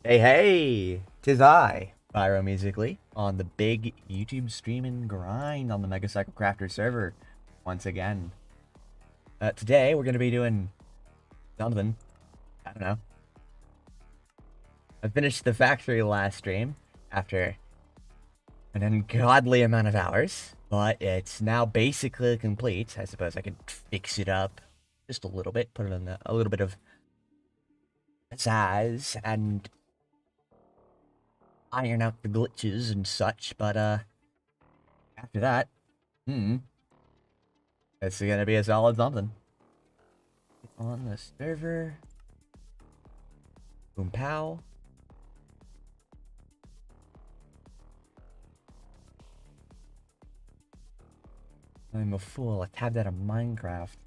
Hey, tis I, Pyro Musically, on the big YouTube streaming grind on the MegaCycle Crafter server once again. Today we're gonna be doing something. I don't know. I finished the factory last stream after an ungodly amount of hours, but it's now basically complete. I suppose I could fix it up just a little bit, put it in a little bit of pizzazz, and iron out the glitches and such. But after that, hmm. It's gonna be a solid something. On the server. Boom pow. I'm a fool. I tabbed out of Minecraft.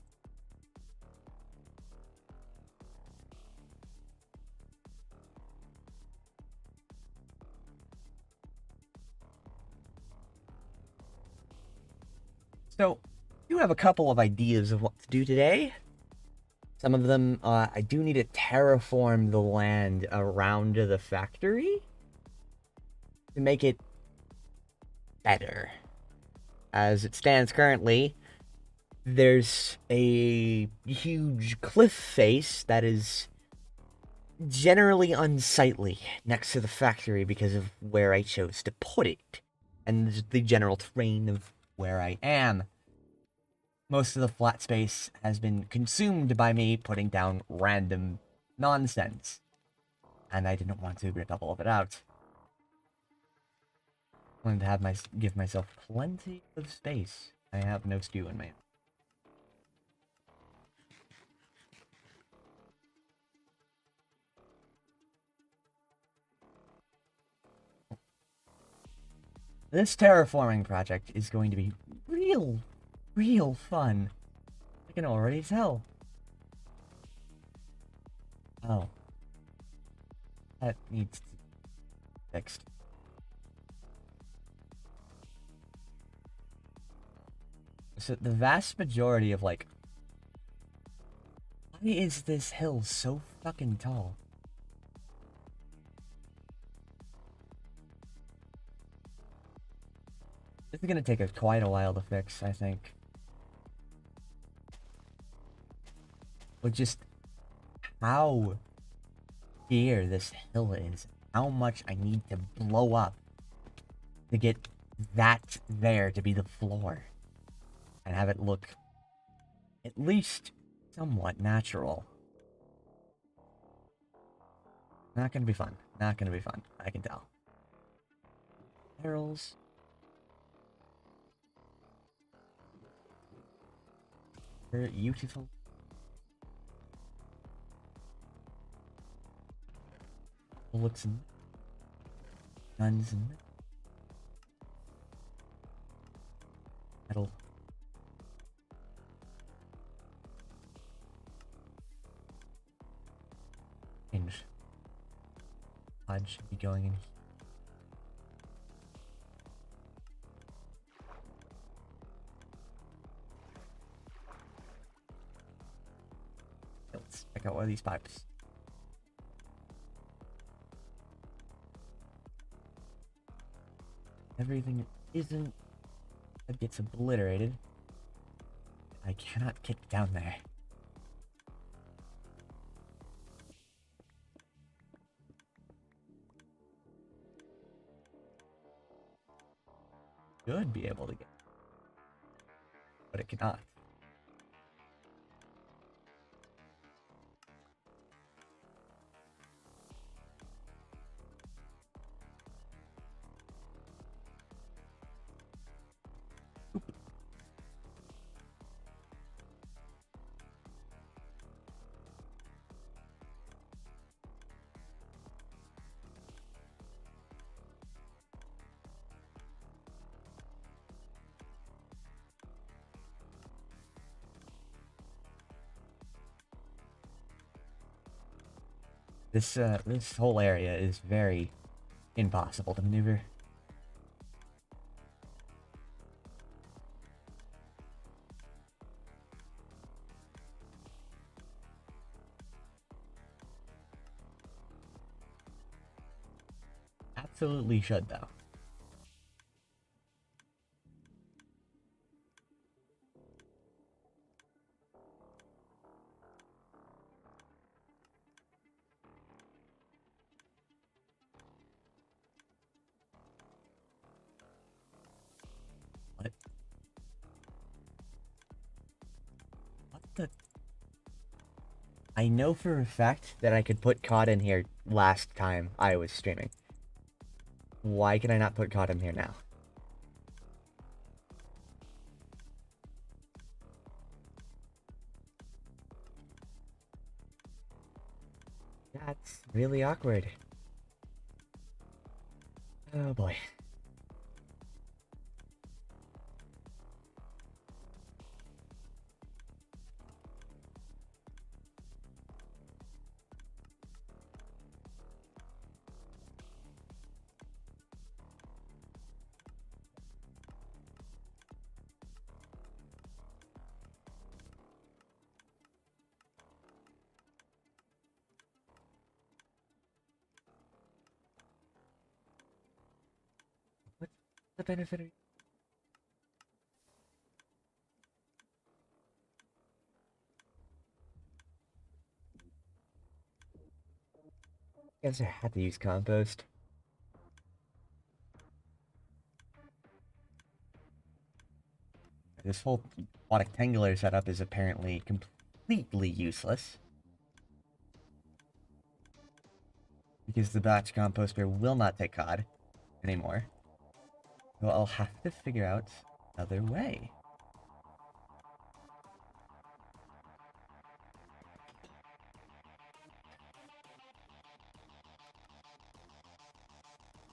So, I do have a couple of ideas of what to do today. Some of them, I do need to terraform the land around the factory to make it better. As it stands currently, there's a huge cliff face that is generally unsightly next to the factory because of where I chose to put it and the general terrain of where I am. Most of the flat space has been consumed by me putting down random nonsense, and I didn't want to rip all of it out. I wanted to give myself plenty of space. I have no stew in my hand. This terraforming project is going to be real fun. I can already tell. Oh. That needs to be fixed. So the vast majority of, like, why is this hill so fucking tall? This is gonna take quite a while to fix, I think. But just how sheer this hill is, how much I need to blow up to get that there to be the floor and have it look at least somewhat natural. Not gonna be fun. Not gonna be fun. I can tell. Barrels. Beautiful. Bullets and guns and metal. Hinge. Pod should be going in. Let's check out one of these pipes. Everything that isn't that gets obliterated. I cannot get down there. Should be able to get, but it cannot. This whole area is very impossible to maneuver. absolutely should, though. What? What the? I know for a fact that I could put COD in here last time I was streaming. Why can I not put COD in here now? That's really awkward. Oh boy. What's the benefit of... I guess I had to use compost. This whole rectangular setup is apparently completely useless. Because the batch composter will not take COD anymore. So I'll have to figure out another way.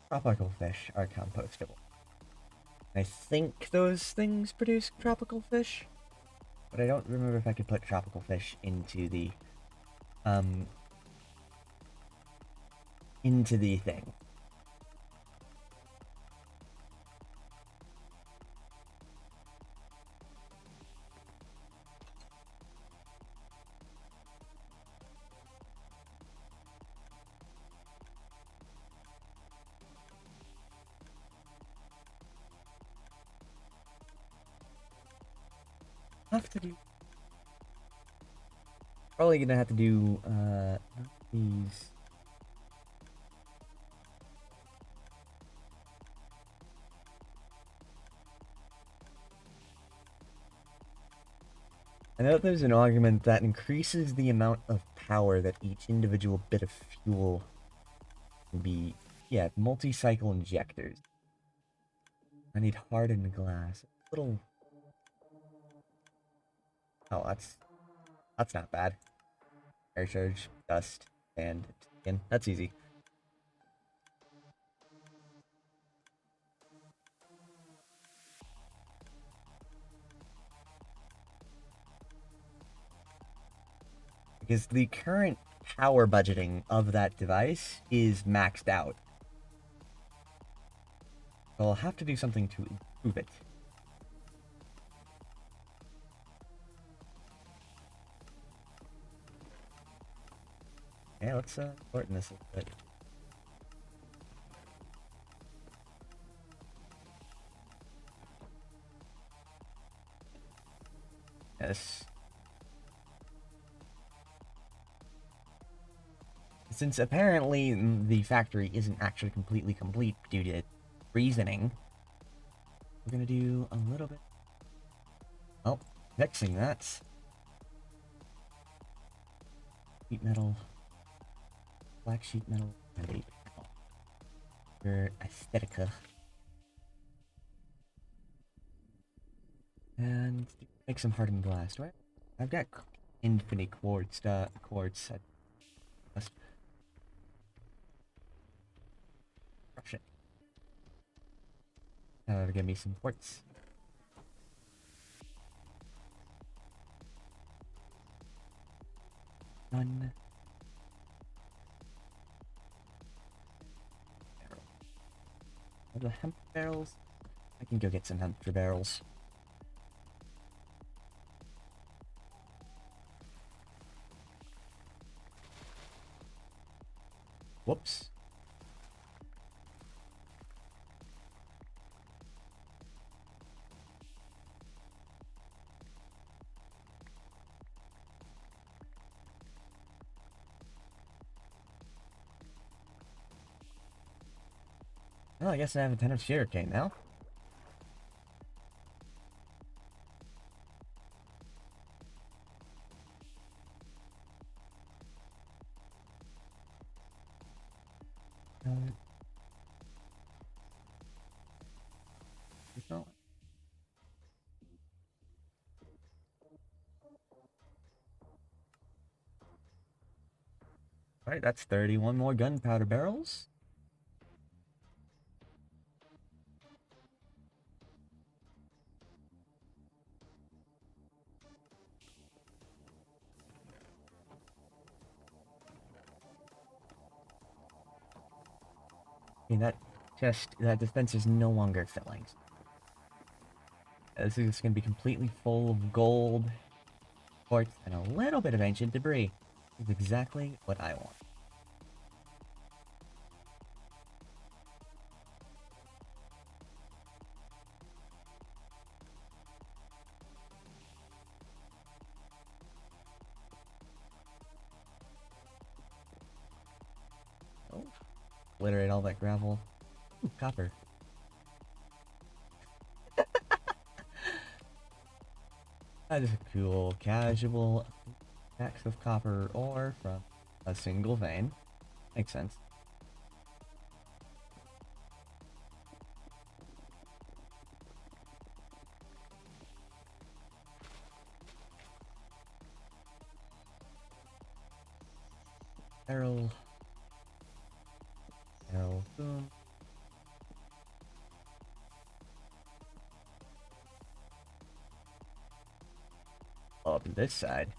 Tropical fish are compostable. I think those things produce tropical fish, but I don't remember if I could put tropical fish into the thing. Have to do... Probably gonna have to do, not these... I know that there's an argument that increases the amount of power that each individual bit of fuel can be... Yeah, multi-cycle injectors. I need hardened glass. Little... Oh, that's not bad. Air charge, dust, and skin. That's easy. Because the current power budgeting of that device is maxed out. So I'll have to do something to improve it. Yeah, let's shorten this a little bit. Yes. Since apparently the factory isn't actually completely complete due to reasoning, we're gonna do a little bit... Oh, fixing that. Sheet metal. Black sheet metal. And a for Aesthetica. And make some hardened glass, right? I've got infinite quartz, quartz. I must crush it. Give me some quartz. Done. Barrel. Are the hemp barrels? I can go get some hemp for barrels. Whoops. Well, I guess I have a ton of sugarcane now. No. Alright, that's 31 more gunpowder barrels. Okay, that dispenser is no longer filling. This is going to be completely full of gold, quartz, and a little bit of ancient debris. This is exactly what I want. Oh, obliterate all that gravel. Ooh, copper. That is a cool, casual stacks of copper ore from a single vein. Makes sense. Barrel. Barrel. Boom. Up this side.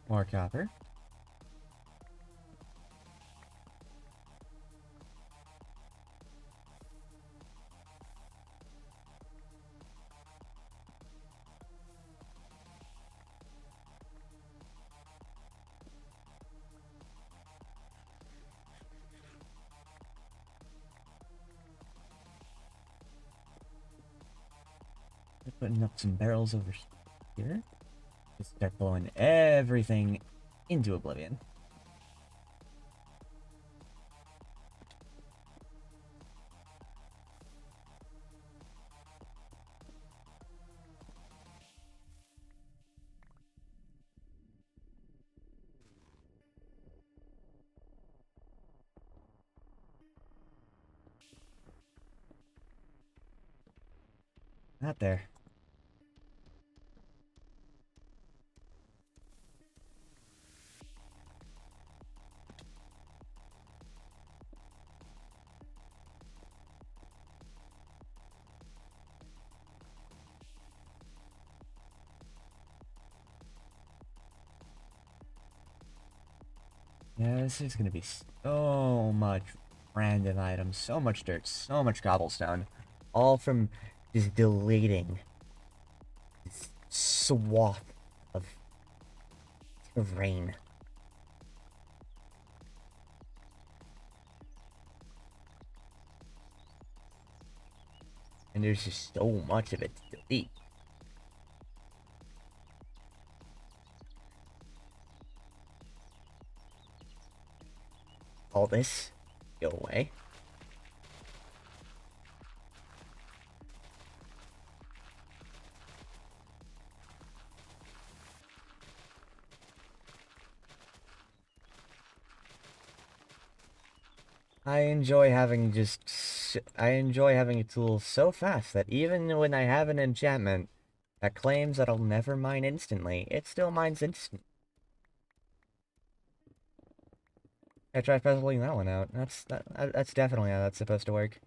More copper. Putting up some barrels over here. Just start blowing everything into oblivion. Not there. Yeah, this is gonna be so much random items, so much dirt, so much cobblestone, all from just deleting this swath of terrain. And there's just so much of it to delete. All this, go away. I enjoy having a tool so fast that even when I have an enchantment that claims that I'll never mine instantly, it still mines instant. I tried puzzling that one out. That's definitely how that's supposed to work.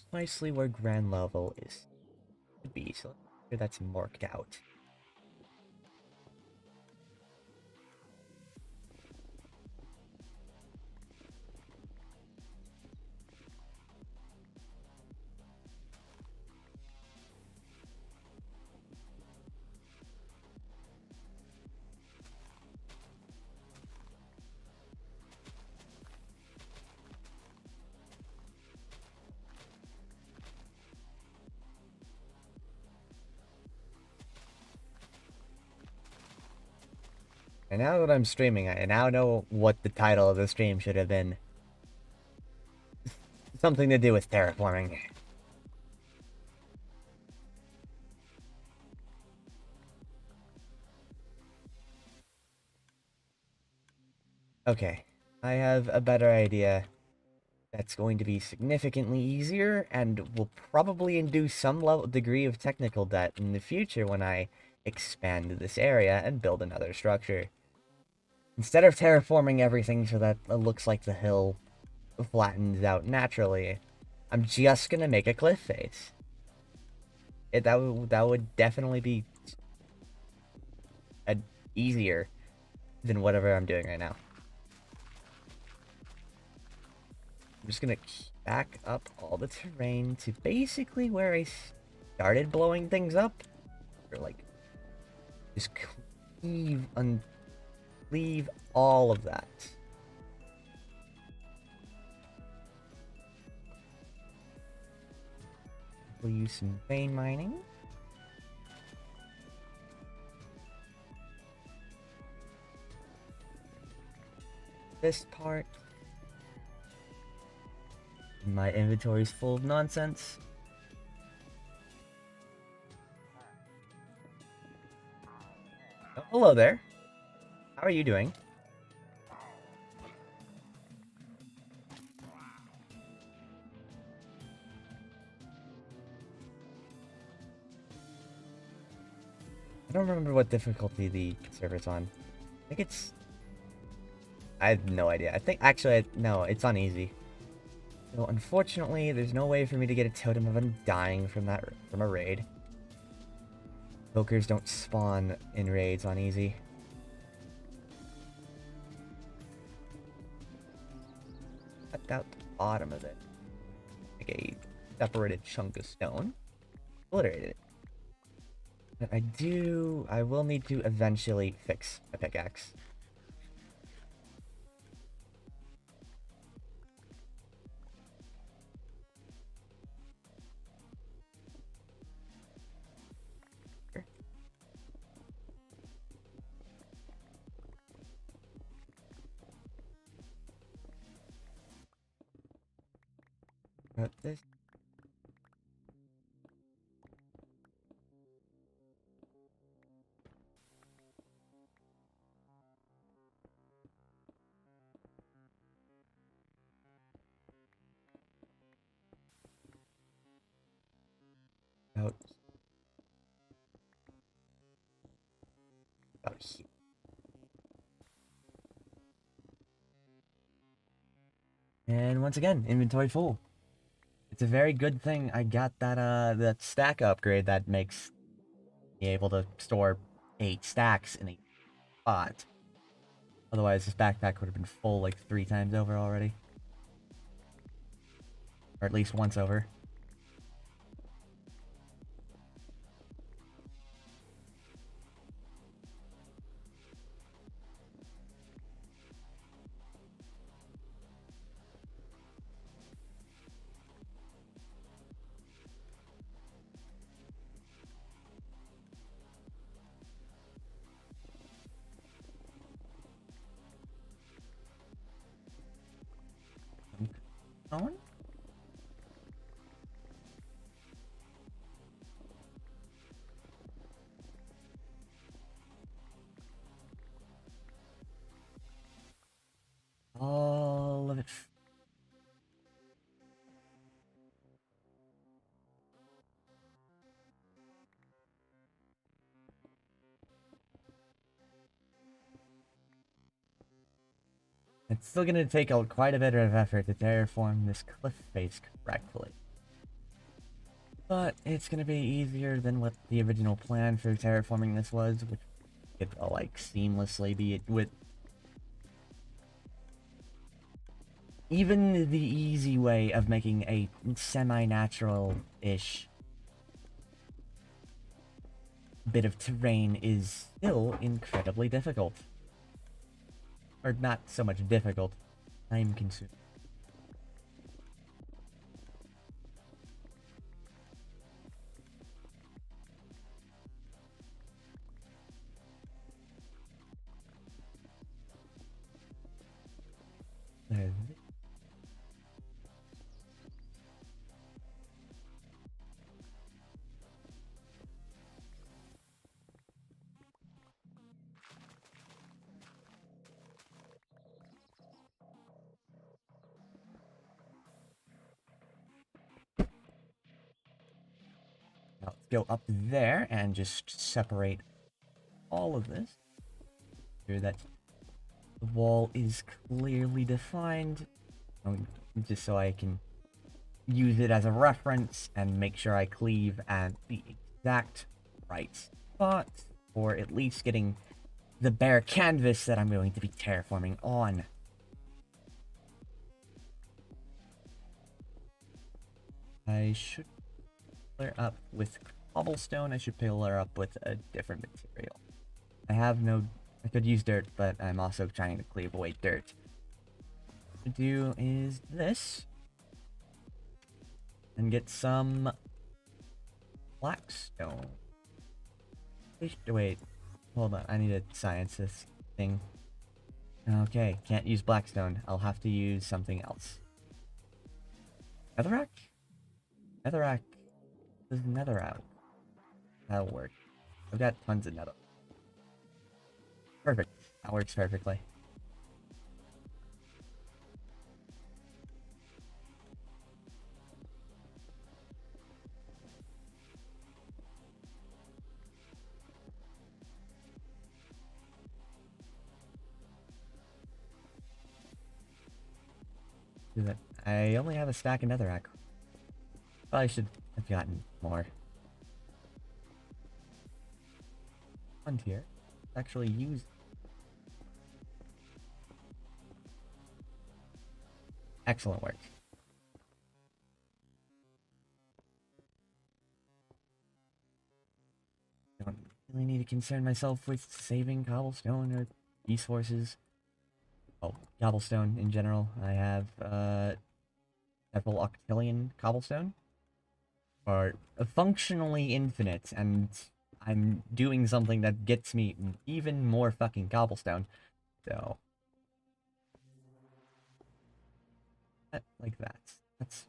precisely where ground level is to be, so let's make sure that's marked out. And now that I'm streaming, I now know what the title of the stream should have been. Something to do with terraforming. Okay, I have a better idea. That's going to be significantly easier and will probably induce some degree of technical debt in the future when I expand this area and build another structure. Instead of terraforming everything so that it looks like the hill flattens out naturally, I'm just gonna make a cliff face. That would definitely be easier than whatever I'm doing right now. I'm just gonna back up all the terrain to basically where I started blowing things up. Or like, just leave all of that. We'll use some vein mining. This part. My inventory's full of nonsense. Oh, hello there. How are you doing? I don't remember what difficulty the server's on. I think it's... I have no idea. I think, actually, no, it's on easy. So, unfortunately, there's no way for me to get a totem of undying from a raid. Pokers don't spawn in raids on easy. Cut out the bottom of it. Like a separated chunk of stone. Obliterated it. But I will need to eventually fix a pickaxe. Got this. Out here. And once again, inventory full. It's a very good thing I got that stack upgrade that makes me able to store 8 stacks in a spot. Otherwise, this backpack would have been full like 3 times over already. Or at least once over. On? All of it. It's still gonna take quite a bit of effort to terraform this cliff face correctly. But it's gonna be easier than what the original plan for terraforming this was, which could like seamlessly be it with even the easy way of making a semi-natural-ish bit of terrain is still incredibly difficult. Or not so much difficult, time consuming. Now let's go up there and just separate all of this. Here that the wall is clearly defined, just so I can use it as a reference and make sure I cleave at the exact right spot, or at least getting the bare canvas that I'm going to be terraforming on. I should pillar up with cobblestone. I should pillar up with a different material. I could use dirt, but I'm also trying to cleave away dirt. What to do is this. And get some blackstone. Wait, hold on. I need to science this thing. Okay, can't use blackstone. I'll have to use something else. Netherrack? Netherrack. There's netherrack. That'll work. I've got tons of nether. Perfect. That works perfectly. Do that. I only have a stack of netherrack. Probably should have gotten more. One here. Actually use. Excellent work. Don't really need to concern myself with saving cobblestone or resources. Oh, cobblestone in general. I have several octillion cobblestone. Are functionally infinite, and I'm doing something that gets me even more fucking cobblestone. So like that. That's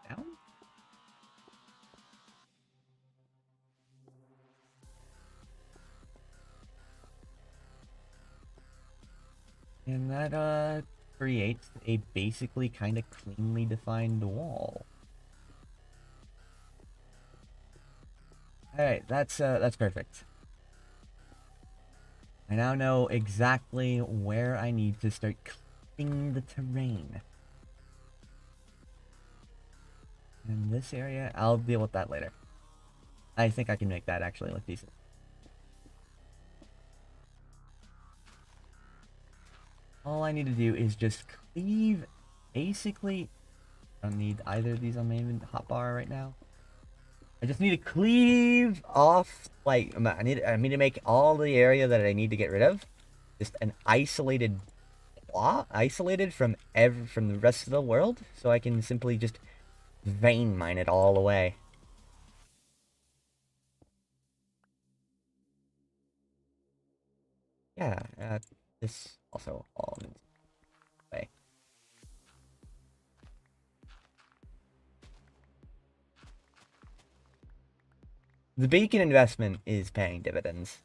down. And that creates a basically kind of cleanly defined wall. Alright, that's perfect. I now know exactly where I need to start cleaning the terrain. In this area, I'll deal with that later. I think I can make that actually look decent. All I need to do is just cleave, basically. I don't need either of these on my hotbar right now. I just need to cleave off, like, I need to make all the area that I need to get rid of just an isolated block, isolated from the rest of the world, so I can simply just vein mine it all away. Yeah, this also all needs away. The beacon investment is paying dividends.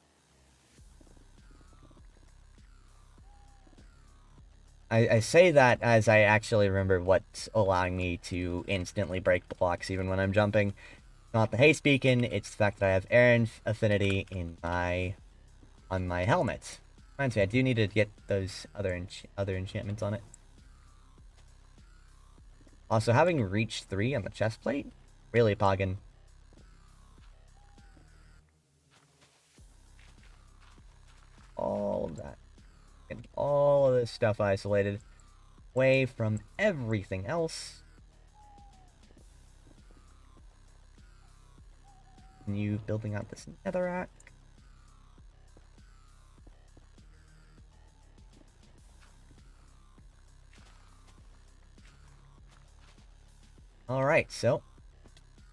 I say that as I actually remember what's allowing me to instantly break blocks even when I'm jumping. Not the haste beacon, it's the fact that I have air affinity in on my helmet. Reminds me, I do need to get those other enchantments on it. Also, having reached 3 on the chest plate, really poggin'. All of that. Get all of this stuff isolated away from everything else. And you building out this netherrack. Alright, so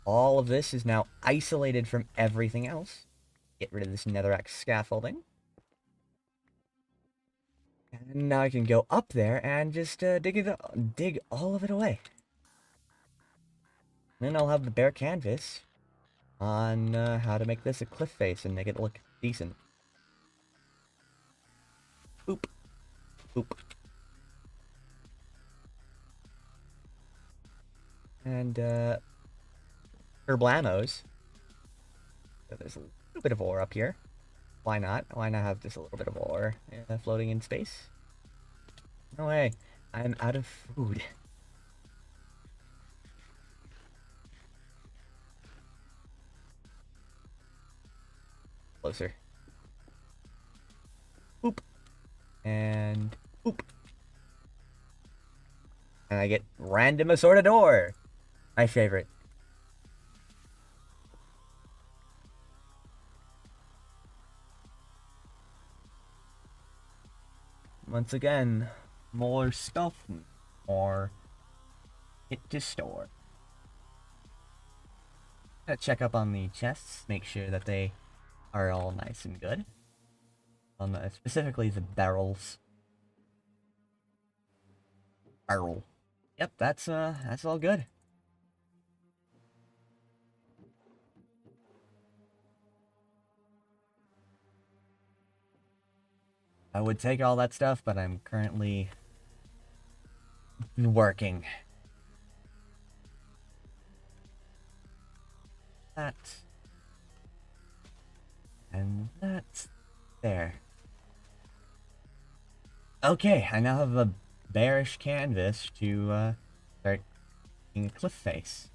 all of this is now isolated from everything else. Get rid of this netherrack scaffolding. And now I can go up there and just dig all of it away. Then I'll have the bare canvas on how to make this a cliff face and make it look decent. Boop. Boop. And, Herblamos. So there's a little bit of ore up here. Why not? Why not have just a little bit of ore floating in space? No way. I'm out of food. Closer. Boop. And boop. And I get random assorted ore. My favorite. Once again, more stuff, more hit to store. Gotta check up on the chests, make sure that they are all nice and good. Specifically the barrels. Barrel. Yep, that's all good. I would take all that stuff, but I'm currently working. That. And that's there. Okay, I now have a bearish canvas to start making a cliff face.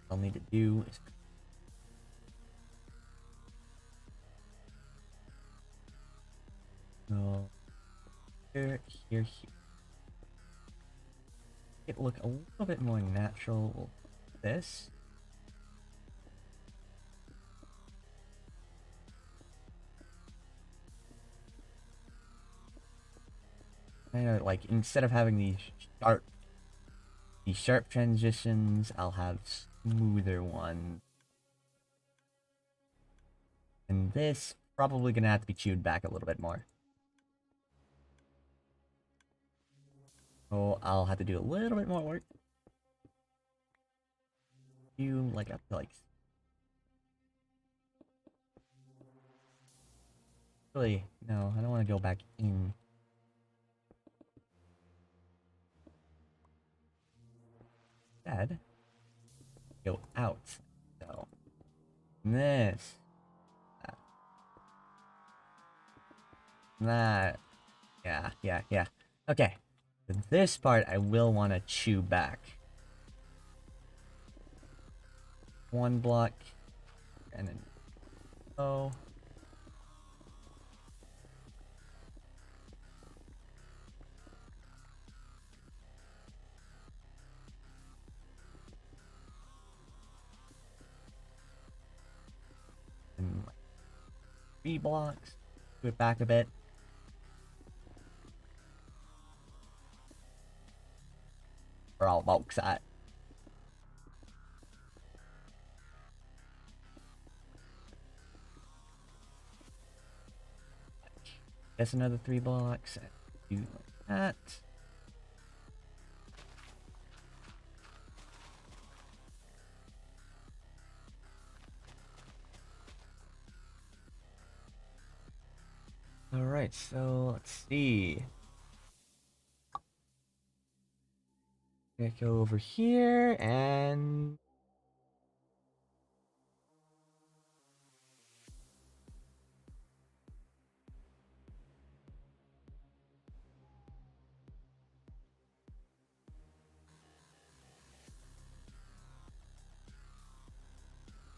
All I need to do is go here, here, here. It look a little bit more natural. This. I know, like instead of having these sharp transitions, I'll have smoother ones. And this probably gonna have to be chewed back a little bit more. So I'll have to do a little bit more work. You like up to like really no, I don't want to go back in. Instead, go out. So this. That. Yeah. Okay. For this part, I will want to chew back. One block. And then. Oh. And like 3 blocks. Do it back a bit. For all bauxite. Guess another 3 blocks. Do like that. Alright, so let's see. Go over here and...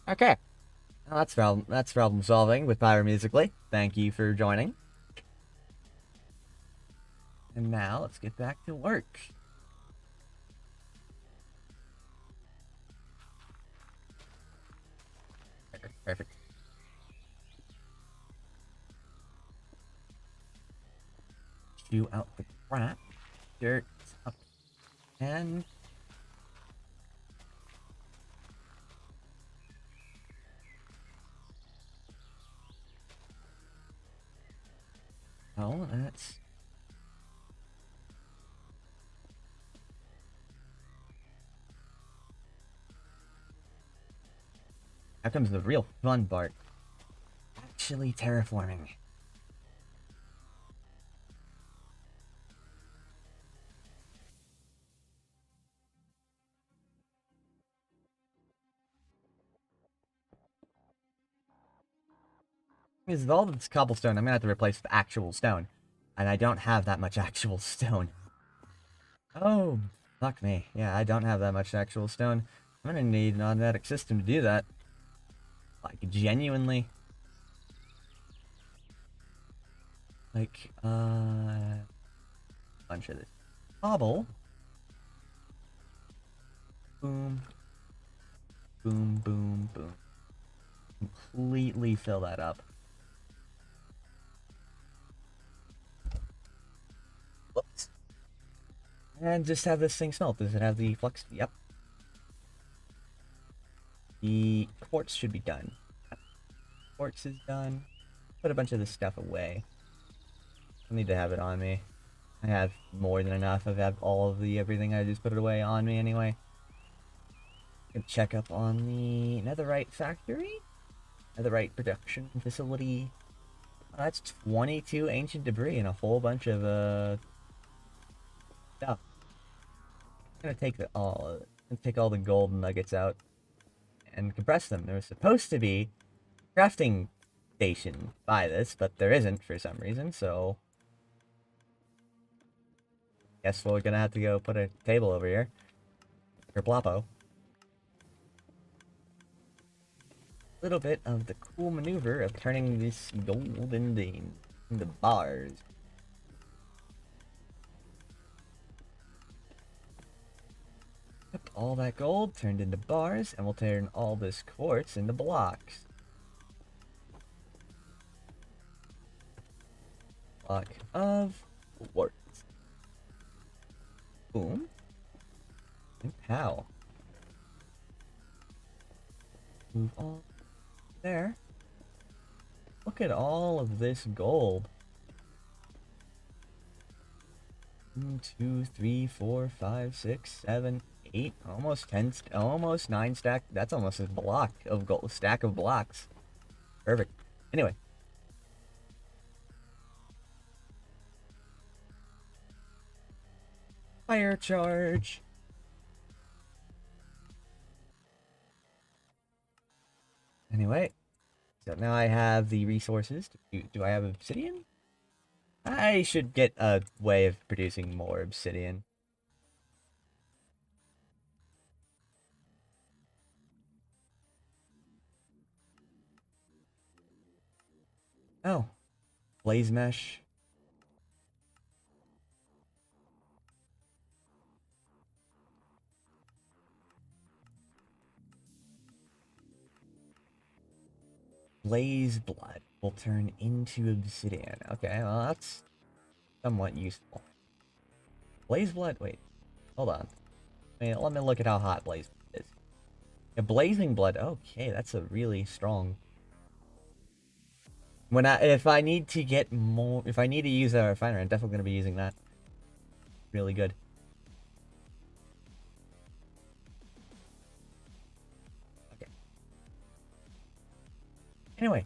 Okay. Well, that's problem solving with Pyromusically. Thank you for joining. And now let's get back to work. Perfect. Chew out the crap. Dirt up and... Oh, that's... Now comes the real fun part. Actually terraforming. Because with all this cobblestone, I'm gonna have to replace the actual stone. And I don't have that much actual stone. Oh, fuck me. Yeah, I don't have that much actual stone. I'm gonna need an automatic system to do that. Like, genuinely. Like, bunch of this cobble. Boom. Boom, boom, boom. Completely fill that up. Whoops. And just have this thing smelt. Does it have the flux? Yep. The quartz should be done. Quartz is done. Put a bunch of this stuff away. I need to have it on me. I have more than enough. I've had all of the everything. I just put it away on me anyway. Gonna check up on the netherite factory. Netherite production facility. Oh, that's 22 ancient debris and a whole bunch of stuff. I'm gonna take take all the gold nuggets out and compress them. There was supposed to be a crafting station by this, but there isn't for some reason, so guess we're gonna have to go put a table over here. For Bloppo. A little bit of the cool maneuver of turning this gold into bars. Yep, all that gold turned into bars, and we'll turn all this quartz into blocks. Block of quartz. Boom. And pow. Move on. There. Look at all of this gold. 1, 2, 3, 4, 5, 6, 7, 8, almost 10, almost 9 stack. That's almost a block of gold, stack of blocks. Perfect. Anyway. Fire charge. Anyway, so now I have the resources. Do I have obsidian? I should get a way of producing more obsidian. Oh, blaze mesh. Blaze blood will turn into obsidian. Okay, well that's somewhat useful. Blaze blood, wait, hold on. Let me look at how hot blaze blood is. Yeah, blazing blood, okay, that's a really strong. If I need to get more, if I need to use a refiner, I'm definitely gonna be using that. Really good. Okay. Anyway,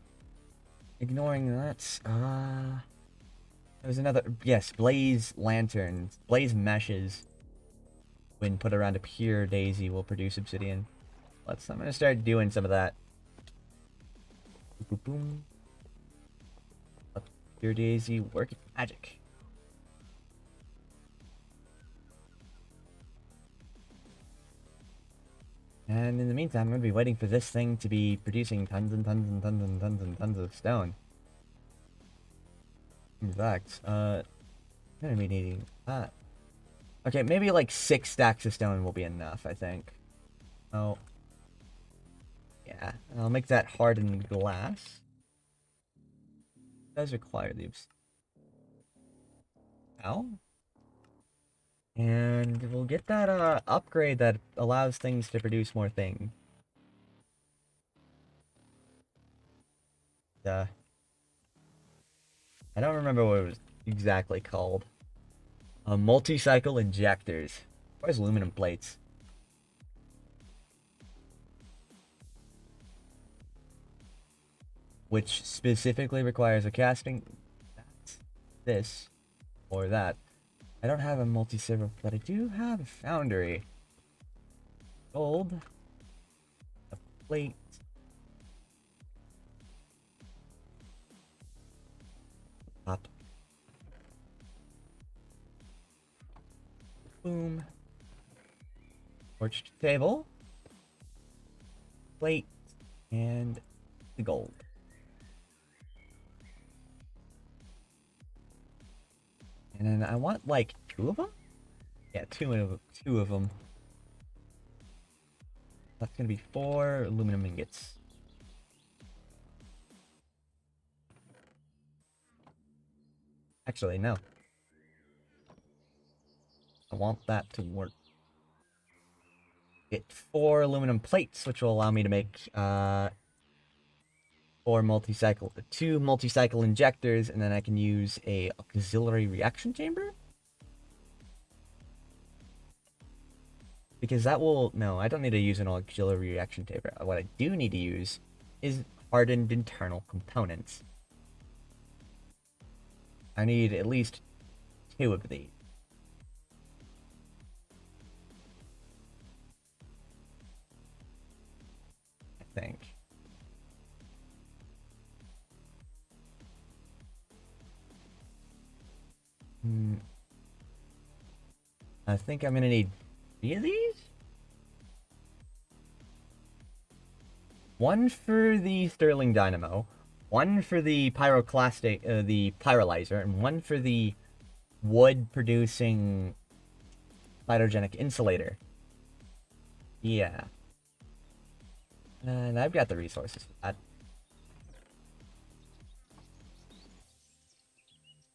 ignoring that, there's another, yes, blaze lanterns, blaze meshes. when put around a pure daisy will produce obsidian. I'm gonna start doing some of that. Boom, boom, boom. Let pure daisy work its magic. And in the meantime, I'm going to be waiting for this thing to be producing tons and tons and tons and tons and tons of stone. In fact, I'm going to be needing that. Okay, maybe like 6 stacks of stone will be enough, I think. Oh. Yeah, I'll make that hardened glass. It does require the... Ow. And we'll get that upgrade that allows things to produce more things. I don't remember what it was exactly called. Multi-cycle injectors. Where's aluminum plates? Which specifically requires a casting. That's this or that. I don't have a multi-servo, but I do have a foundry. Gold. A plate. Up. Boom. Torched table. Plate. And the gold. And then I want like 2 of them? Yeah, two of them. That's gonna be 4 aluminum ingots. Actually, no. I want that to work. Get 4 aluminum plates, which will allow me to make 4 multi-cycle, 2 multi-cycle injectors, and then I can use a auxiliary reaction chamber. Because that will... No, I don't need to use an auxiliary reaction chamber. What I do need to use is hardened internal components. I need at least 2 of these. I think. I think I'm gonna need 3 of these? 1 for the Sterling Dynamo, 1 for the Pyroclastic, the Pyrolyzer, and 1 for the wood-producing Phytogenic Insulator. Yeah. And I've got the resources for that.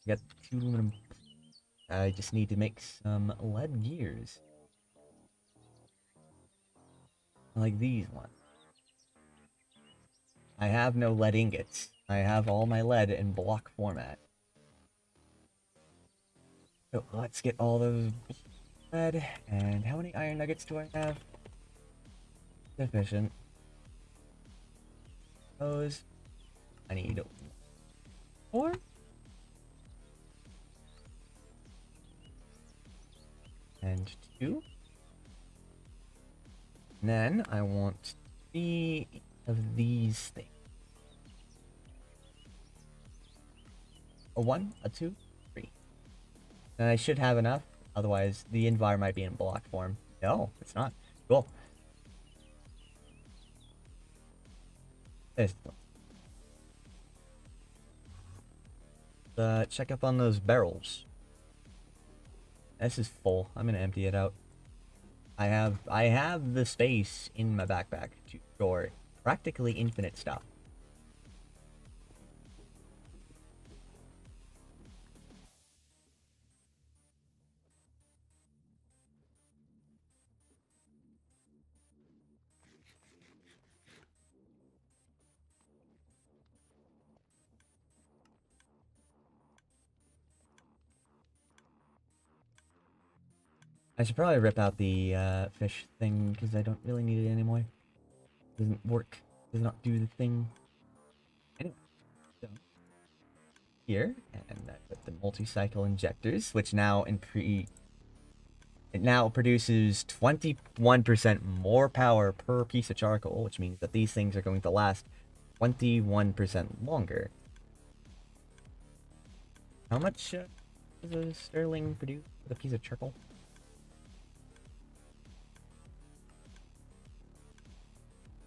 Got 2 aluminum. I just need to make some lead gears. Like these ones. I have no lead ingots. I have all my lead in block format. So let's get all those lead. And how many iron nuggets do I have? Sufficient. Those. I need 4. And 2. And then I want 3 of these things. A 1, a 2, 3. And I should have enough, otherwise the invar might be in block form. No, it's not. Cool. Check up on those barrels. This is full. I'm gonna empty it out. I have the space in my backpack to store practically infinite stuff. I should probably rip out the fish thing because I don't really need it anymore. It doesn't work. Does not do the thing. Anyway, so here, and I put the multi-cycle injectors, which now it now produces 21% more power per piece of charcoal, which means that these things are going to last 21% longer. How much does a sterling produce with a piece of charcoal?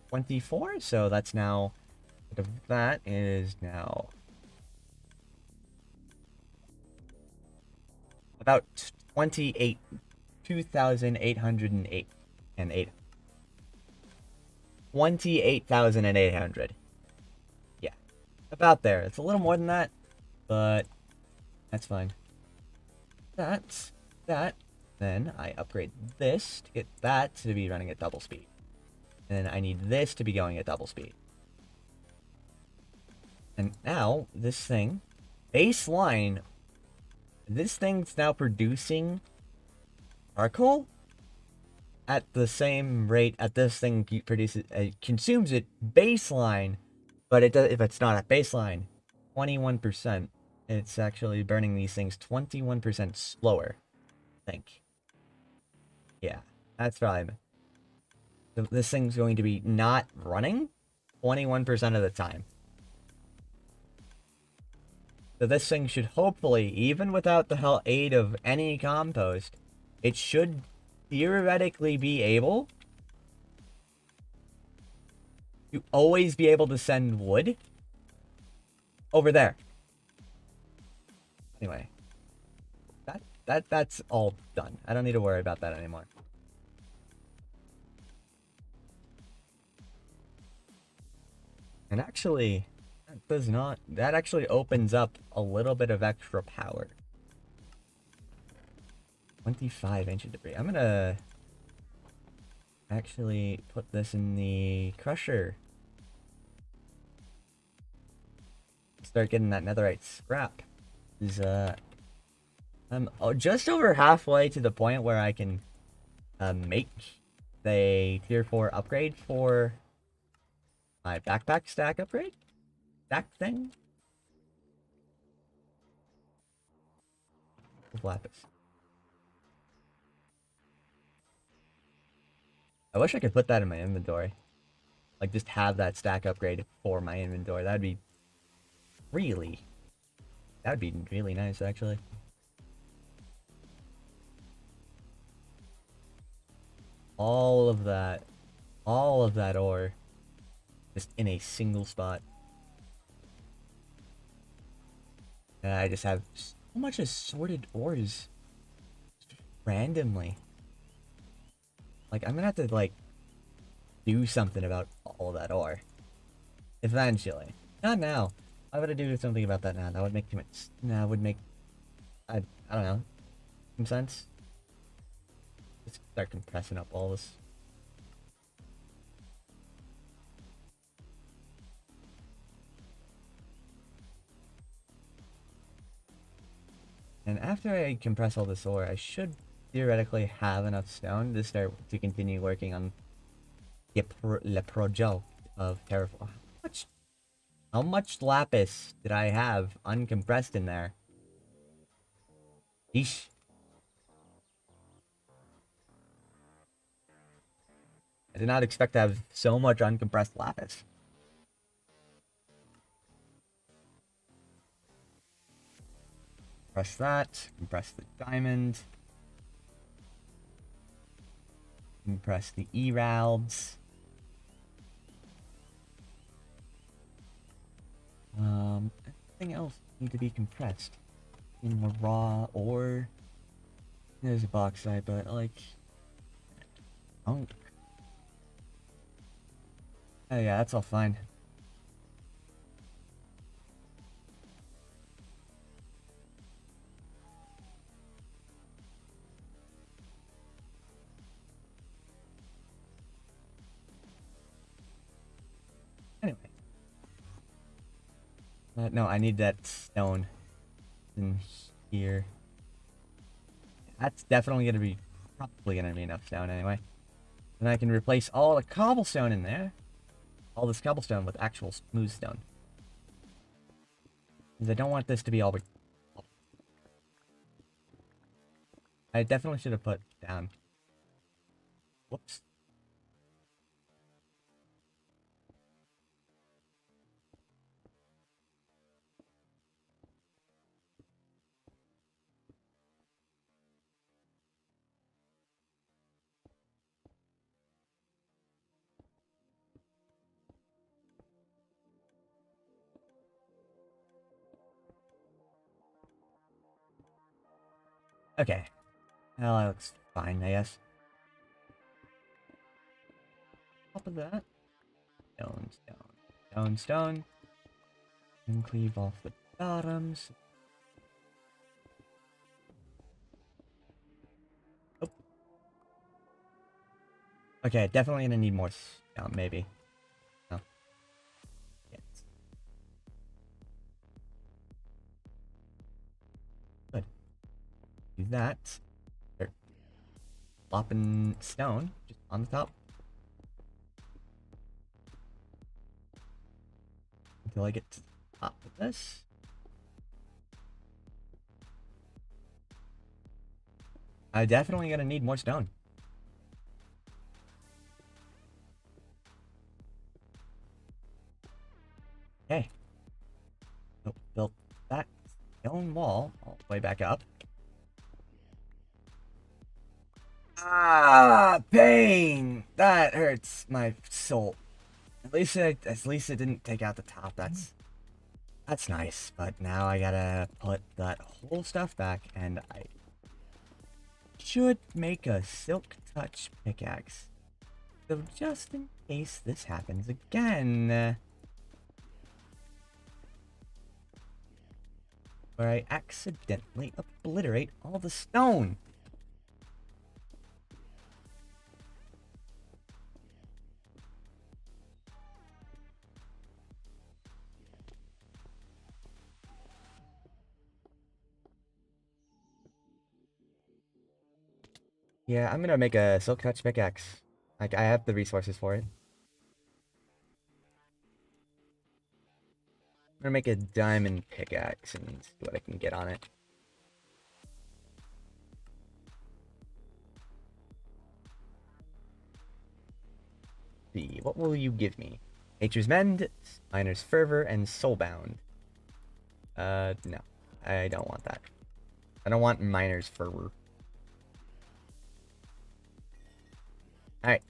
24, so that's now, that is now about 28, 2,808 and 8. 28,800. Yeah, about there. It's a little more than that, but that's fine. That's that. Then I upgrade this to get that to be running at double speed. And then I need this to be going at double speed. And now, this thing, baseline, this thing's now producing charcoal at the same rate at this thing produces, consumes it baseline, but it does, if it's not at baseline, 21%, it's actually burning these things 21% slower, I think. Yeah, that's probably, this thing's going to be not running 21% of the time. So this thing should hopefully, even without the aid of any compost, it should theoretically be able to always be able to send wood over there. Anyway, that's all done. I don't need to worry about that anymore. And actually, that actually opens up a little bit of extra power. 25 ancient debris. I'm gonna actually put this in the crusher. Start getting that netherite scrap. I'm just over halfway to the point where I can make the tier 4 upgrade for my backpack stack upgrade. Stack thing. With lapis. I wish I could put that in my inventory. Like, just have that stack upgrade for my inventory. That'd be really nice, actually. All of that ore just in a single spot. And I just have so much assorted ores randomly. Like, I'm gonna have to, like, do something about all that ore. Eventually. Not now. I would do something about that now. That would make too much. That would make, I don't know, some sense. Just start compressing up all this. And after I compress all this ore, I should theoretically have enough stone to start to continue working on le project of terraform. How much lapis did I have uncompressed in there? Yeesh. I did not expect to have so much uncompressed lapis. Press that. Compress the diamond. Compress the emeralds. Anything else need to be compressed? In the raw ore. There's a bauxite, but like, oh yeah, that's all fine. Anyway. No, I need that stone in here. That's definitely gonna be, probably gonna be enough stone anyway. And I can replace all the cobblestone in there. All this cobblestone with actual smooth stone. Because I don't want this to be all... I definitely should have put down. Whoops. Okay. Well, that looks fine, I guess. Top of that. Stone, stone, stone, stone. And cleave off the bottoms. Oh. Okay, definitely gonna need more stone, maybe. No. Yes. Good. Do that. Start plopping stone just on the top. Until I get to the top of this. I'm definitely gonna need more stone. Okay. Oh, built that stone wall all the way back up. Ah, pain! That hurts my soul. At least it didn't take out the top. That's nice. But now I gotta put that whole stuff back, and I should make a silk touch pickaxe. So just in case this happens again, where I accidentally obliterate all the stone. Yeah, I'm gonna make a silk touch pickaxe. Like, I have the resources for it. I'm gonna make a diamond pickaxe and see what I can get on it. See, what will you give me? Nature's Mend, Miner's Fervor, and Soulbound. No. I don't want that. I don't want Miner's Fervor. Alright.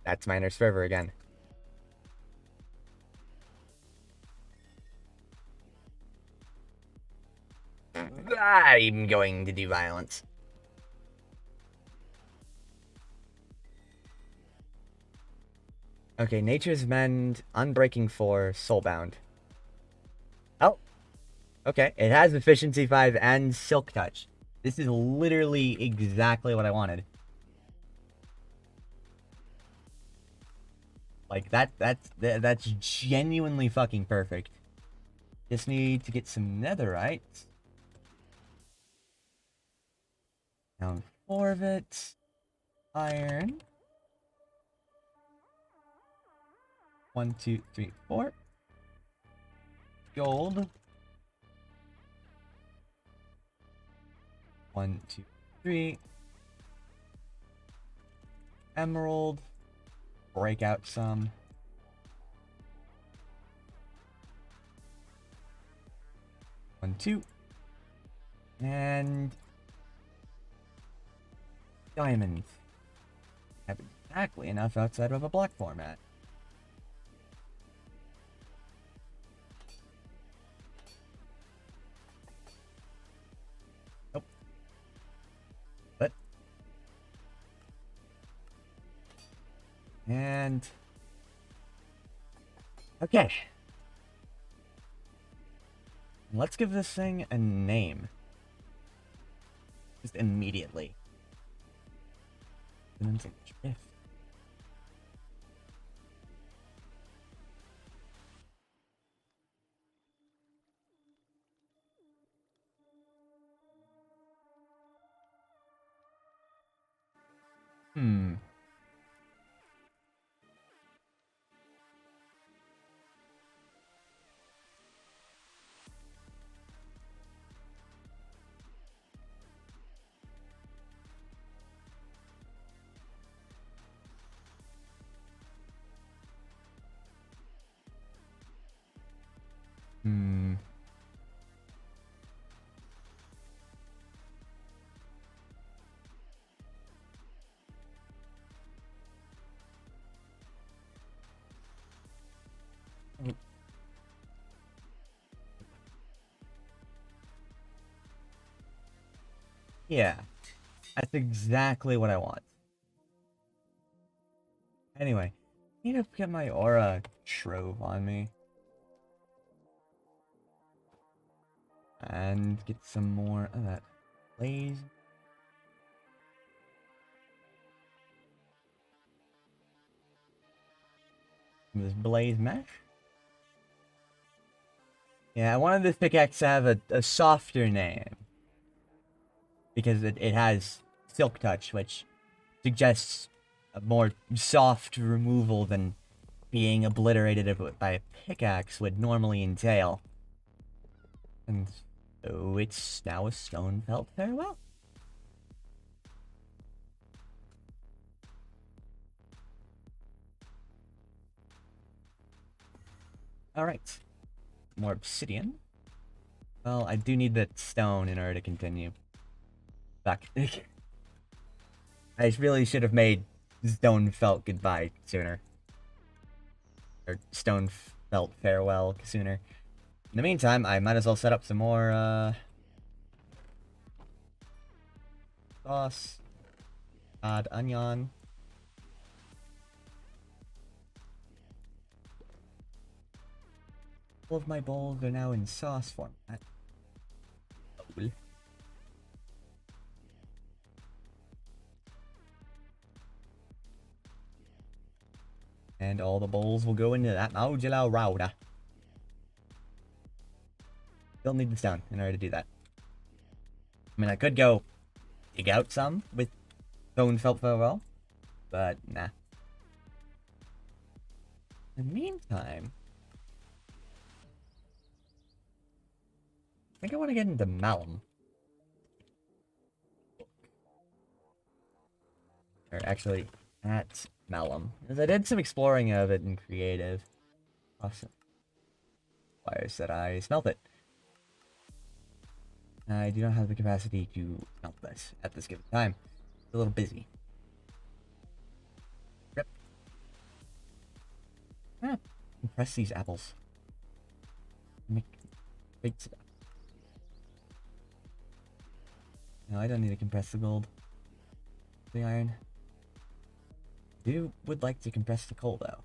That's Miner's Fervor again. I'm going to do violence. Okay, Nature's Mend, Unbreaking 4, Soulbound. Oh. Okay, it has Efficiency 5 and Silk Touch. This is literally exactly what I wanted. Like, that's genuinely fucking perfect. Just need to get some netherite. Down 4 of it. Iron. 1, 2, 3, 4. Gold. 1, 2, 3. Emerald. Break out some. One, 2. And diamond. Have exactly enough outside of a block format. Nope. But. And. Okay. Let's give this thing a name. Just immediately. Drift. Hmm. Hmm. Yeah, that's exactly what I want. Anyway, I need to get my aura trove on me. And get some more of that blaze. This blaze mesh. Yeah, I wanted this pickaxe to have a softer name. Because it has Silk Touch, which suggests a more soft removal than being obliterated by a pickaxe would normally entail. And so it's now a stone felt farewell. Alright. More obsidian. Well, I do need that stone in order to continue. Back. I really should have made stone felt goodbye sooner. Or stone felt farewell sooner. In the meantime, I might as well set up some more, sauce. Add onion. All of my bowls are now in sauce format. Cool. And all the bowls will go into that modular router. Still need the stone in order to do that. I mean, I could go dig out some with stone felt farewell, but nah. In the meantime, I think I want to get into malum. Or actually, at malum. Because I did some exploring of it in creative. Awesome. Requires that I smelt it. I do not have the capacity to smelt this at this given time. It's a little busy. Rip. Ah, compress these apples. Make big stuff. No, I don't need to compress the gold. The iron. Would like to compress the coal though.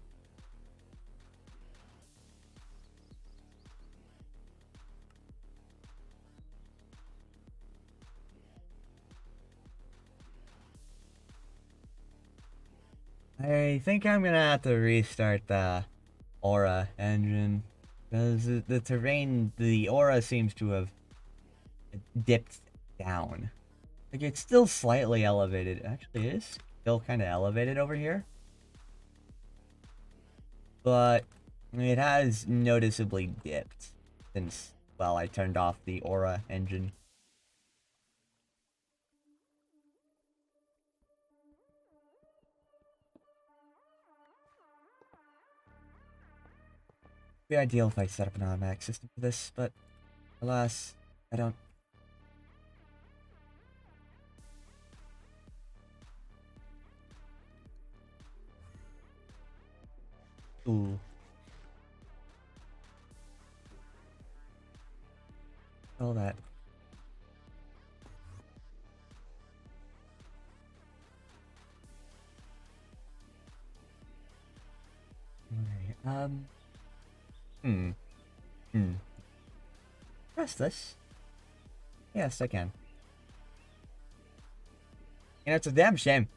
I think I'm gonna have to restart the aura engine because the terrain, the aura seems to have dipped down. Like it's still slightly elevated. Actually, it is still kind of elevated over here, but it has noticeably dipped since, well, I turned off the aura engine. It'd be ideal if I set up an automatic system for this, but alas, I don't. Ooh. All that. Okay, Press this. Yes, I can. And it's a damn shame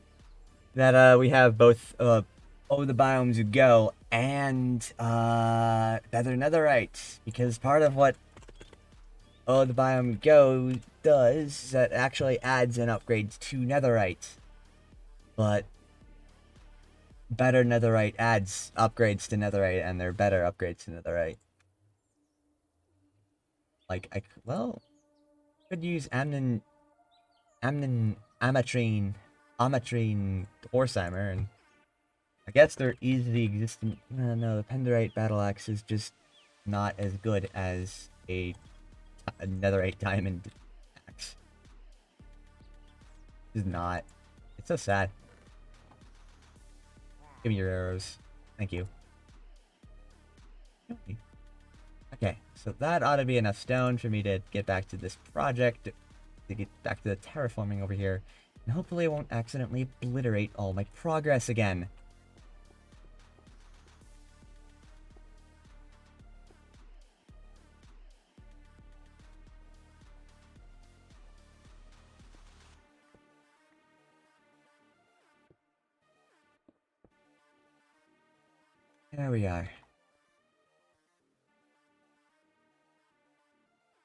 that we have both over the biomes you go and better netherite, because part of what the biome go does is that actually adds and upgrades to netherite, but better netherite adds upgrades to netherite, and they're better upgrades to netherite. Like could use ametrine horsheimer, and I guess there is the existing. No, the penderite battle axe is just not as good as a netherite diamond axe. It's not. It's so sad. Give me your arrows. Thank you. Okay, so that ought to be enough stone for me to get back to this project, to get back to the terraforming over here, and hopefully I won't accidentally obliterate all my progress again. There we are.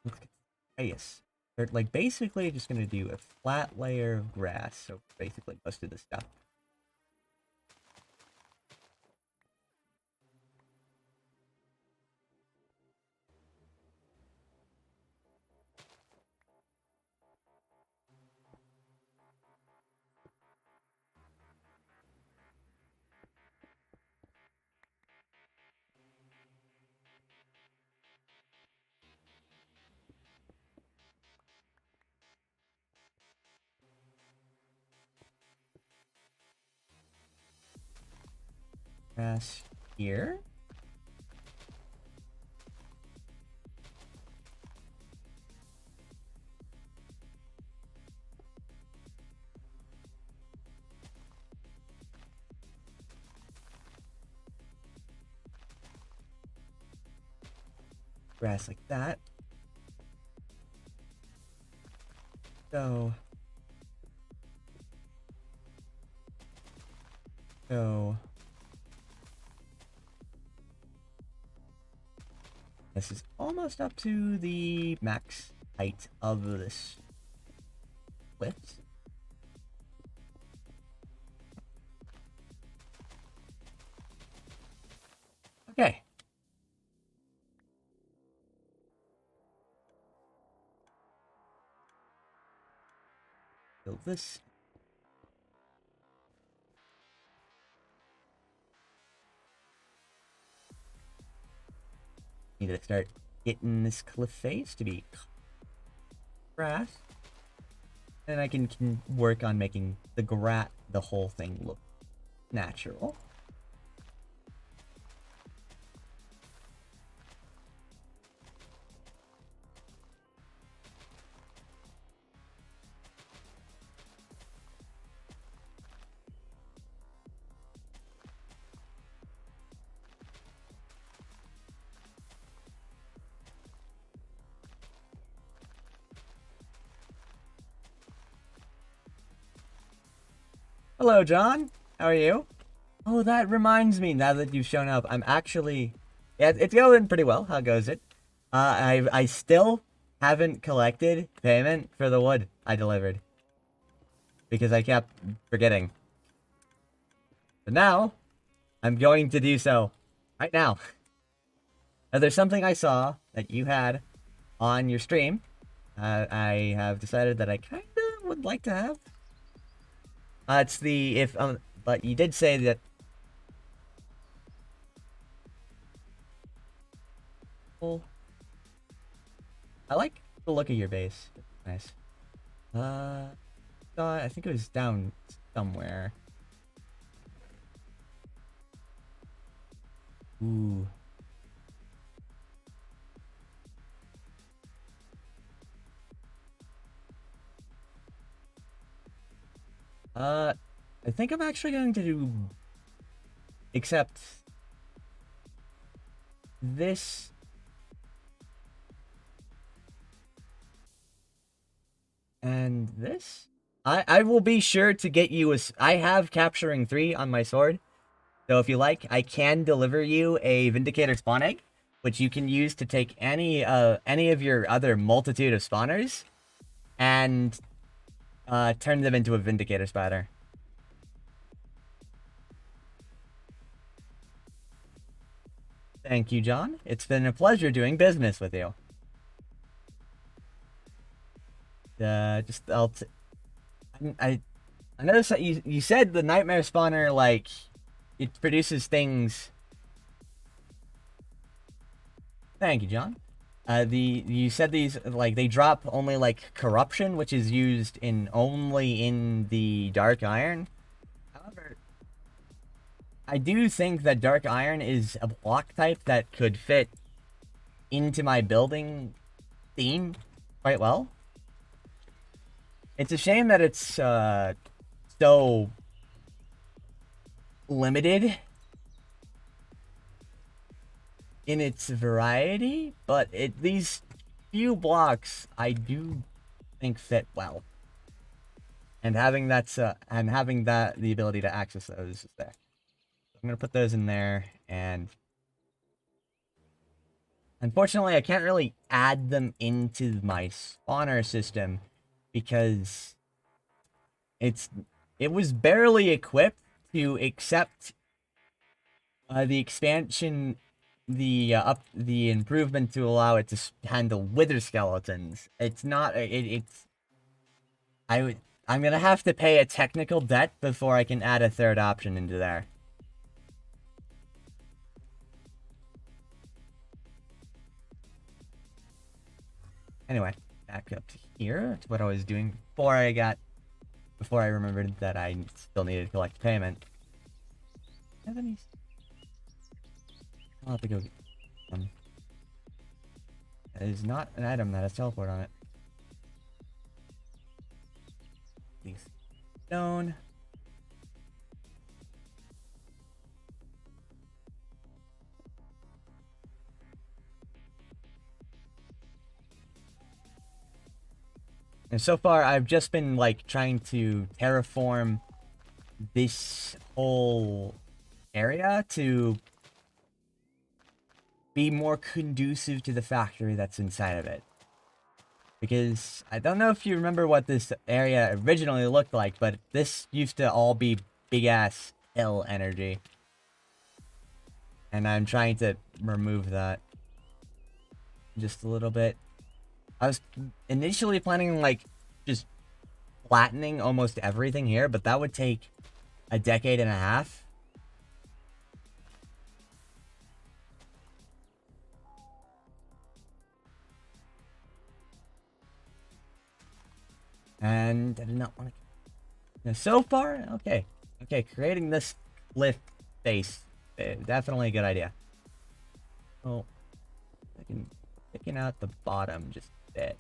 Let's get yes. They're like basically just gonna do a flat layer of grass, so basically most of the stuff. Grass here. Grass like that. So this is almost up to the max height of this cliff. Okay. Build this. Need to start getting this cliff face to be grass. And I can work on making the whole thing look natural. Hello, John. How are you? Oh, that reminds me, now that you've shown up, I'm actually... Yeah, it's going pretty well. How goes it? I still haven't collected payment for the wood I delivered. Because I kept forgetting. But now, I'm going to do so. Right now. Now, there's something I saw that you had on your stream. I have decided that I kind of would like to have. It's the but you did say that. Well, I like the look of your base. Nice. I think it was down somewhere. Ooh. I think I'm actually going to do... Except... This... And this? I will be sure to get you a... I have Capturing 3 on my sword. So if you like, I can deliver you a Vindicator spawn egg, which you can use to take any of your other multitude of spawners and turn them into a Vindicator spider. Thank you, John. It's been a pleasure doing business with you. I noticed that you said the nightmare spawner, like, it produces things. Thank you, John. You said these like they drop only like corruption, which is used in only in the dark iron. However, I do think that dark iron is a block type that could fit into my building theme quite well. It's a shame that it's so limited in its variety, but these few blocks I do think fit well. And having that the ability to access those is there. I'm gonna put those in there, and unfortunately I can't really add them into my spawner system because it was barely equipped to accept the expansion, the improvement to allow it to handle wither skeletons. It's not it's I'm gonna have to pay a technical debt before I can add a third option into there. Anyway, back up to here. That's what I was doing before I remembered that I still needed to collect payment. Have any? I'll have to go get them. That is not an item that has teleport on it. Please. Stone. And so far, I've just been like trying to terraform this whole area to be more conducive to the factory that's inside of it. Because I don't know if you remember what this area originally looked like, but this used to all be big-ass hill energy. And I'm trying to remove that just a little bit. I was initially planning, like, just flattening almost everything here, but that would take a decade and a half. And I did not want to... Now, so far, okay. Okay, creating this cliff face, definitely a good idea. Oh, I can... Picking out the bottom just a bit.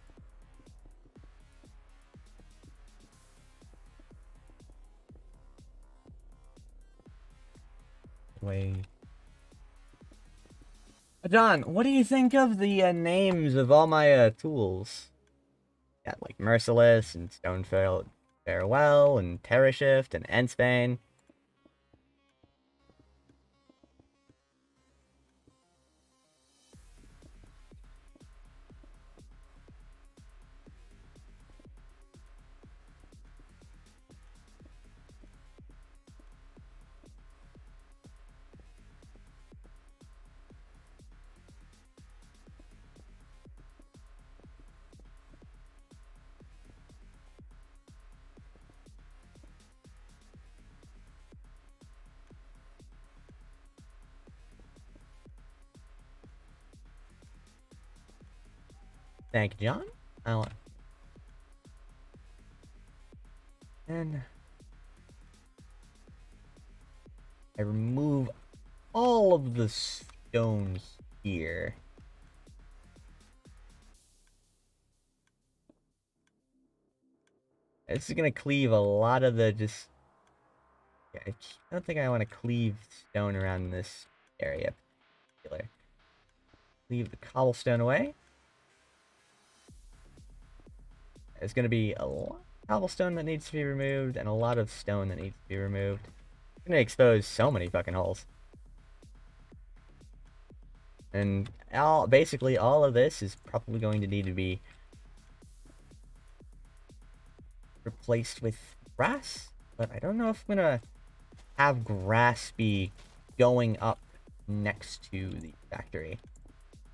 Wait. John, what do you think of the names of all my tools? Got like Merciless and Stone Farewell and Terra Shift and Endspan. Thank you, John. And I remove all of the stones here. This is gonna cleave a lot of the just... I don't think I want to cleave stone around this area. Leave the cobblestone away. There's gonna be a lot of cobblestone that needs to be removed and a lot of stone that needs to be removed. I'm gonna expose so many fucking holes. And basically all of this is probably going to need to be replaced with grass, but I don't know if I'm gonna have grass be going up next to the factory.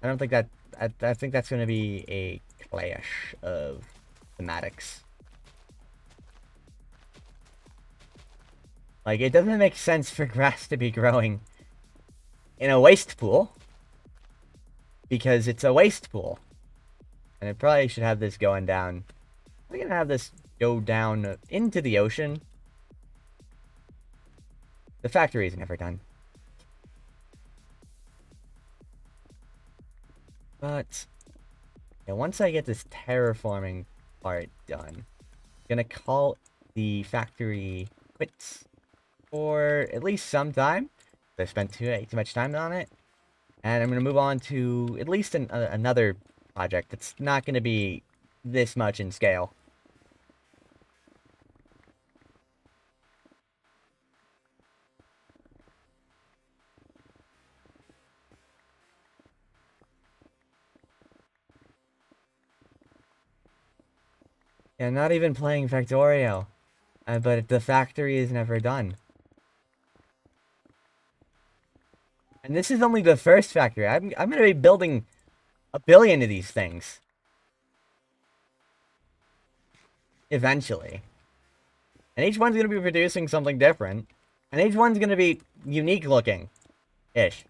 I don't think that... I think that's gonna be a clash of thematics. Like, it doesn't make sense for grass to be growing in a waste pool. because it's a waste pool. And I probably should have this going down. We're gonna have this go down into the ocean. The factory is never done. But yeah, once I get this terraforming part done, I'm gonna call the factory quits for at least some time. I spent too much time on it. And I'm gonna move on to at least another project that's not gonna be this much in scale. Yeah, not even playing Factorio. But the factory is never done. And this is only the first factory. I'm gonna be building 1 billion of these things. Eventually. And each one's gonna be producing something different. And each one's gonna be unique looking. Ish.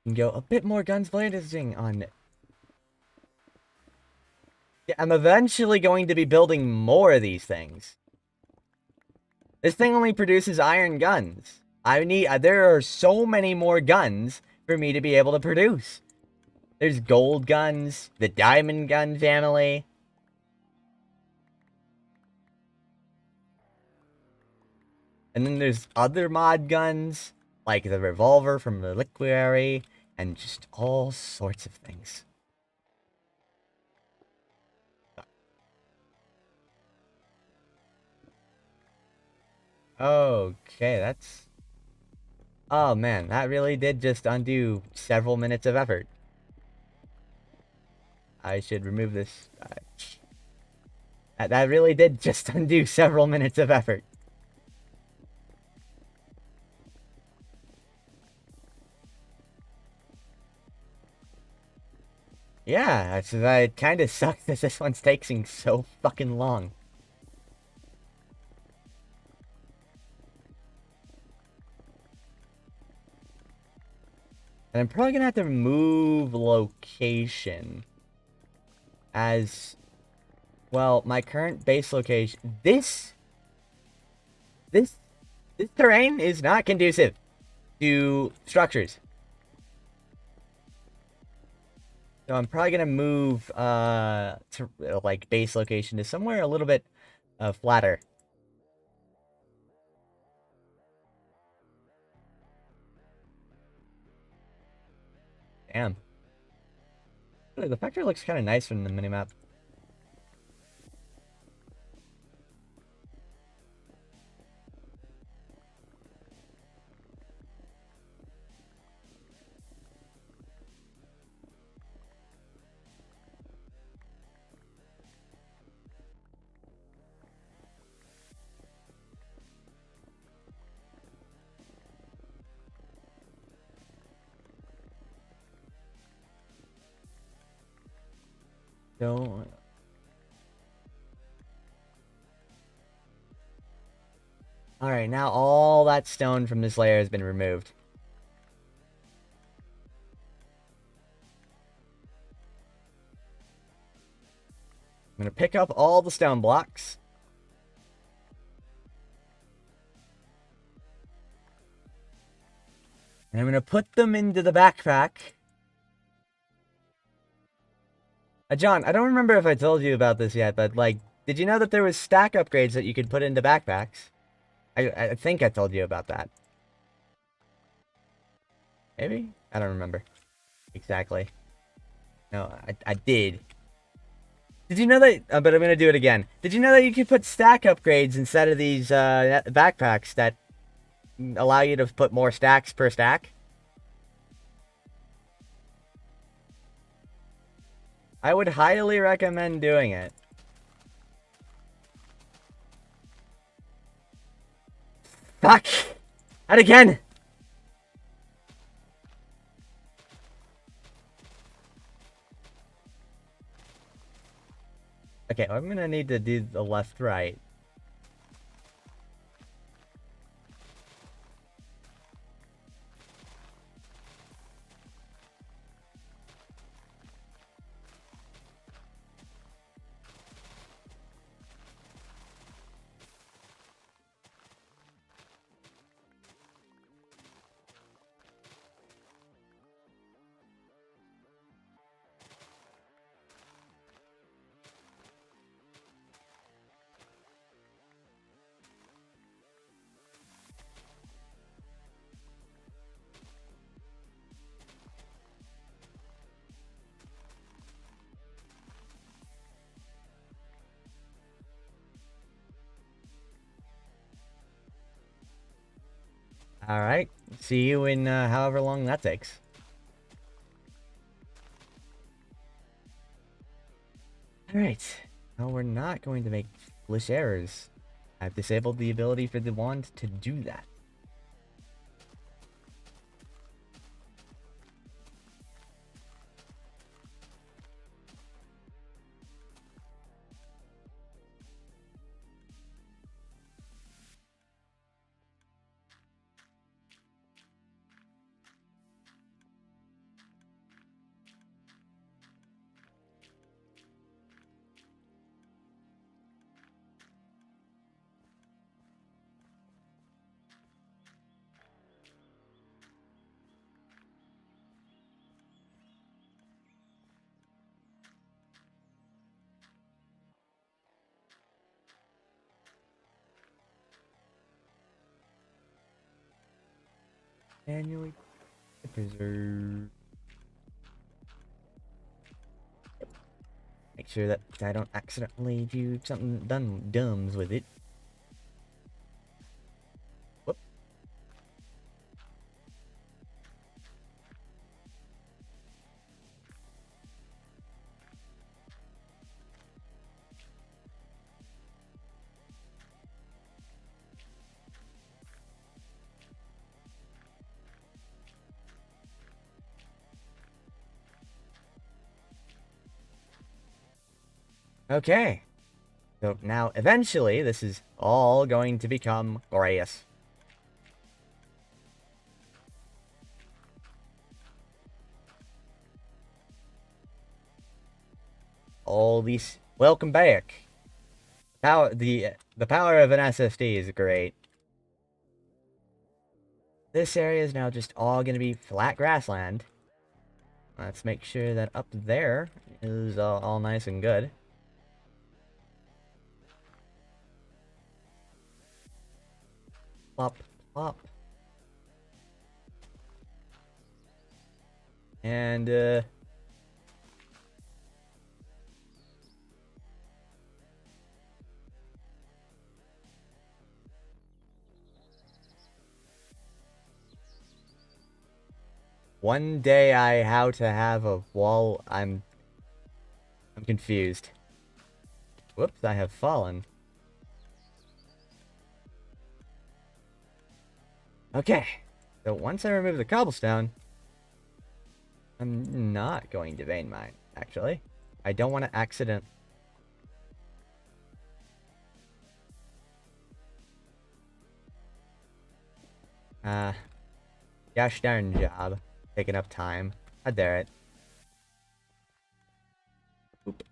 You can go a bit more guns blazing on it. Yeah, I'm eventually going to be building more of these things. This thing only produces iron guns. There are so many more guns for me to be able to produce. There's gold guns, the diamond gun family. And then there's other mod guns, like the revolver from the Liquidary, and just all sorts of things. Okay, that's... Oh man, that really did just undo several minutes of effort. I should remove this. That really did just undo several minutes of effort. Yeah, it kind of sucks that this one's taking so fucking long. And I'm probably gonna have to move location. As, well, my current base location... This terrain is not conducive to structures. So I'm probably gonna move, to, like, base location to somewhere a little bit, flatter. Damn. The factory looks kind of nice from the minimap. So... Alright, now all that stone from this layer has been removed. I'm gonna pick up all the stone blocks. And I'm gonna put them into the backpack. John, I don't remember if I told you about this yet, but, like, did you know that there was stack upgrades that you could put into backpacks? I think I told you about that. Maybe? I don't remember. Exactly. No, I did. Did you know that... but I'm gonna do it again. Did you know that you could put stack upgrades instead of these, backpacks that allow you to put more stacks per stack? I would highly recommend doing it. Fuck! Not again! Okay, I'm gonna need to do the left-right. Alright, see you in however long that takes. Alright, now we're not going to make foolish errors. I've disabled the ability for the wand to do that. Manually preserve. Make sure that I don't accidentally do something dumbs with it. Whoop. Okay. So now, eventually, this is all going to become glorious. All these... Welcome back. The power of an SSD is great. This area is now just all going to be flat grassland. Let's make sure that up there is all nice and good. Plop, plop. And, one day how to have a wall, I'm confused. Whoops, I have fallen. Okay, so once I remove the cobblestone, I'm not going to vein mine, actually. I don't want to accident. Gosh darn job. Taking up time. I dare it. Oop.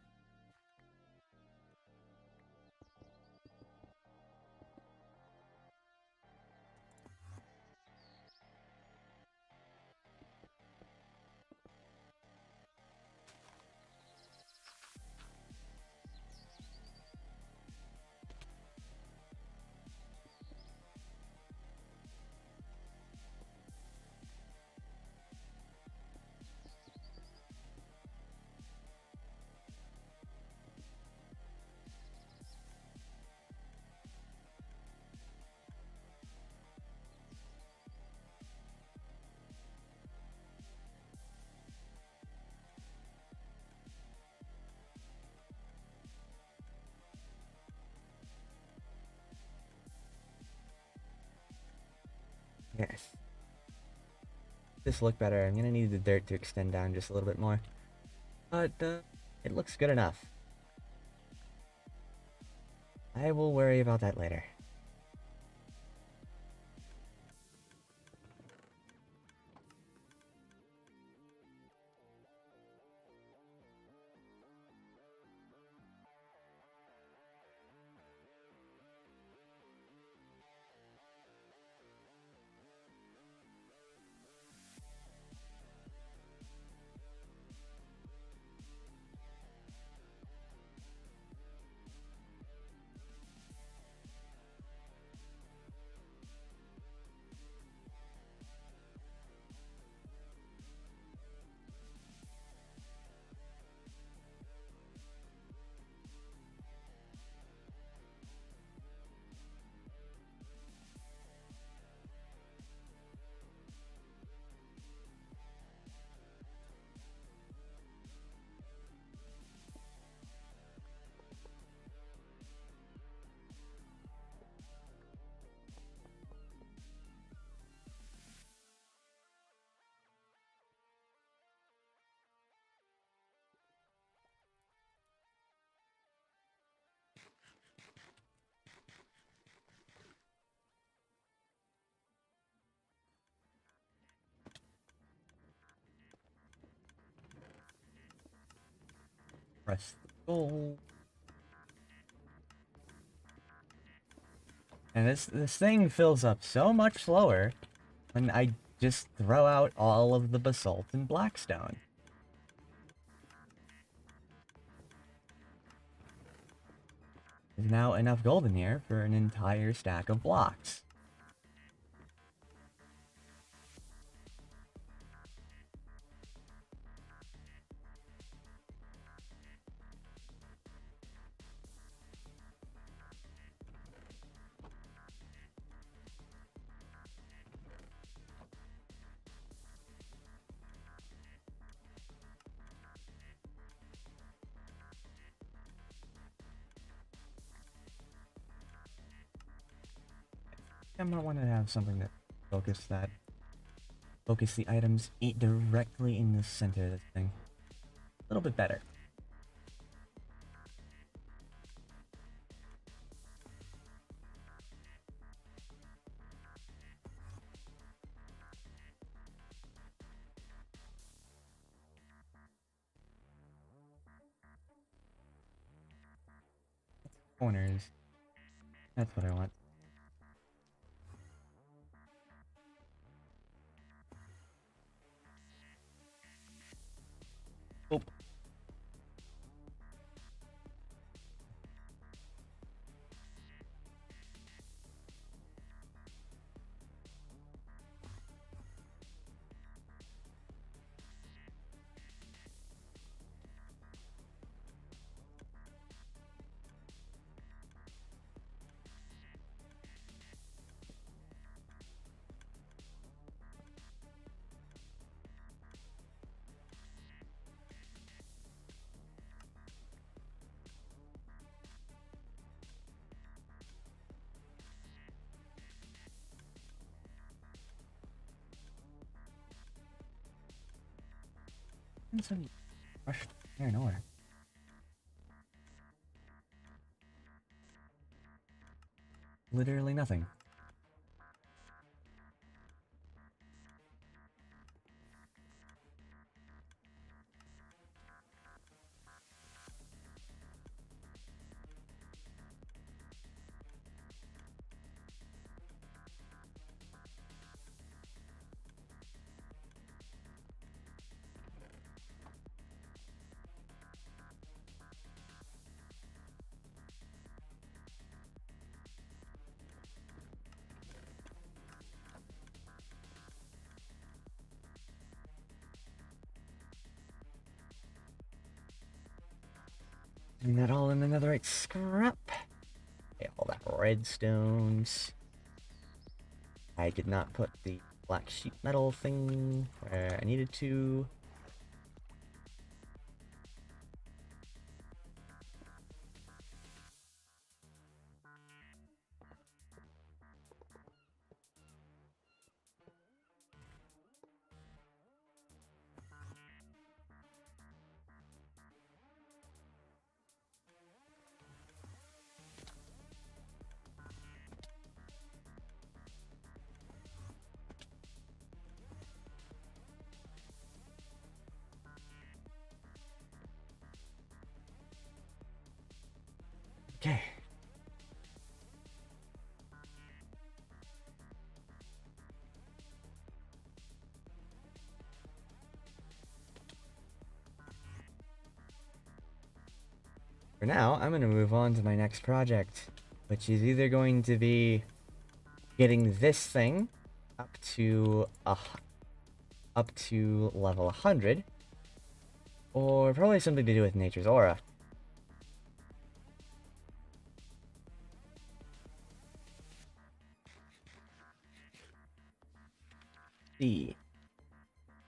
Yes. This look better. I'm gonna need the dirt to extend down just a little bit more. But, it looks good enough. I will worry about that later. Press the gold. And this thing fills up so much slower when I just throw out all of the basalt and blackstone. There's now enough gold in here for an entire stack of blocks. I might want to have something that focus the items directly in the center of this thing. A little bit better. Corners. That's what I want. Oh. Some crushed iron ore. Literally nothing. Doing that all in the netherite scrap. Okay, all that redstones. I did not put the black sheep metal thing where I needed to. Okay. For now, I'm going to move on to my next project, which is either going to be getting this thing up to level 100, or probably something to do with nature's aura. See.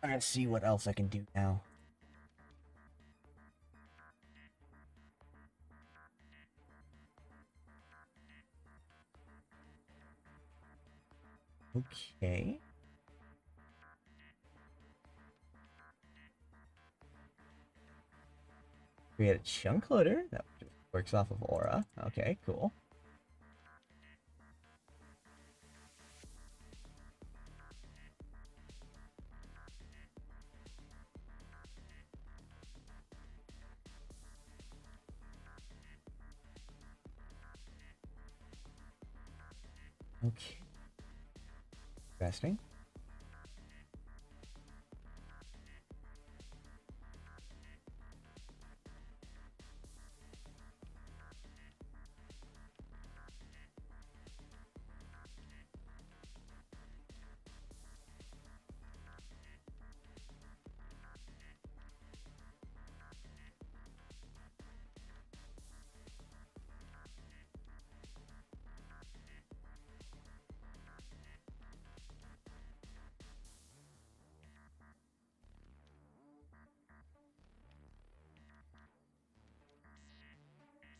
I'm gonna see what else I can do now. Okay. Create a chunk loader that works off of aura. Okay, cool. Okay. Interesting.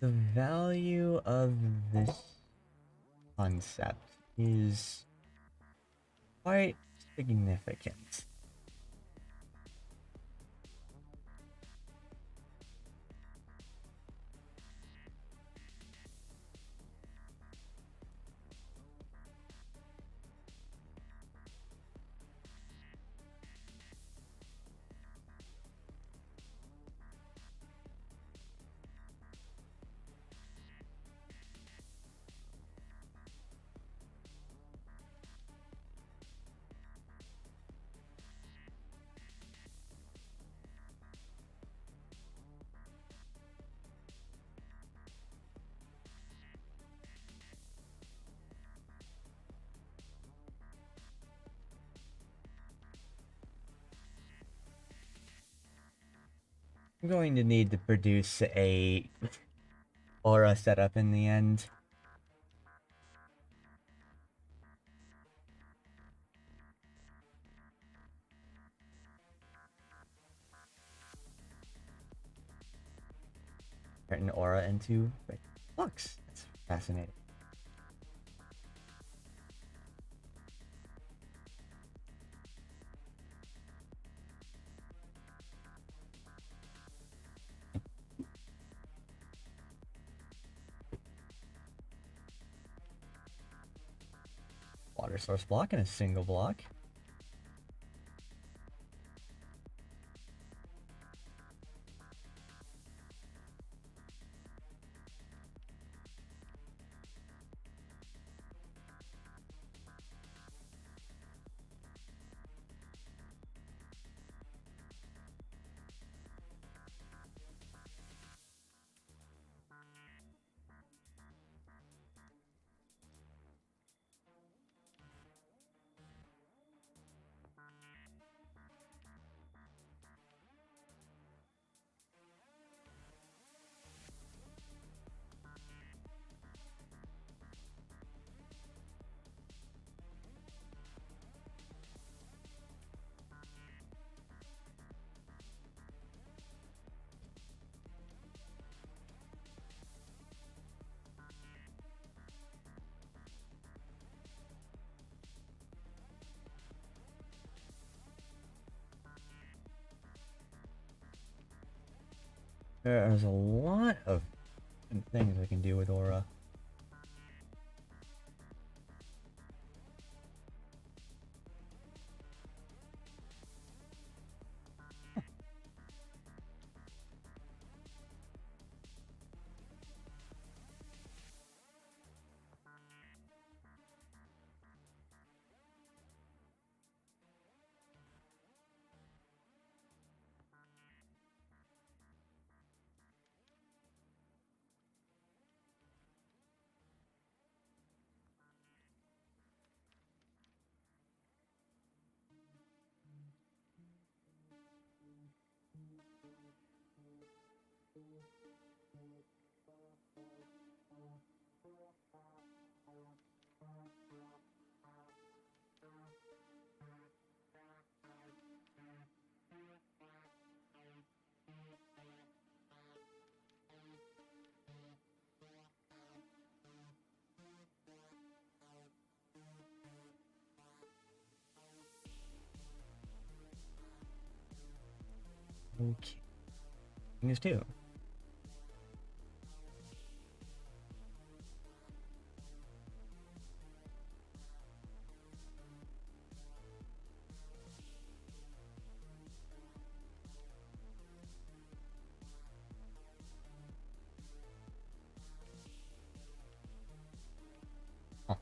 The value of this concept is quite significant. I'm going to need to produce a aura setup in the end. Turn an aura into flux. That's fascinating. Water source block and a single block. There's a lot of things we can do with aura. Okay. Things too. Huh.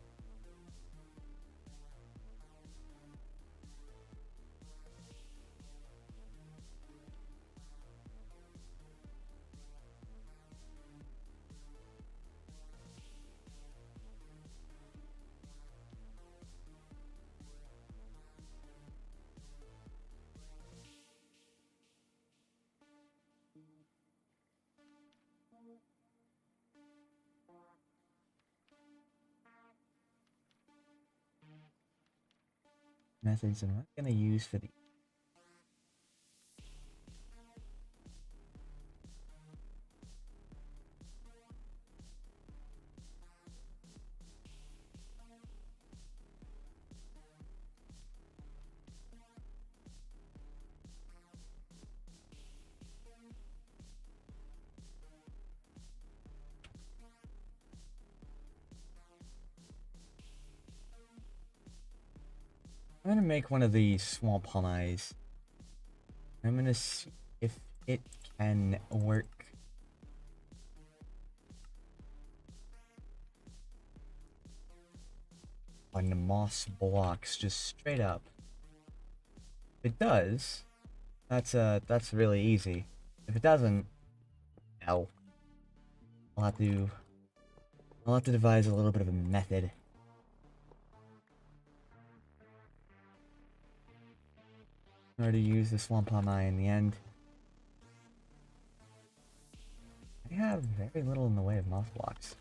methods am I going to use for the... I'm going to make one of these swamp hummies. I'm going to see if it can work on the moss blocks, just straight up. If it does, that's really easy. If it doesn't, no. I'll have to devise a little bit of a method. In order to use the swamp hummy in the end. I have very little in the way of moss blocks.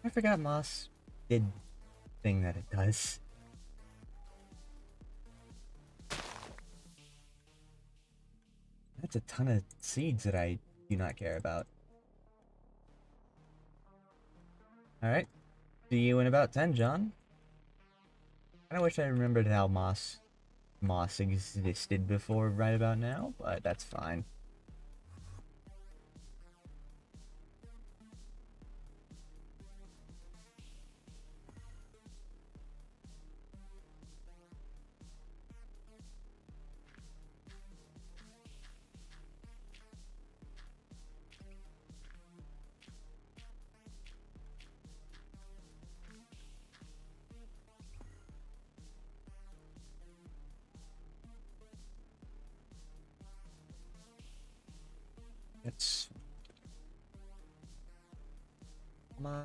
I forgot moss did thing that it does. That's a ton of seeds that I do not care about. Alright. See you in about 10, John. I wish I remembered how moss existed before right about now, but that's fine. It's my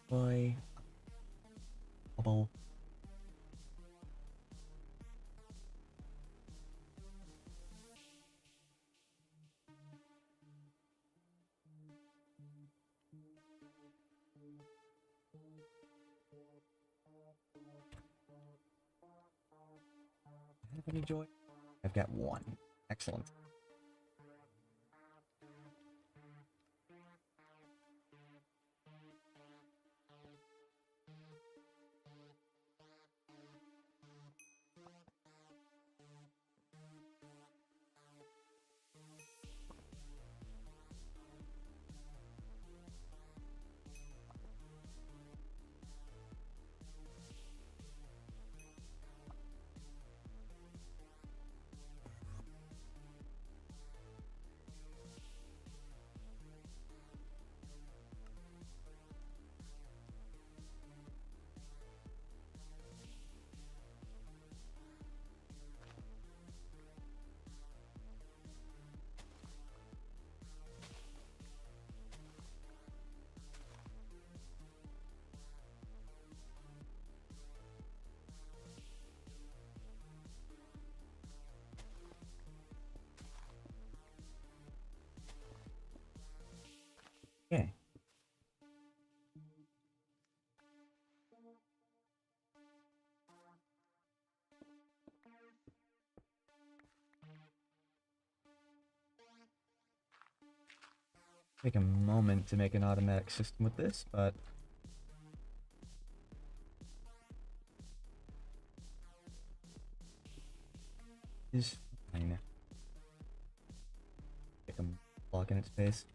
boy bubble. Have any joy? I've got one. Excellent. Okay. Take a moment to make an automatic system with this, but is fine. Take a block in its face.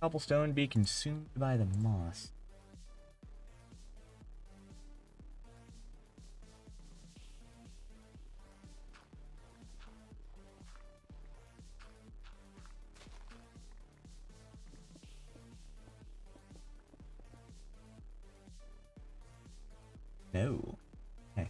cobblestone be consumed by the moss? No. Okay.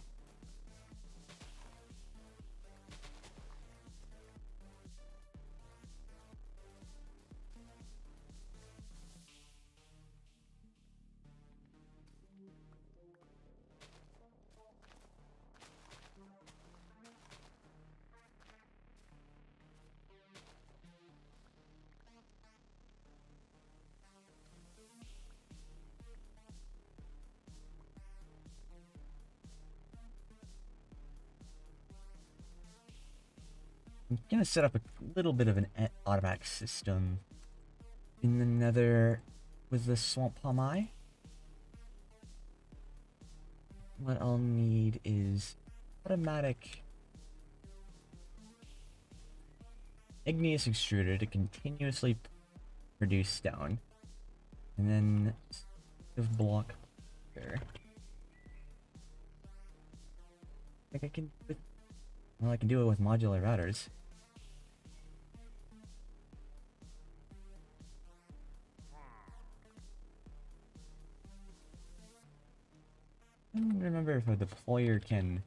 I'm gonna set up a little bit of an automatic system in the nether with the swamp pomai. What I'll need is automatic igneous extruder to continuously produce stone, and then block here. I think I can. Well, I can do it with modular routers. I don't remember if a deployer can.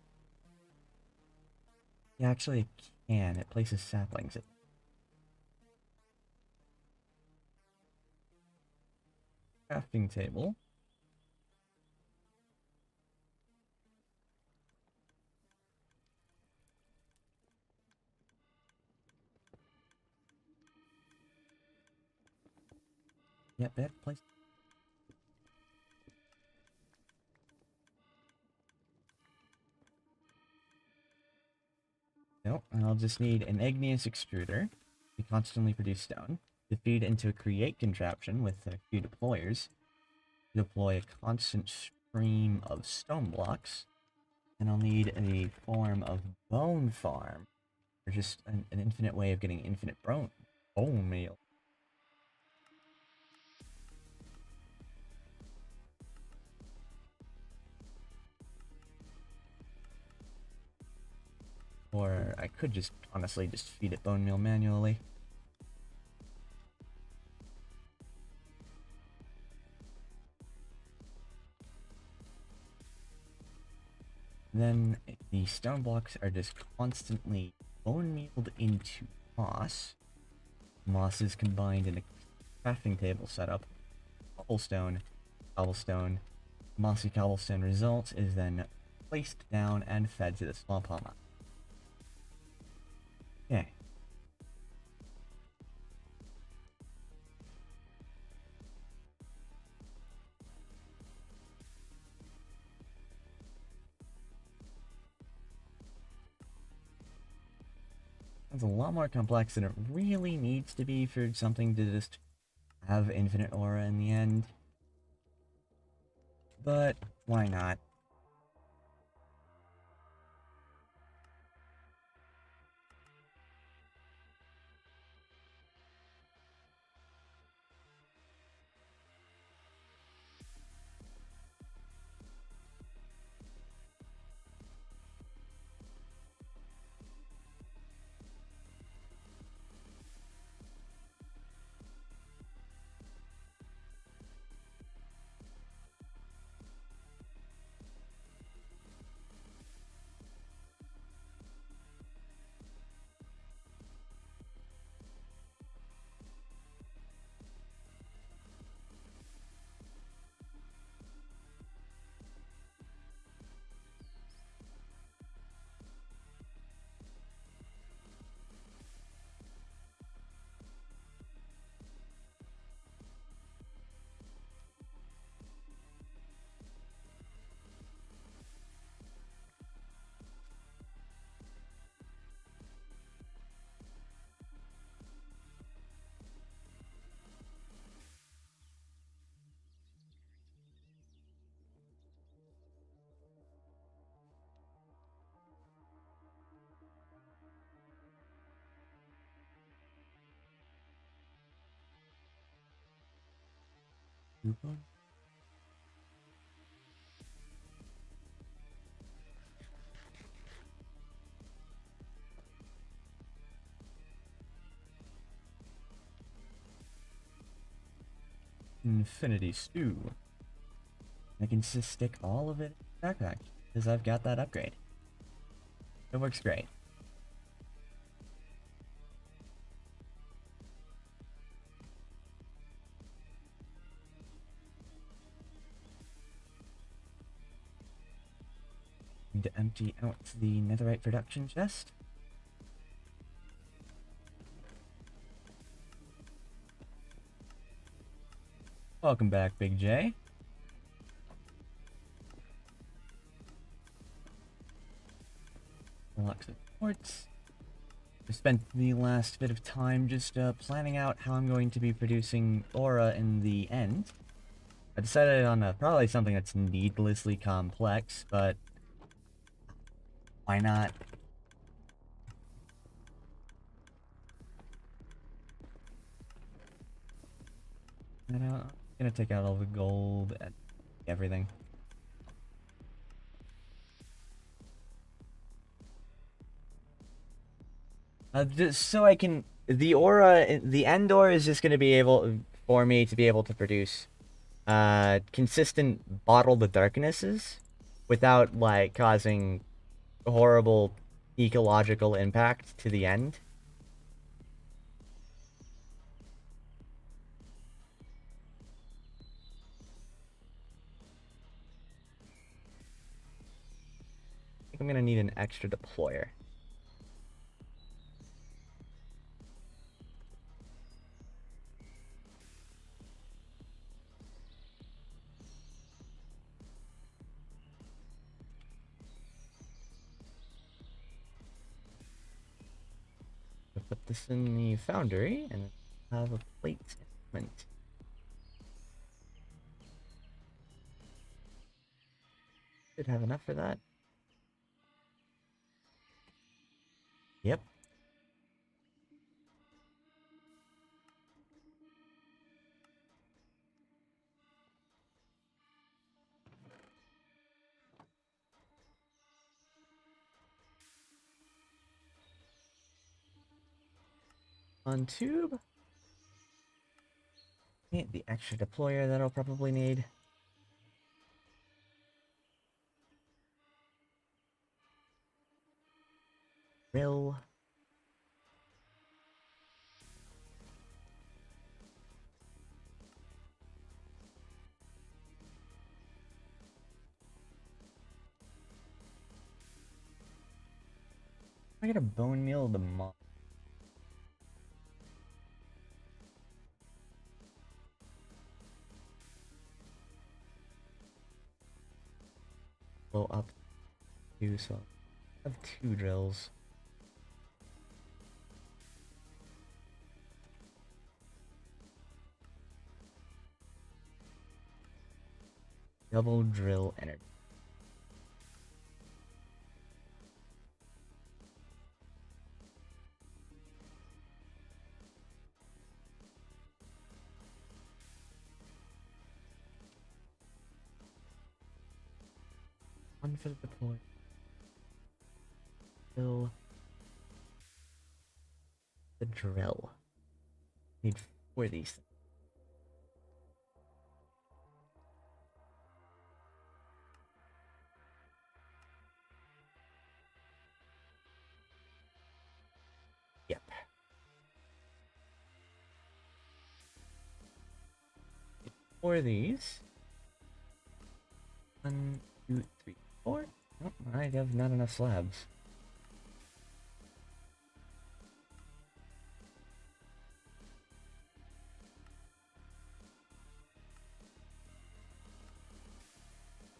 Yeah, actually, it can. It places saplings. Crafting table. Yep, that place. Nope, I'll just need an igneous extruder to constantly produce stone, to feed into a create contraption with a few deployers, to deploy a constant stream of stone blocks, and I'll need a form of bone farm, or just an infinite way of getting infinite bone meal. Or I could just honestly just feed it bone meal manually. Then the stone blocks are just constantly bone mealed into moss. Moss is combined in a crafting table setup. Cobblestone. Mossy cobblestone result is then placed down and fed to the swamp llama. Okay. It's a lot more complex than it really needs to be for something to just have infinite aura in the end. But why not? Infinity Stew. I can just stick all of it in the backpack because I've got that upgrade. It works great. Need to empty out the netherite production chest. Welcome back, Big J. Unlock some quartz. I spent the last bit of time just planning out how I'm going to be producing aura in the end. I decided on probably something that's needlessly complex, but why not? I'm gonna take out all the gold and everything. Just so I can, the aura, the end aura is just gonna be able for me to be able to produce consistent bottle the darknesses without like causing horrible ecological impact to the end. I think I'm gonna need an extra deployer. I'll put this in the foundry and have a plate instrument. Should have enough for that. Yep. On tube. The extra deployer that I'll probably need. Drill. I got a bone meal the mob. Go up to, so I have 2 drills. Double drill energy. One for the deploy. Drill. The drill. Need 4 of these. Yep. 4 of these. 1, 2, 3, 4. Oh, I have not enough slabs.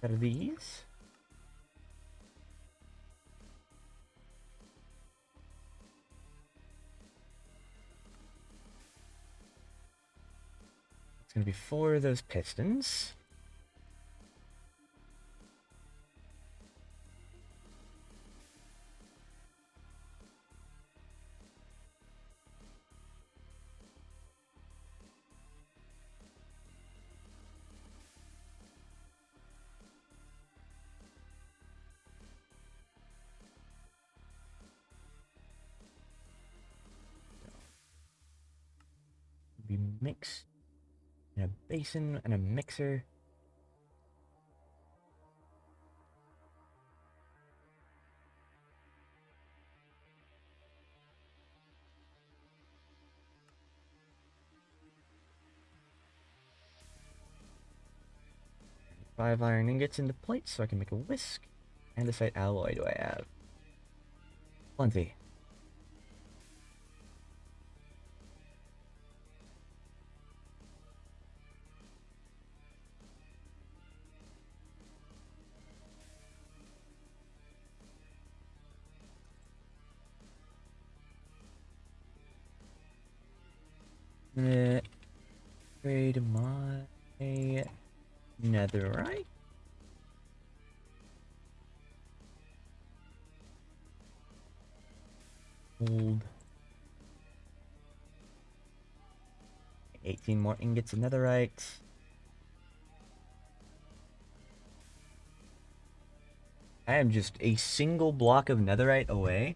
Out of these. It's gonna be 4 of those pistons. mix and a basin and a mixer. Five iron ingots into plates so I can make a whisk. Andesite alloy do I have? Plenty. Trade my netherite. Gold. 18 more ingots of netherite. I am just a single block of netherite away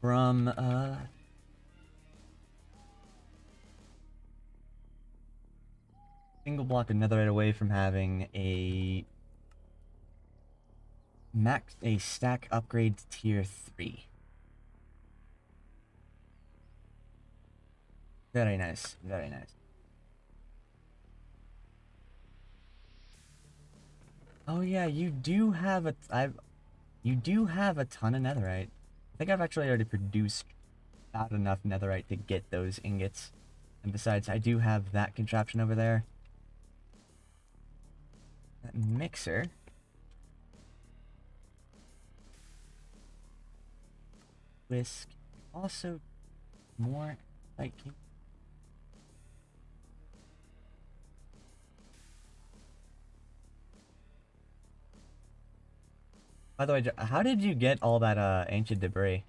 from single block of netherite away from having a stack upgrade to tier 3. Very nice, very nice. Oh yeah, you do have a you do have a ton of netherite. I think I've actually already produced not enough netherite to get those ingots. And besides, I do have that contraption over there. That mixer. Whisk. Also, more like. By the way, how did you get all that ancient debris?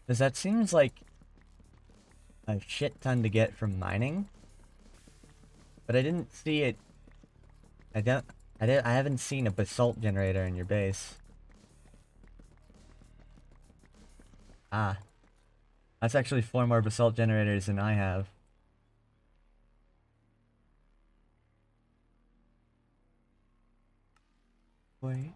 Because that seems like a shit ton to get from mining. But I didn't see it. I haven't seen a basalt generator in your base. Ah. That's actually 4 more basalt generators than I have. Wait.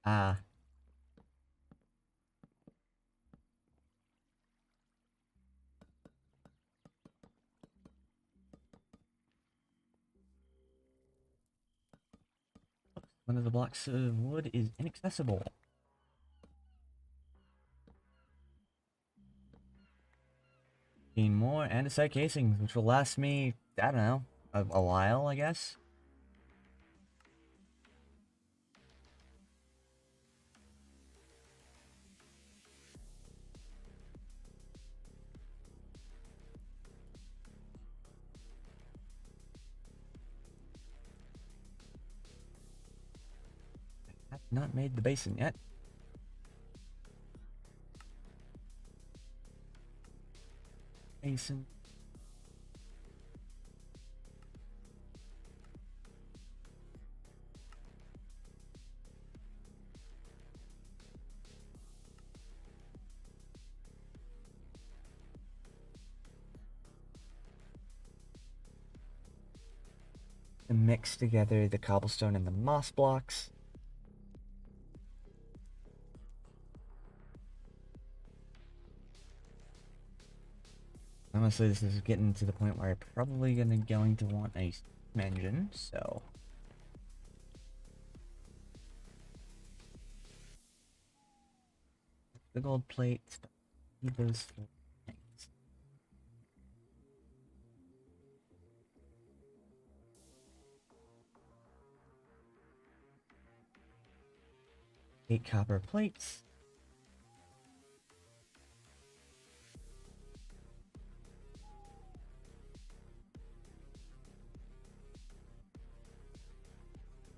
Ah. One of the blocks of wood is inaccessible. Gain more andesite casings, which will last me, I don't know, a while, I guess. I have not made the basin yet. Basin. And mix together the cobblestone and the moss blocks. Honestly, this is getting to the point where I'm probably going to want a steam engine, so. The gold plates, need those things. Eight copper plates.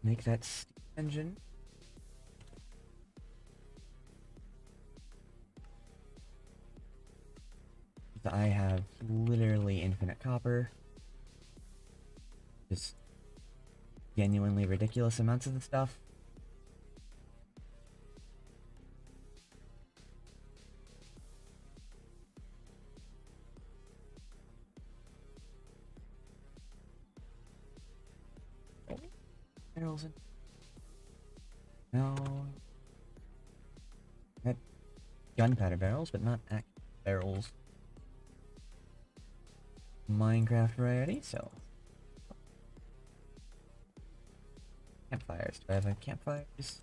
Make that steam engine. I have literally infinite copper. Just genuinely ridiculous amounts of the stuff. Barrels in. No. That gunpowder barrels, but not actual barrels. Minecraft variety, so. Campfires. Do I have a campfires?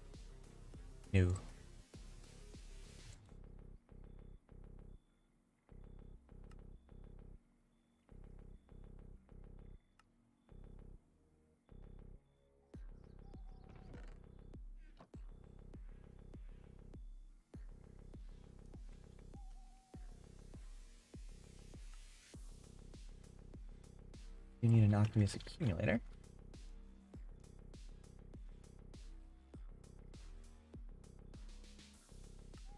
No. You need an aqueous accumulator.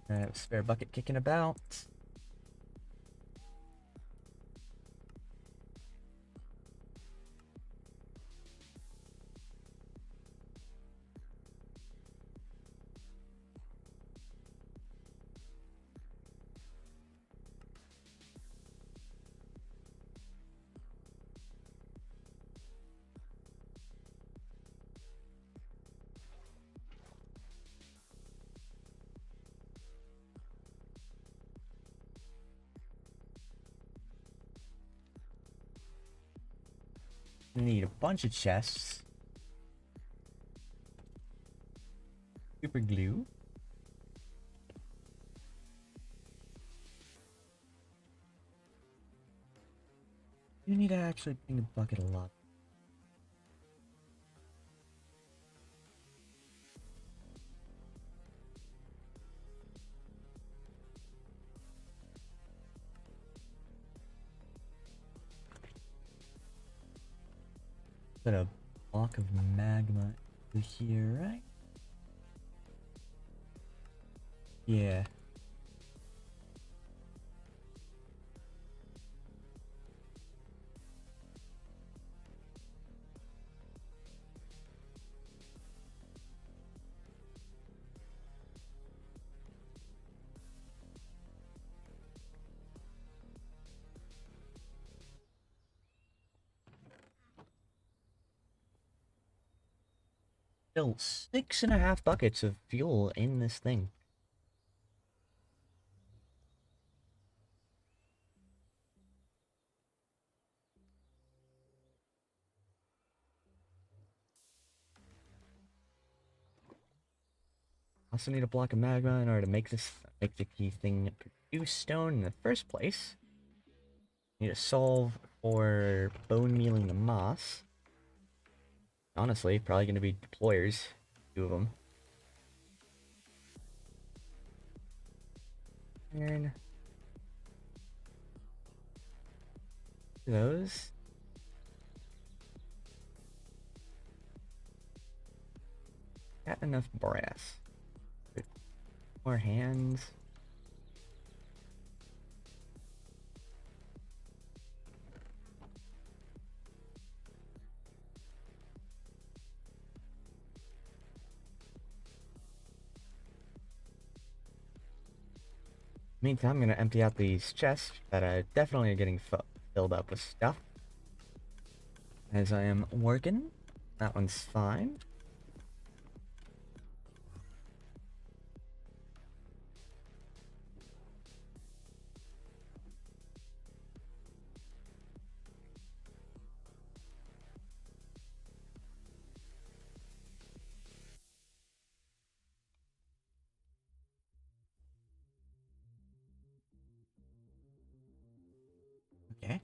I have a spare bucket kicking about. You need a bunch of chests. Super glue. You need to actually bring the bucket a lot. Put a block of magma over here, right? Yeah. Still 6.5 buckets of fuel in this thing. Also need a block of magma in order to make the key thing produce stone in the first place. Need to solve for bone mealing the moss. Honestly, probably gonna be deployers. 2 of them. Iron. Those. Got enough brass. More hands. Meantime, I'm gonna empty out these chests that are definitely getting filled up with stuff. As I am working. That one's fine. Okay.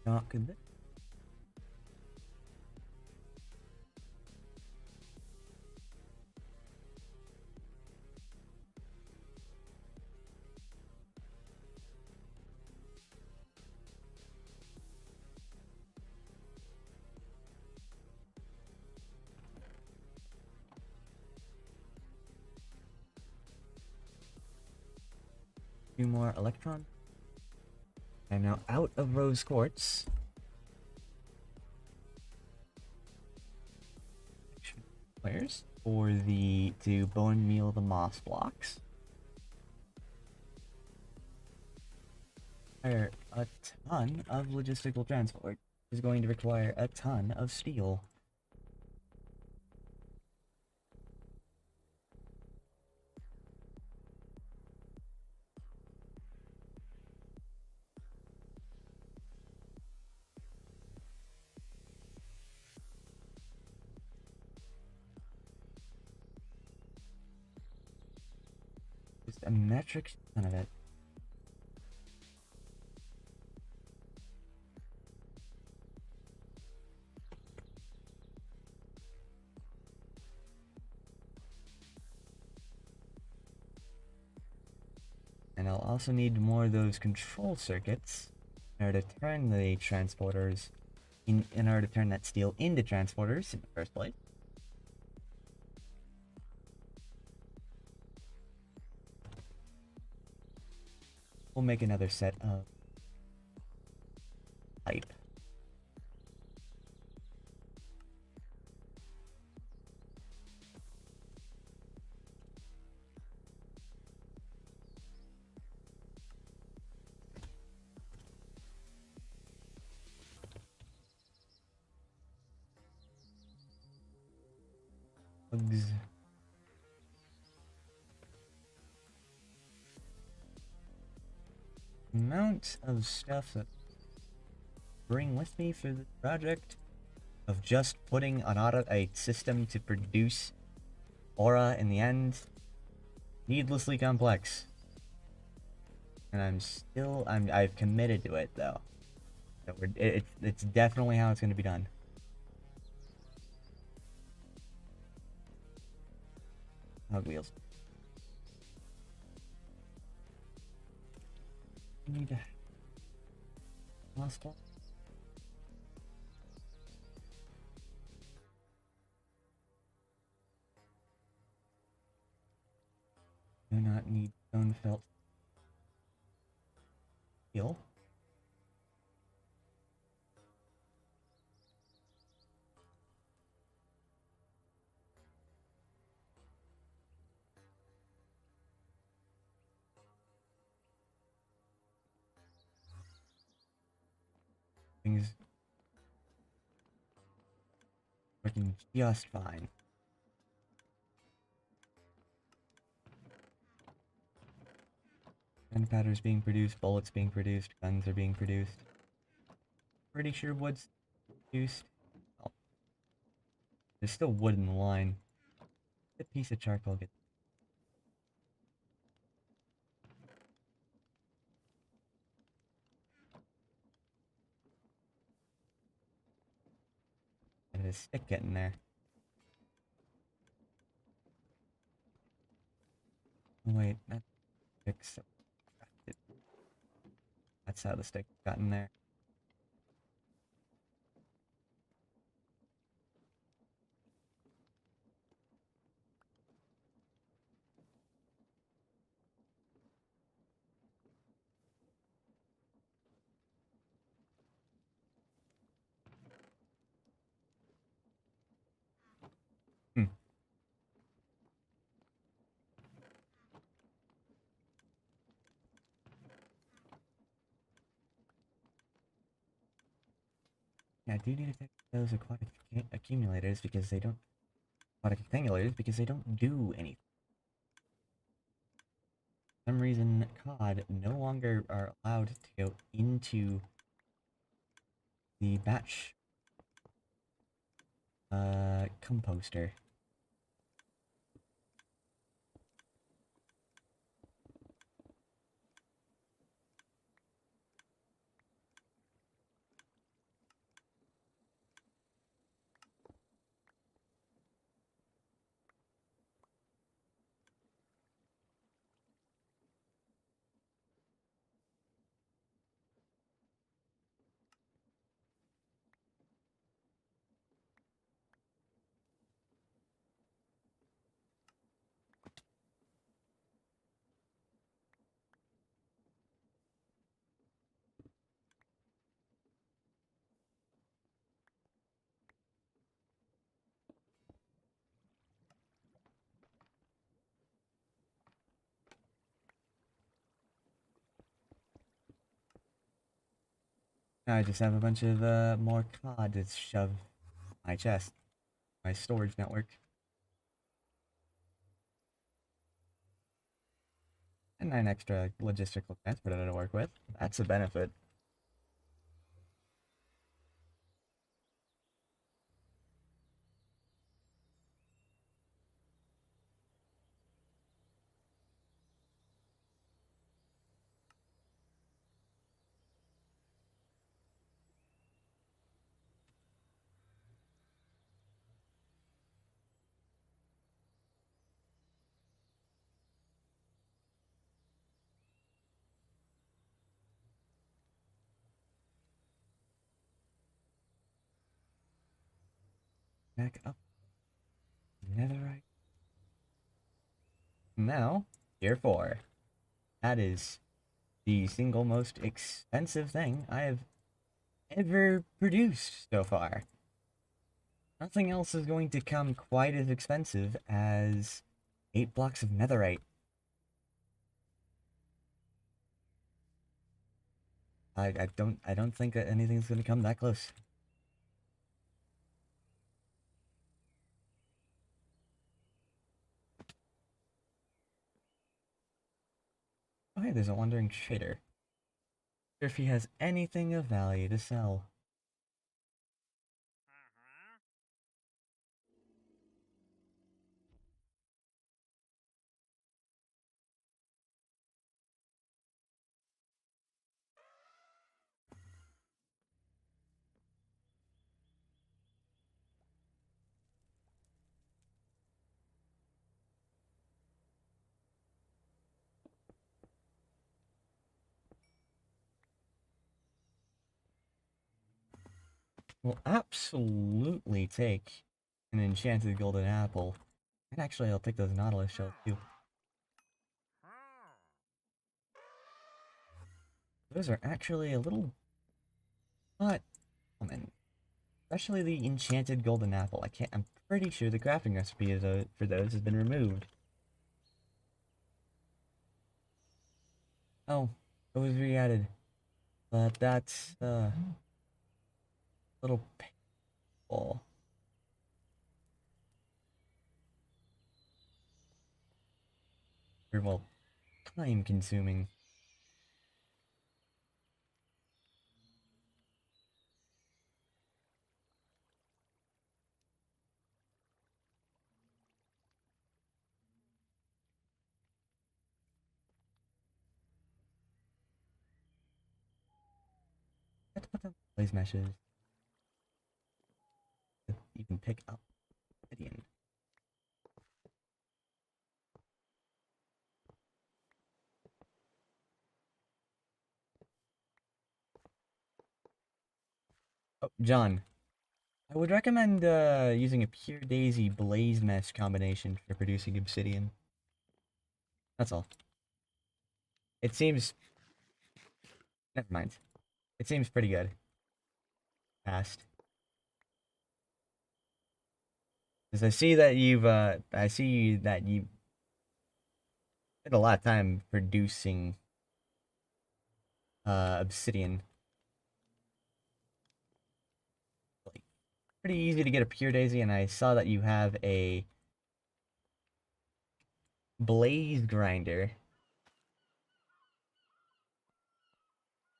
Not good. 2 more electron. I'm now out of rose quartz. Players for the to bone meal the moss blocks. A ton of logistical transport is going to require a ton of steel. Just a metric ton of it. And I'll also need more of those control circuits in order to turn the transporters in order to turn that steel into transporters in the first place. We'll make another set of pipe. Bugs. Amount of stuff that bring with me for the project of just putting a system to produce aura in the end, needlessly complex. And I've committed to it though. So it's definitely how it's going to be done. Hog wheels. I need a lost ball. Do not need stone felt steel. Things working just fine. Gunpowder's being produced, bullets being produced, guns are being produced. Pretty sure wood's produced. Oh, there's still wood in the line. A piece of charcoal gets. And a stick getting there. Oh wait, that stick's that's how the stick got in there. Hmm. Yeah, I do need to take those aquatic accumulators because they don't aquatic accumulators because they don't do anything. For some reason, cod no longer are allowed to go into the batch composter. Now I just have a bunch of more COD to shove my chest, my storage network, and 9 extra logistical transporter to work with. That's a benefit. Back up. Netherite. Now, tier 4. That is the single most expensive thing I have ever produced so far. Nothing else is going to come quite as expensive as 8 blocks of netherite. I don't think that anything's gonna come that close. Oh hey, there's a wandering trader. If he has anything of value to sell. Will absolutely take an enchanted golden apple. And actually, I'll take those nautilus shells too. Those are actually a little not common. Especially the enchanted golden apple. I'm pretty sure the crafting recipe for those has been removed. Oh, it was re-added. But that's, a little painful. Or, well, time consuming. I have to put down blaze meshes to even pick up obsidian. Oh, John, I would recommend using a pure daisy blaze mesh combination for producing obsidian. That's all. It seems. Never mind. It seems pretty good. Fast. Because I see that you spent a lot of time producing obsidian. Like, pretty easy to get a pure daisy, and I saw that you have a blaze grinder.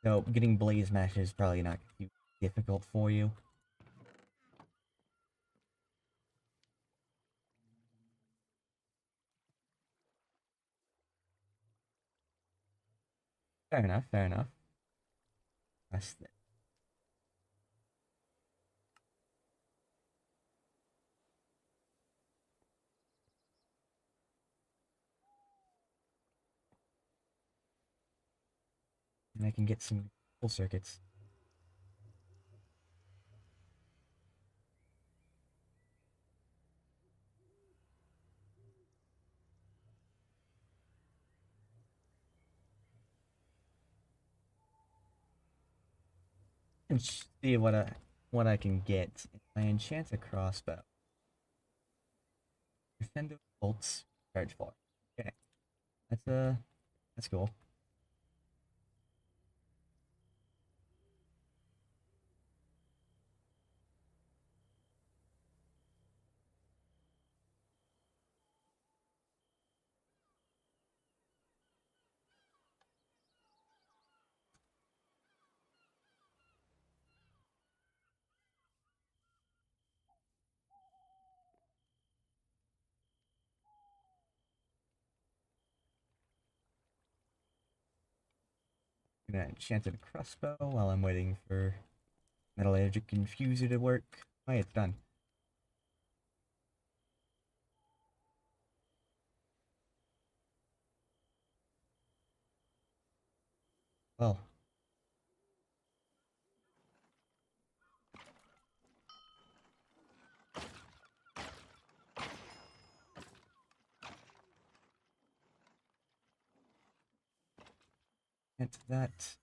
So getting blaze mesh is probably not too difficult for you. Fair enough, fair enough. That's the, and I can get some full circuits. And see what I can get. If I enchant a crossbow. Defender bolts charge 4. Okay. That's cool. Gonna enchant a crossbow while I'm waiting for metallurgic infuser to work. Oh, yeah, it's done. Well. Into that.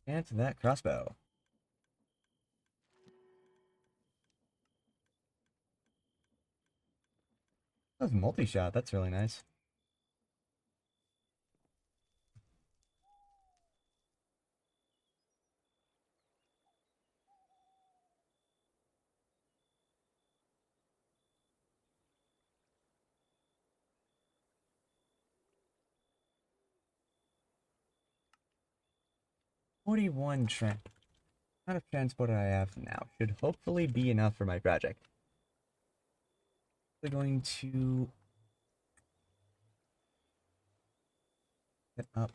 And to that crossbow. That was multi-shot. That's really nice. $41 amount of transport I have now should hopefully be enough for my project. We're going to set up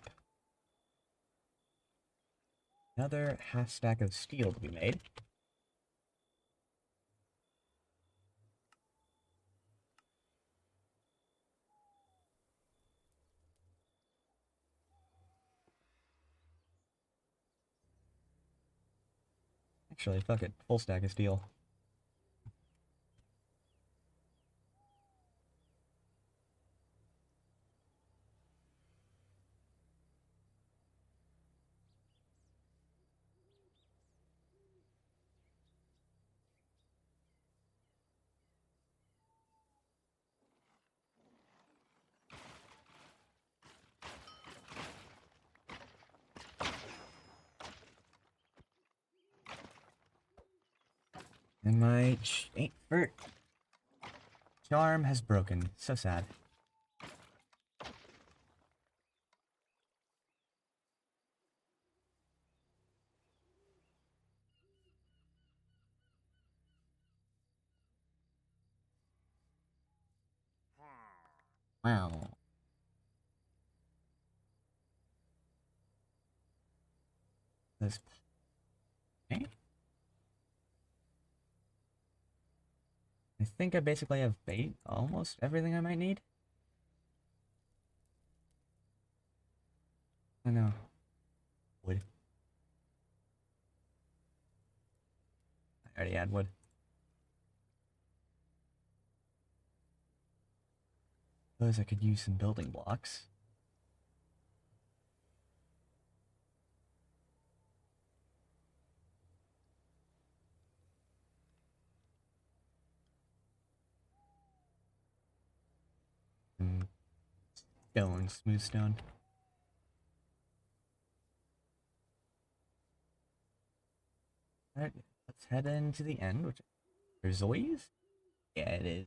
another half stack of steel to be made. Actually, fuck it. Full stack of steel. And my charm has broken. So sad. Wow. This. Okay. I think I basically have almost everything I might need. I know. Wood. I already had wood. Suppose I could use some building blocks. And stone, smooth stone. Alright, let's head into the end, which there's Zoe's? Yeah, it is.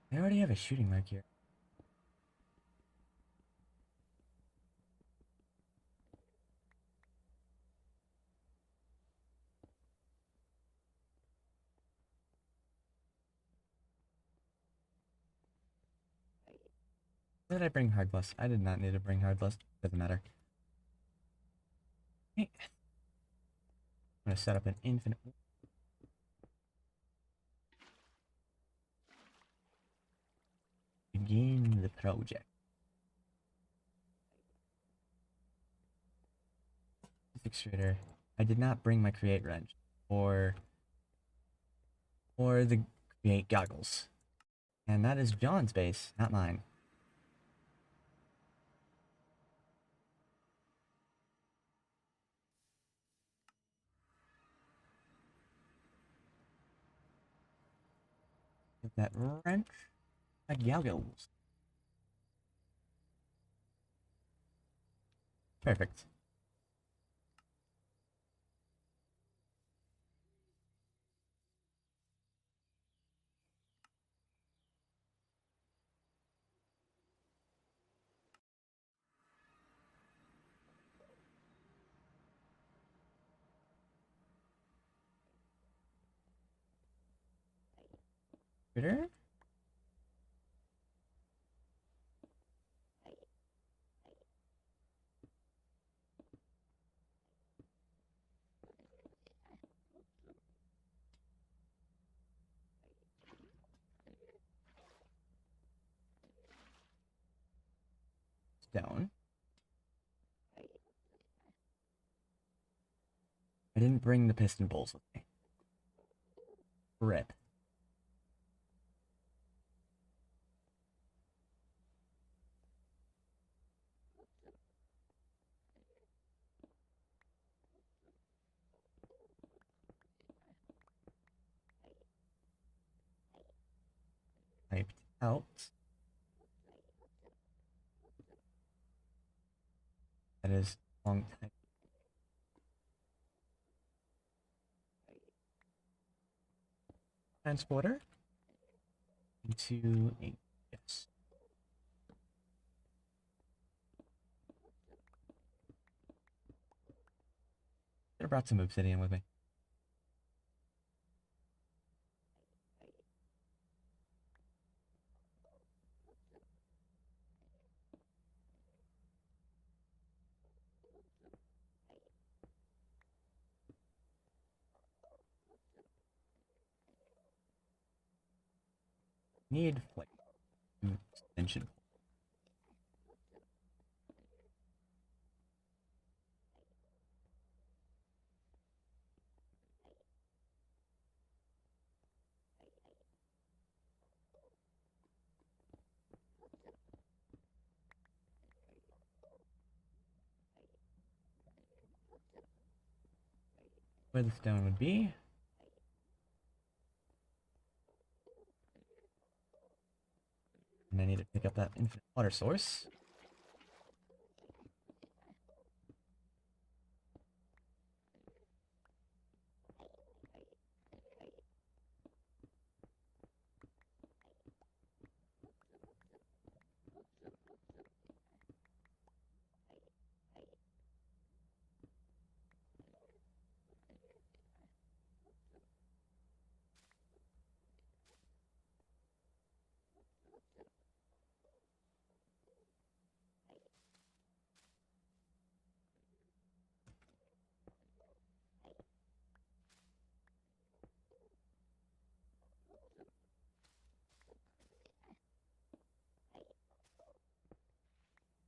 I already have a shooting mark here. Did I bring hard plus? I did not need to bring hard plus. Doesn't matter. Okay. I'm gonna set up an infinite. Begin the project. Extruder. I did not bring my create wrench or the create goggles. And that is John's base, not mine. Get that wrench. My goggles. Perfect. Critter. Stone. I didn't bring the piston bowls with me. Rip. Typed out. That is long time. Transporter into a yes. I brought some obsidian with me. Need like extension. Where the stone would be. And I need to pick up that infinite water source.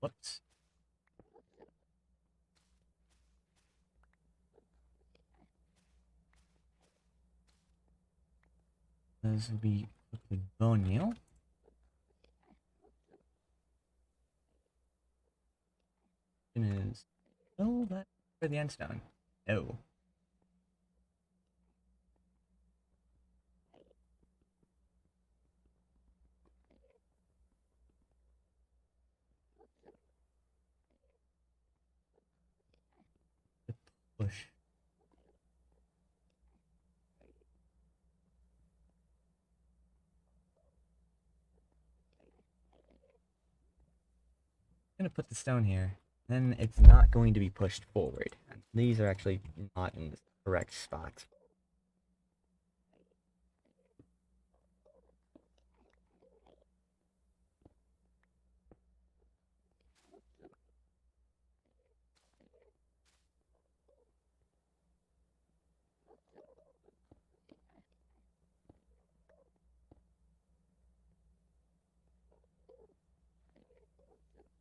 Whoops. Those will be quickly bone meal. Is oh that for the end stone. No. Push. I'm gonna put the stone here. Then it's not going to be pushed forward. These are actually not in the correct spots.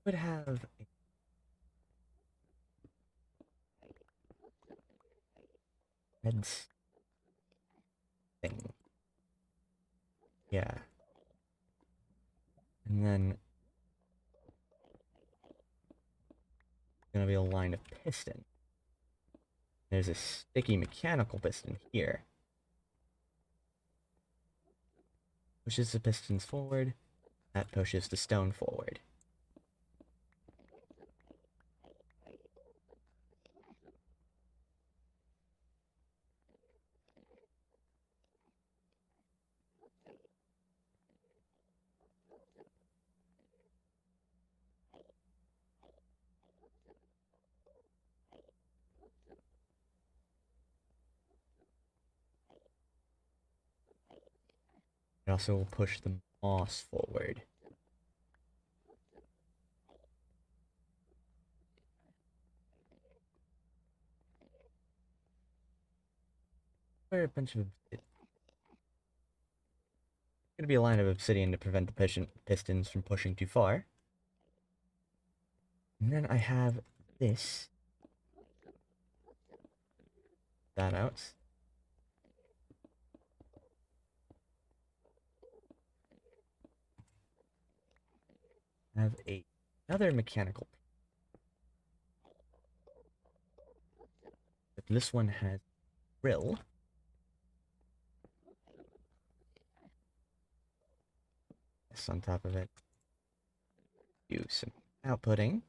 Would have a red thing. Yeah. And then gonna be a line of piston. There's a sticky mechanical piston here. Pushes the pistons forward. That pushes the stone forward. It also will push the moss forward. Where a bunch of gonna be a line of obsidian to prevent the pistons from pushing too far. And then I have this. That out. I have another mechanical. But this one has drill. This on top of it. Do some outputting.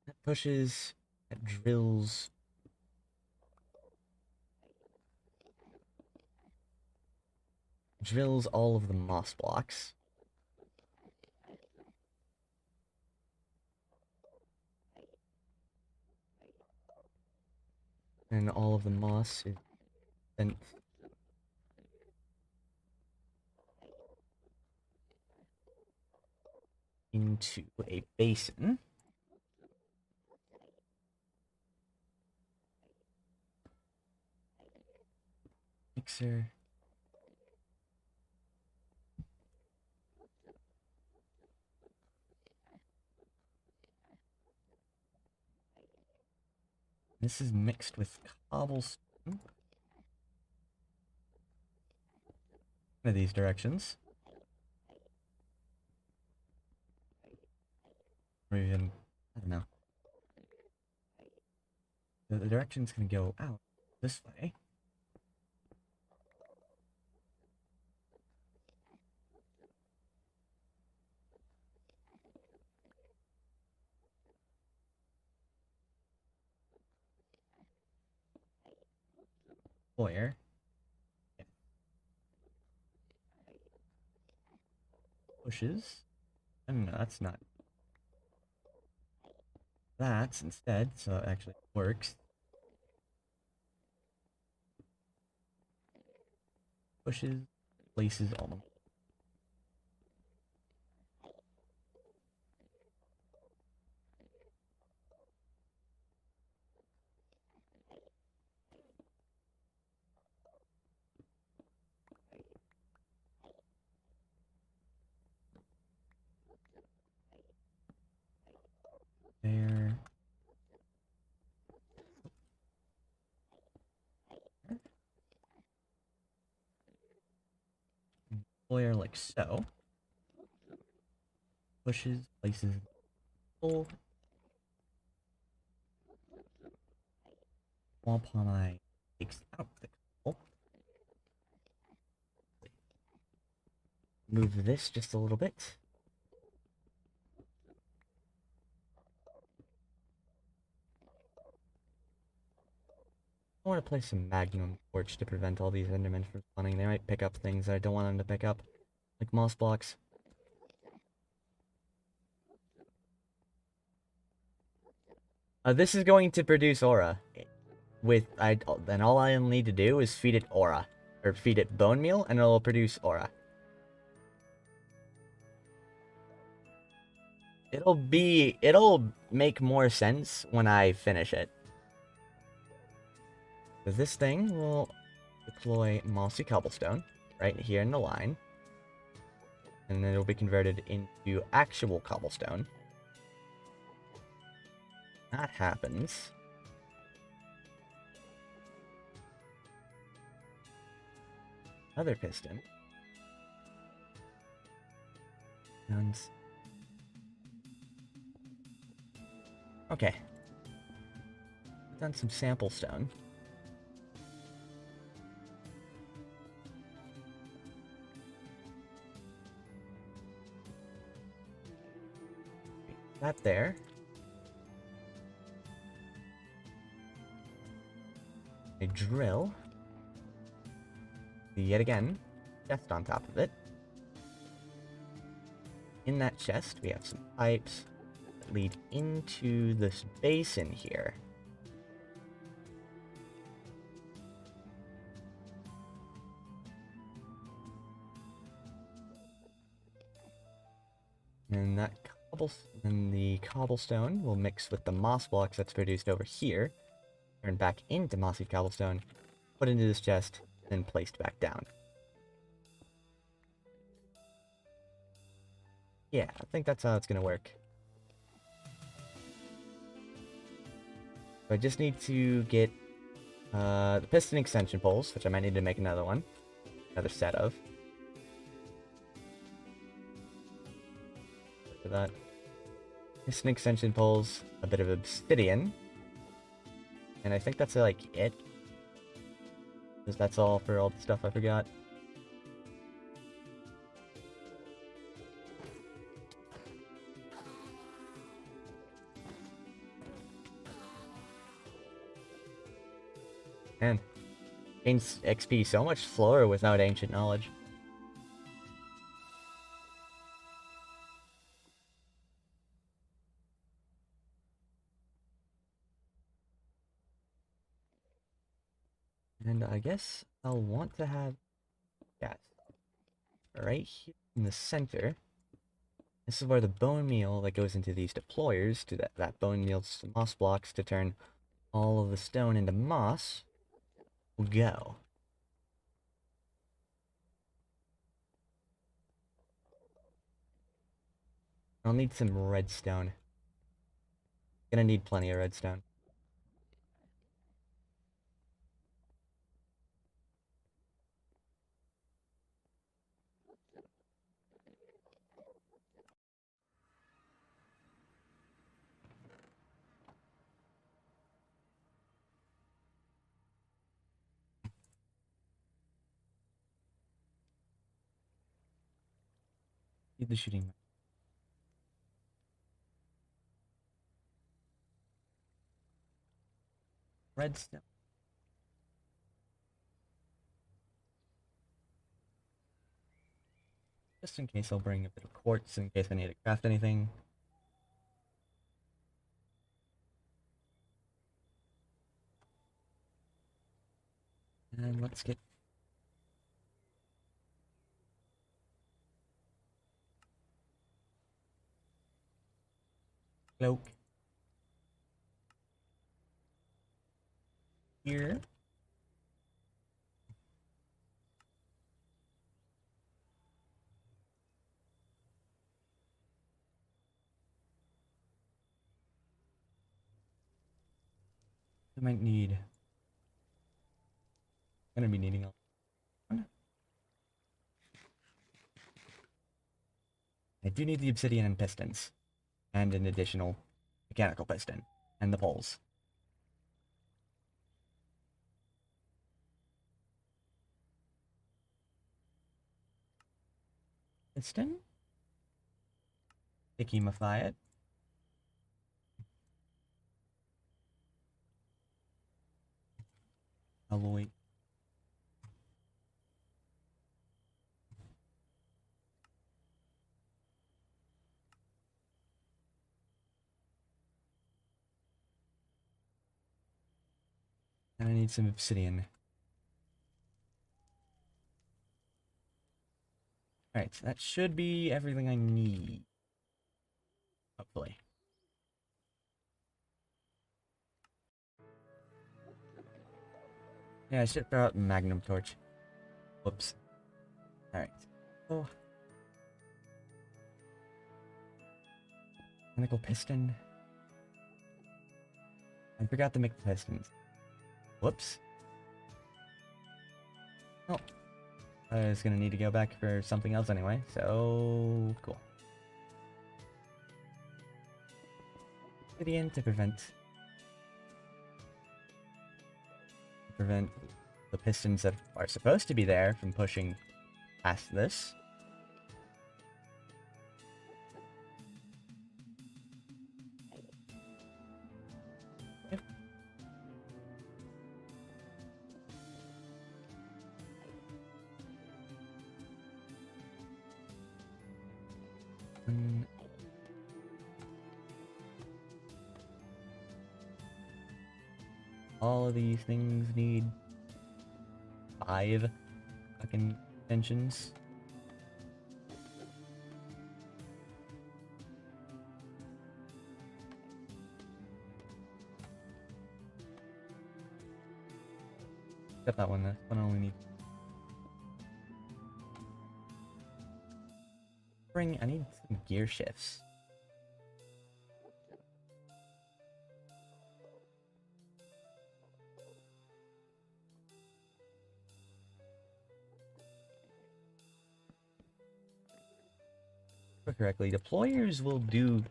That pushes, that drills. Drills all of the moss blocks. And all of the moss is sent into a basin. Mixer. This is mixed with cobblestone. One of these directions. Or even, I don't know. The direction's gonna go out this way. Foyer. Yeah. Pushes. No, that's not. That's instead, so it actually works. Pushes, places all them. There. Foyer like so. Pushes, places, full. Wapamai takes out the couple. Move this just a little bit. I want to place some magnum torch to prevent all these endermen from spawning. They might pick up things that I don't want them to pick up, like moss blocks. This is going to produce aura. Then all I'll need to do is feed it aura, or feed it bone meal, and it'll produce aura. It'll make more sense when I finish it. This thing will deploy mossy cobblestone right here in the line, and then it'll be converted into actual cobblestone. That happens. Another piston. And okay. Done some sample stone. That there. A drill. Yet again, chest on top of it. In that chest, we have some pipes that lead into this basin here. And that and the cobblestone will mix with the moss blocks that's produced over here, turn back into mossy cobblestone, put into this chest, then placed back down. Yeah, I think that's how it's gonna work. So I just need to get the piston extension poles, which I might need to make another set of. For that. Piston extension poles, a bit of obsidian, and I think that's like it. Because that's all for all the stuff I forgot. Man, gains XP so much slower without ancient knowledge. And I guess I'll want to have gas right here in the center. This is where the bone meal that goes into these deployers to that bone meal's moss blocks to turn all of the stone into moss will go. I'll need some redstone. Gonna need plenty of redstone. Need the shooting. Redstone. Just in case I'll bring a bit of quartz in case I need to craft anything. And let's get cloak here. I might need. Gonna be needing a one. I do need the obsidian and pistons, and an additional mechanical piston, and the poles. Piston. Stickymify it. Alloy. And I need some obsidian. Alright, so that should be everything I need. Hopefully. Yeah, I should throw out magnum torch. Whoops. Alright. Oh. Mechanical piston. I forgot to make the pistons. Whoops. Oh. I was gonna need to go back for something else anyway, so cool. Obsidian to prevent the pistons that are supposed to be there from pushing past this. Yep. All of these things need 5 fucking extensions. Got that one. This one only needs. I need some gear shifts. Correctly, deployers will do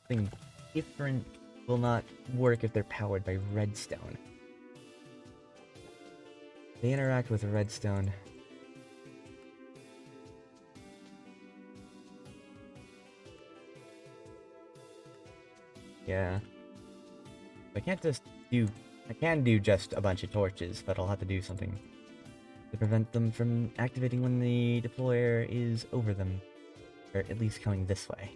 something different. Will not work if they're powered by redstone. They interact with redstone. Yeah. I can't just do... I can do just a bunch of torches, but I'll have to do something to prevent them from activating when the deployer is over them. Or at least coming this way.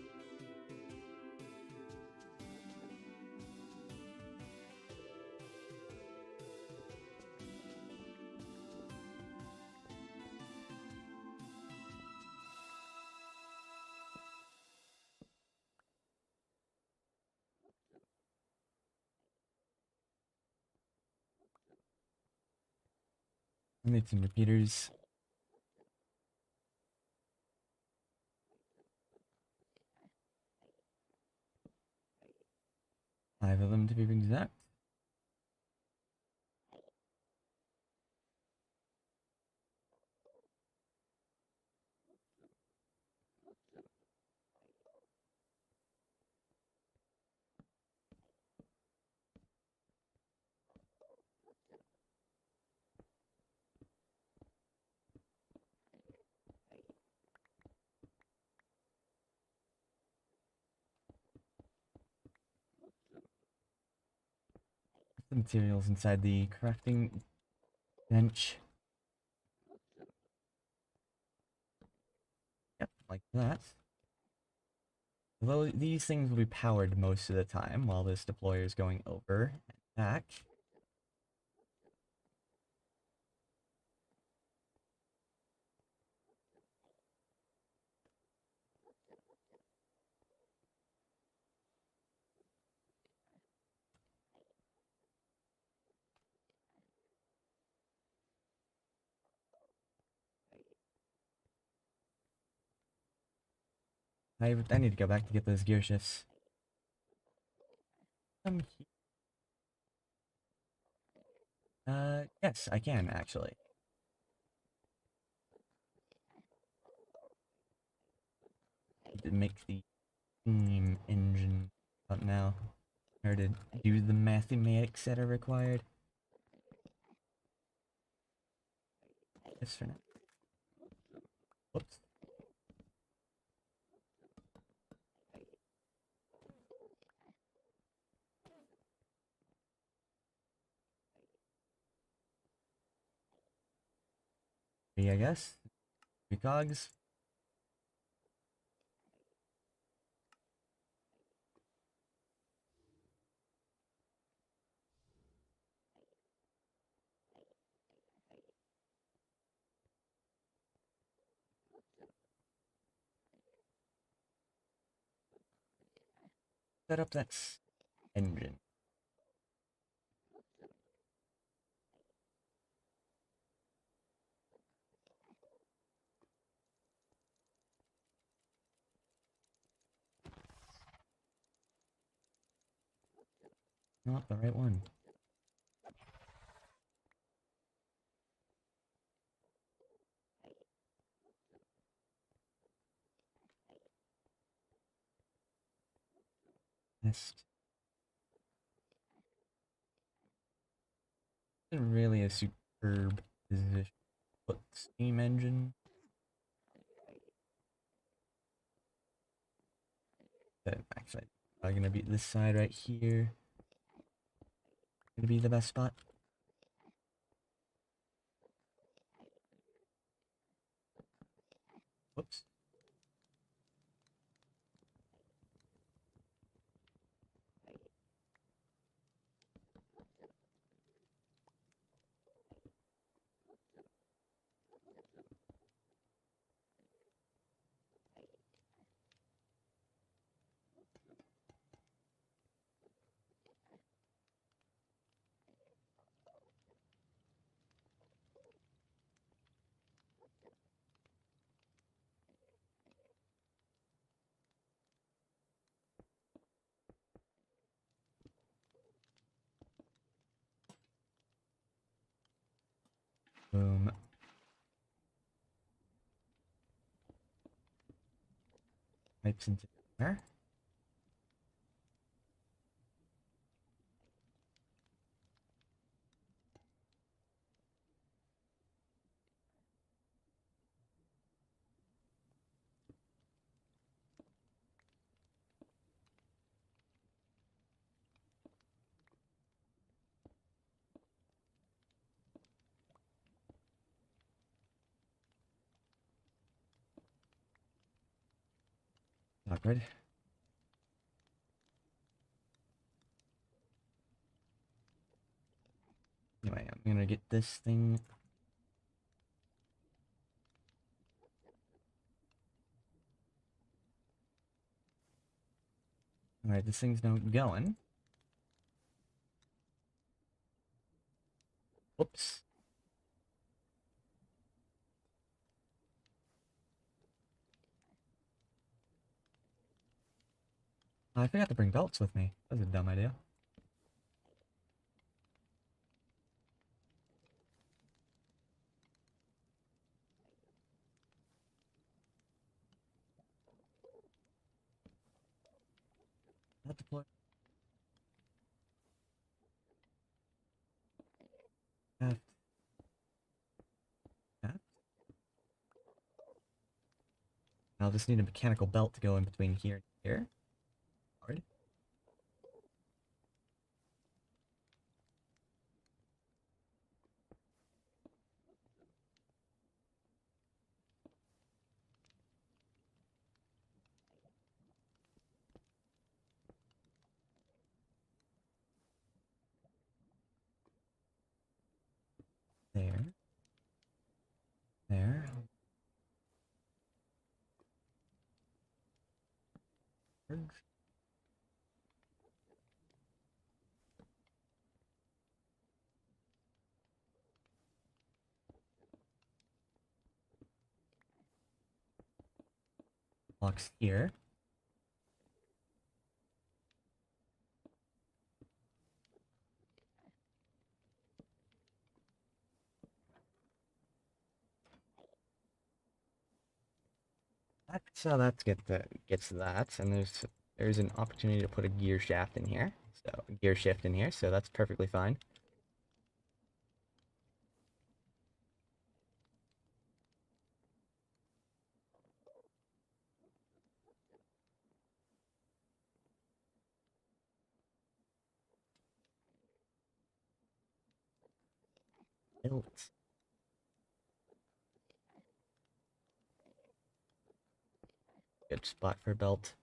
I need some repeaters. Five of them to be exact. The materials inside the crafting bench. Yep, like that. Although these things will be powered most of the time while this deployer is going over and back. I need to go back to get those gear shifts. Yes, I can actually. Need to make the steam engine out now. Or to do the mathematics that are required. Just for now. Whoops. I guess. 3 cogs. Set up that engine. Not the right one. Nest. Isn't really a superb position. Put steam engine. Actually, I'm gonna be this side right here. Gonna be the best spot. Whoops. Boom. Pipes into there. Not good. Anyway, I'm gonna get this thing. Alright, this thing's now going. Whoops. I forgot to bring belts with me. That was a dumb idea. Not deploy. Left. Left. I'll just need a mechanical belt to go in between here and here. Hard. There. There. Blocks here. That's how that gets that, and there's an opportunity to put a gear shaft in here, so gear shift in here, so that's perfectly fine. Built. Good spot for belt.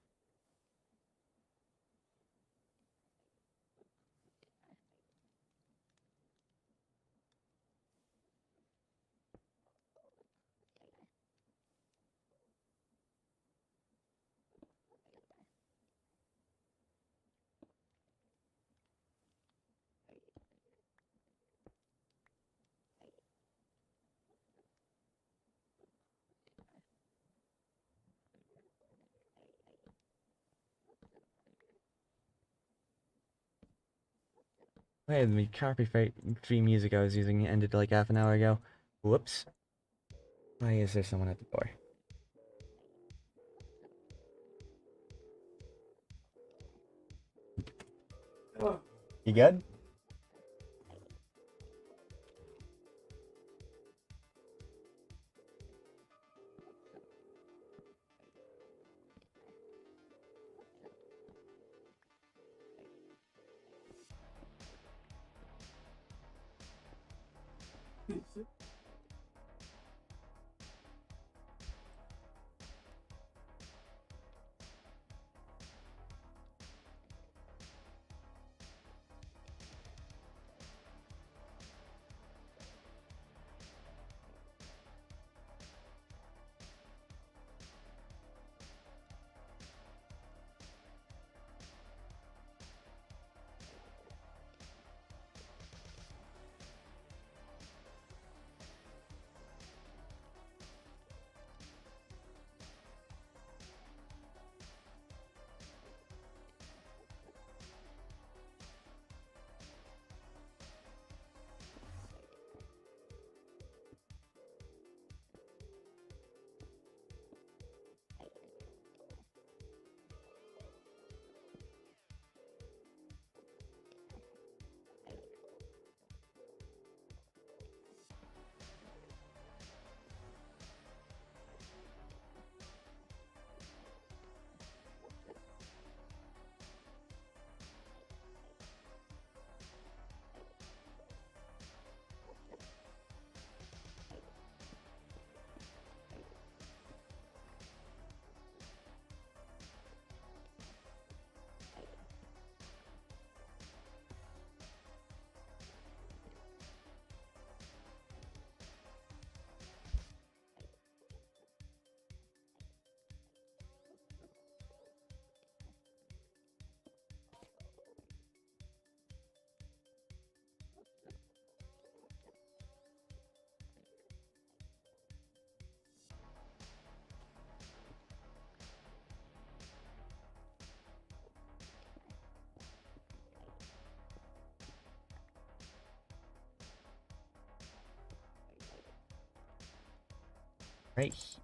Hey, the copy-free music I was using ended like half an hour ago. Whoops. Why is there someone at the door? You good? right here.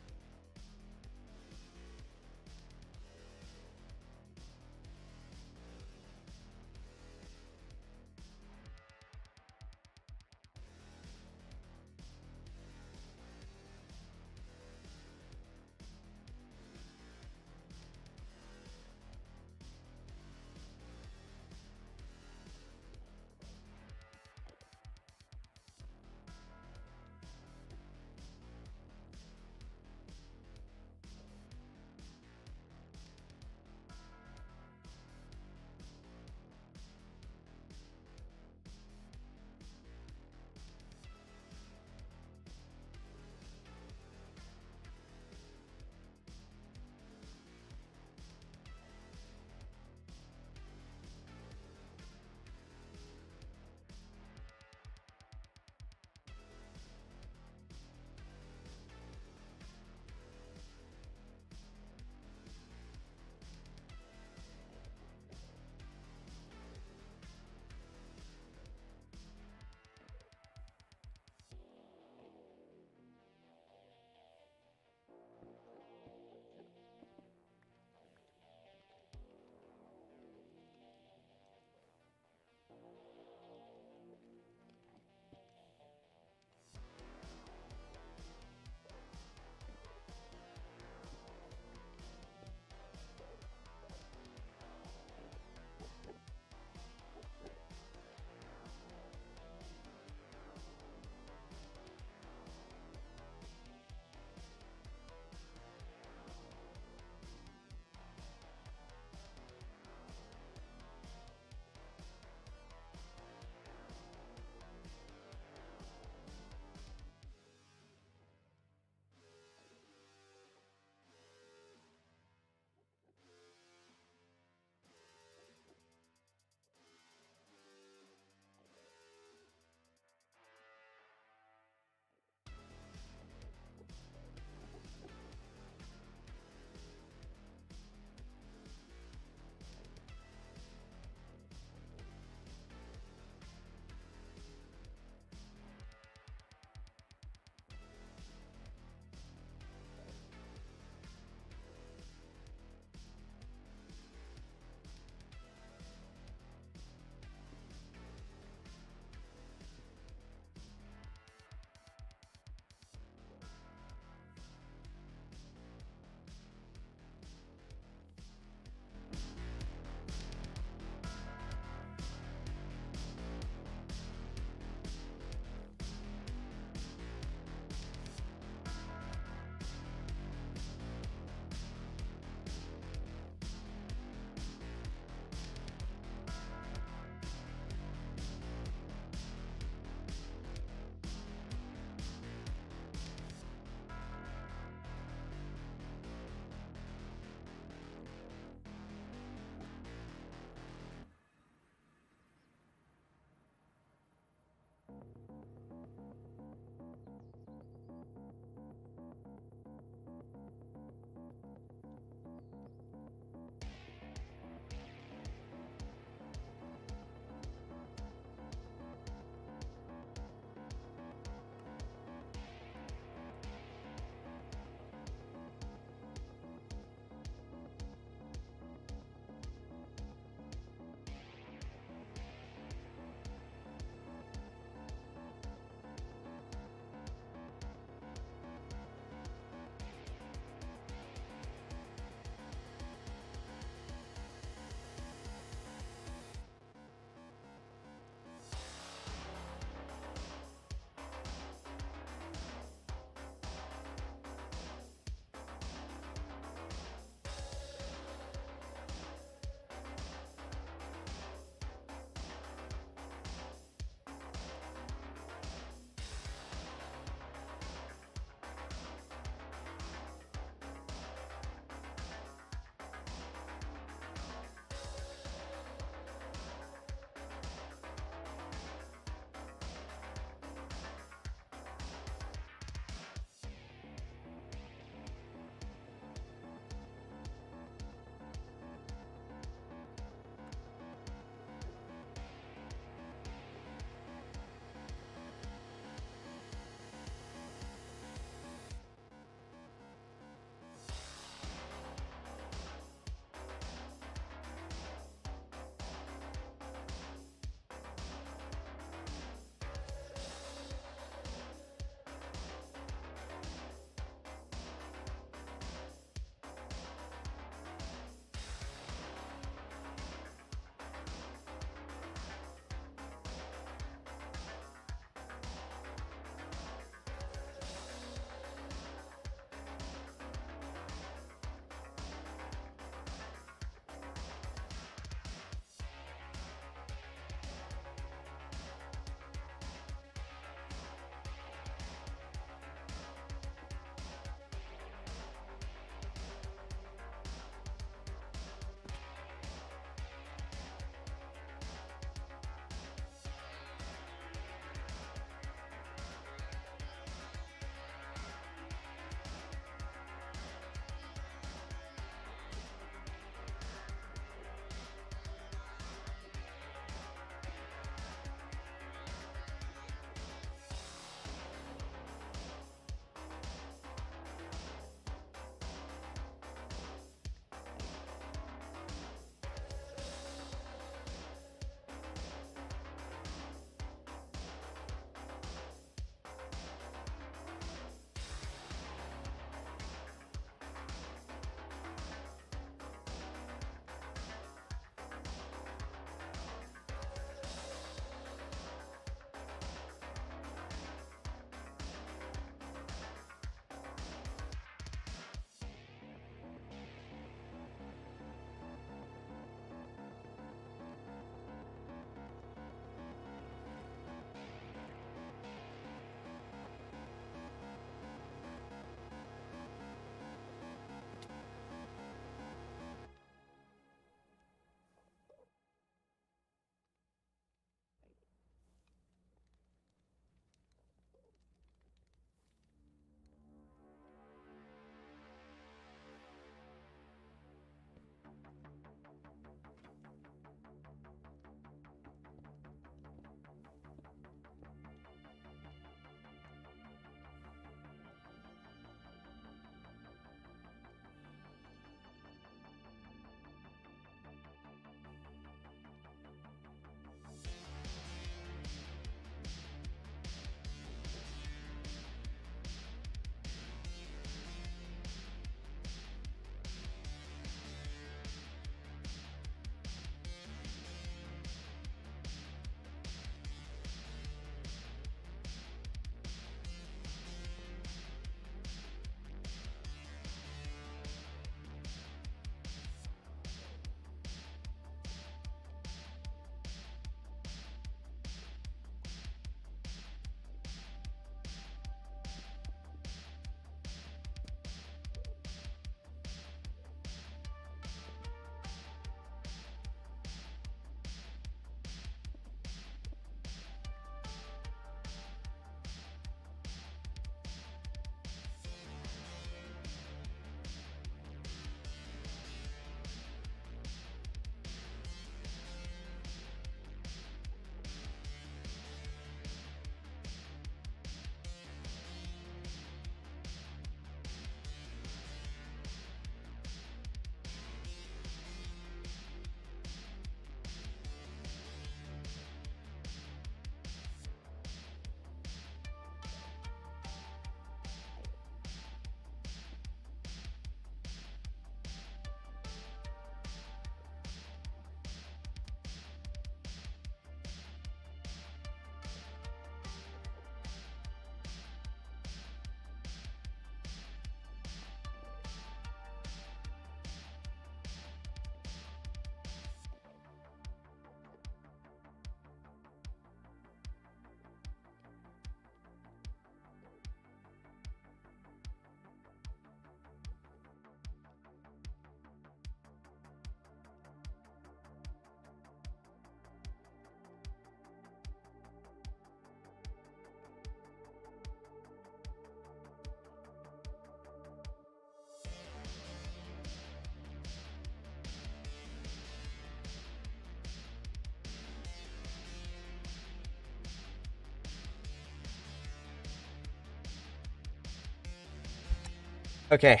Okay.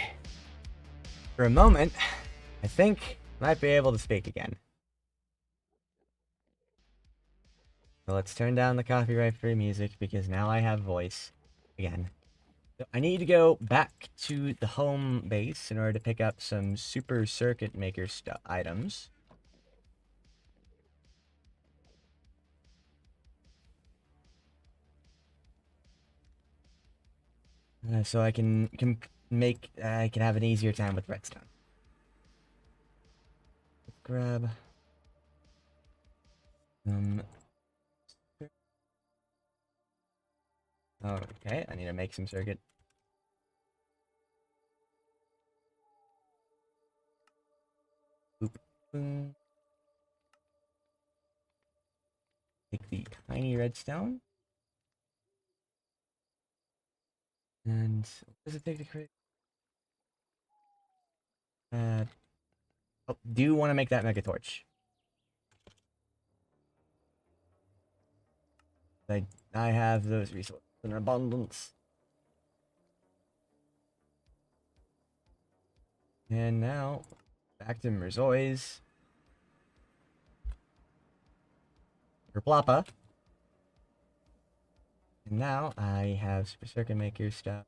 For a moment, I think I might be able to speak again. So let's turn down the copyright-free music because now I have voice again. So I need to go back to the home base in order to pick up some super circuit maker items. So I can I can have an easier time with redstone. Grab some. Okay, I need to make some circuit. Boop, boom. Take the tiny redstone. And what does it take to create? Oh, do want to make that mega torch. I have those resources in abundance. And now, back to Merzoi's. Plappa. And now I have Super Circuit Maker stuff.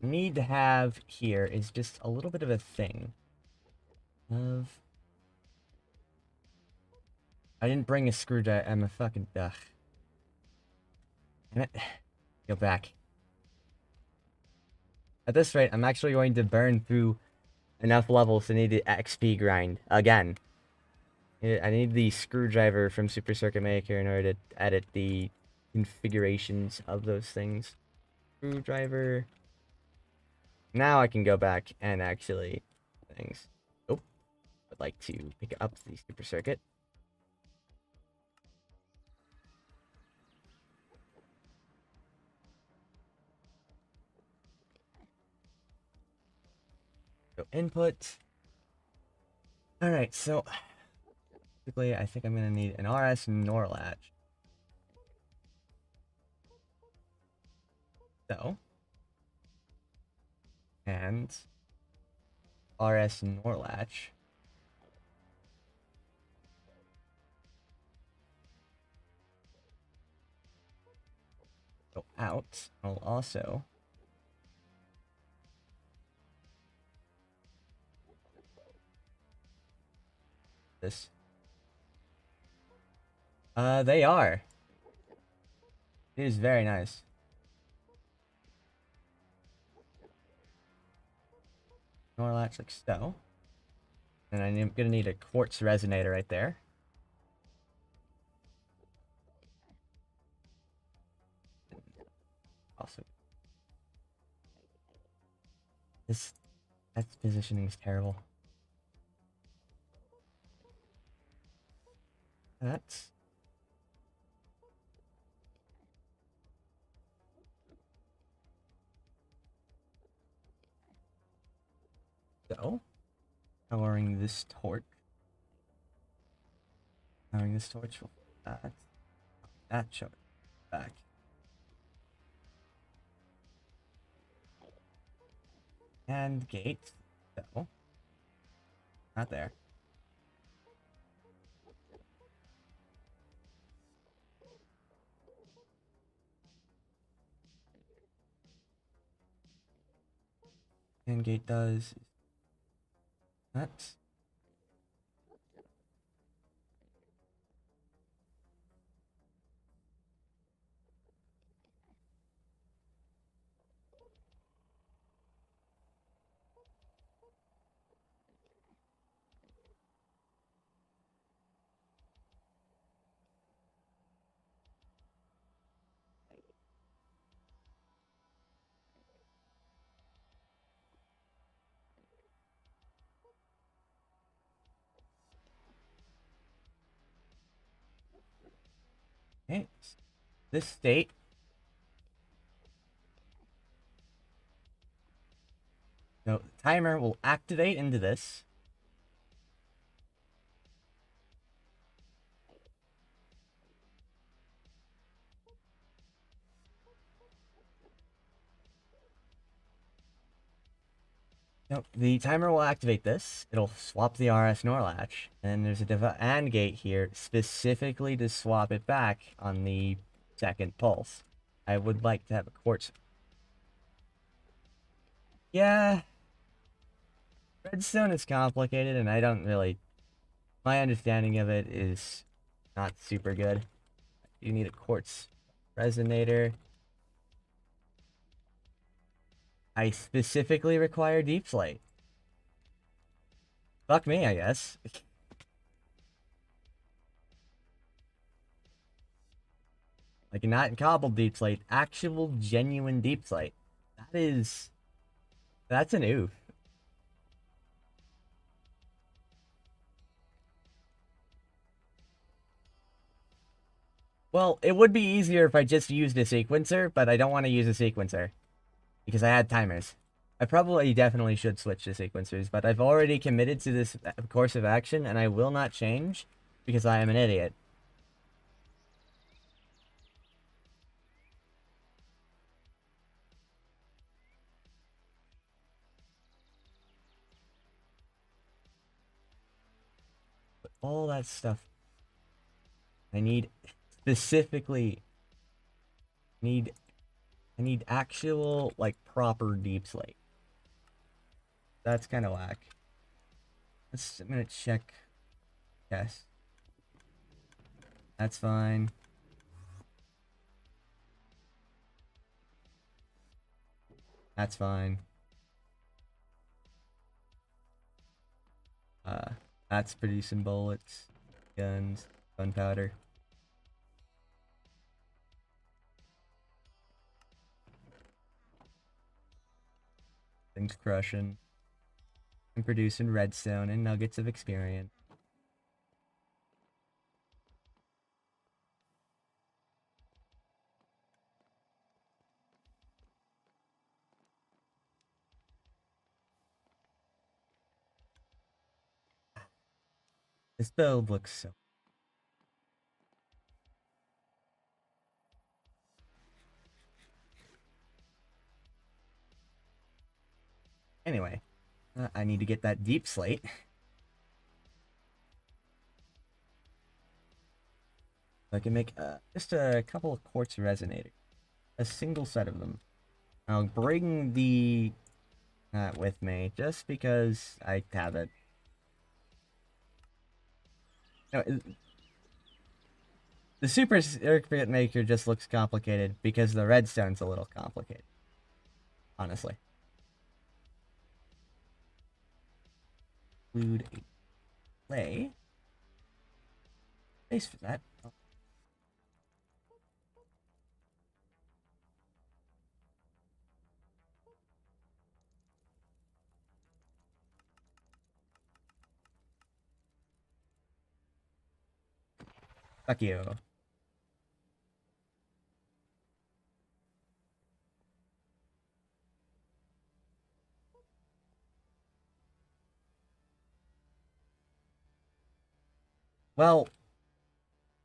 Need to have here is just a little bit of a thing. I didn't bring a screwdriver. I'm a fucking ugh. Damn it. Go back. At this rate, I'm actually going to burn through enough levels to need the XP grind again. I need the screwdriver from Super Circuit Maker in order to edit the configurations of those things. Screwdriver. Now I can go back and actually things. Oh, I'd like to pick up the Super Circuit. Go input. Alright, so basically I think I'm gonna need an RS NOR latch. So, and RS NOR latch. Go out. I'll also this. They are. It is very nice. NOR latch like so. And I'm gonna need a quartz resonator right there. Awesome. That positioning is terrible. That's so. Powering this torch. Powering this torch will that show back. And gate. So not there. And gate does that. Okay. This state. So the timer will activate into this. Nope, the timer will activate this. It'll swap the RS NOR latch, and there's a AND gate here specifically to swap it back on the second pulse. I would like to have a quartz. Yeah, redstone is complicated, and I don't really. My understanding of it is not super good. You need a quartz resonator. I specifically require deep slate. Fuck me, I guess. Like, not cobbled deep slate, actual genuine deep slate. That is. That's an oof. Well, it would be easier if I just used a sequencer, but I don't want to use a sequencer because I had timers. I probably definitely should switch to sequencers, but I've already committed to this course of action and I will not change because I am an idiot. But all that stuff I need specifically need I need actual like proper deep slate. That's kind of whack. I'm gonna check. Yes. That's fine. That's fine. That's producing bullets, guns, gunpowder. Things crushing. And producing redstone and nuggets of experience. This build looks so. Anyway, I need to get that deep slate. I can make just a couple of quartz resonators. A single set of them. I'll bring the with me just because I have it. No, the super circuit maker just looks complicated because the redstone's a little complicated. Honestly. Include a play. Space for that. Oh. Fuck you. Well,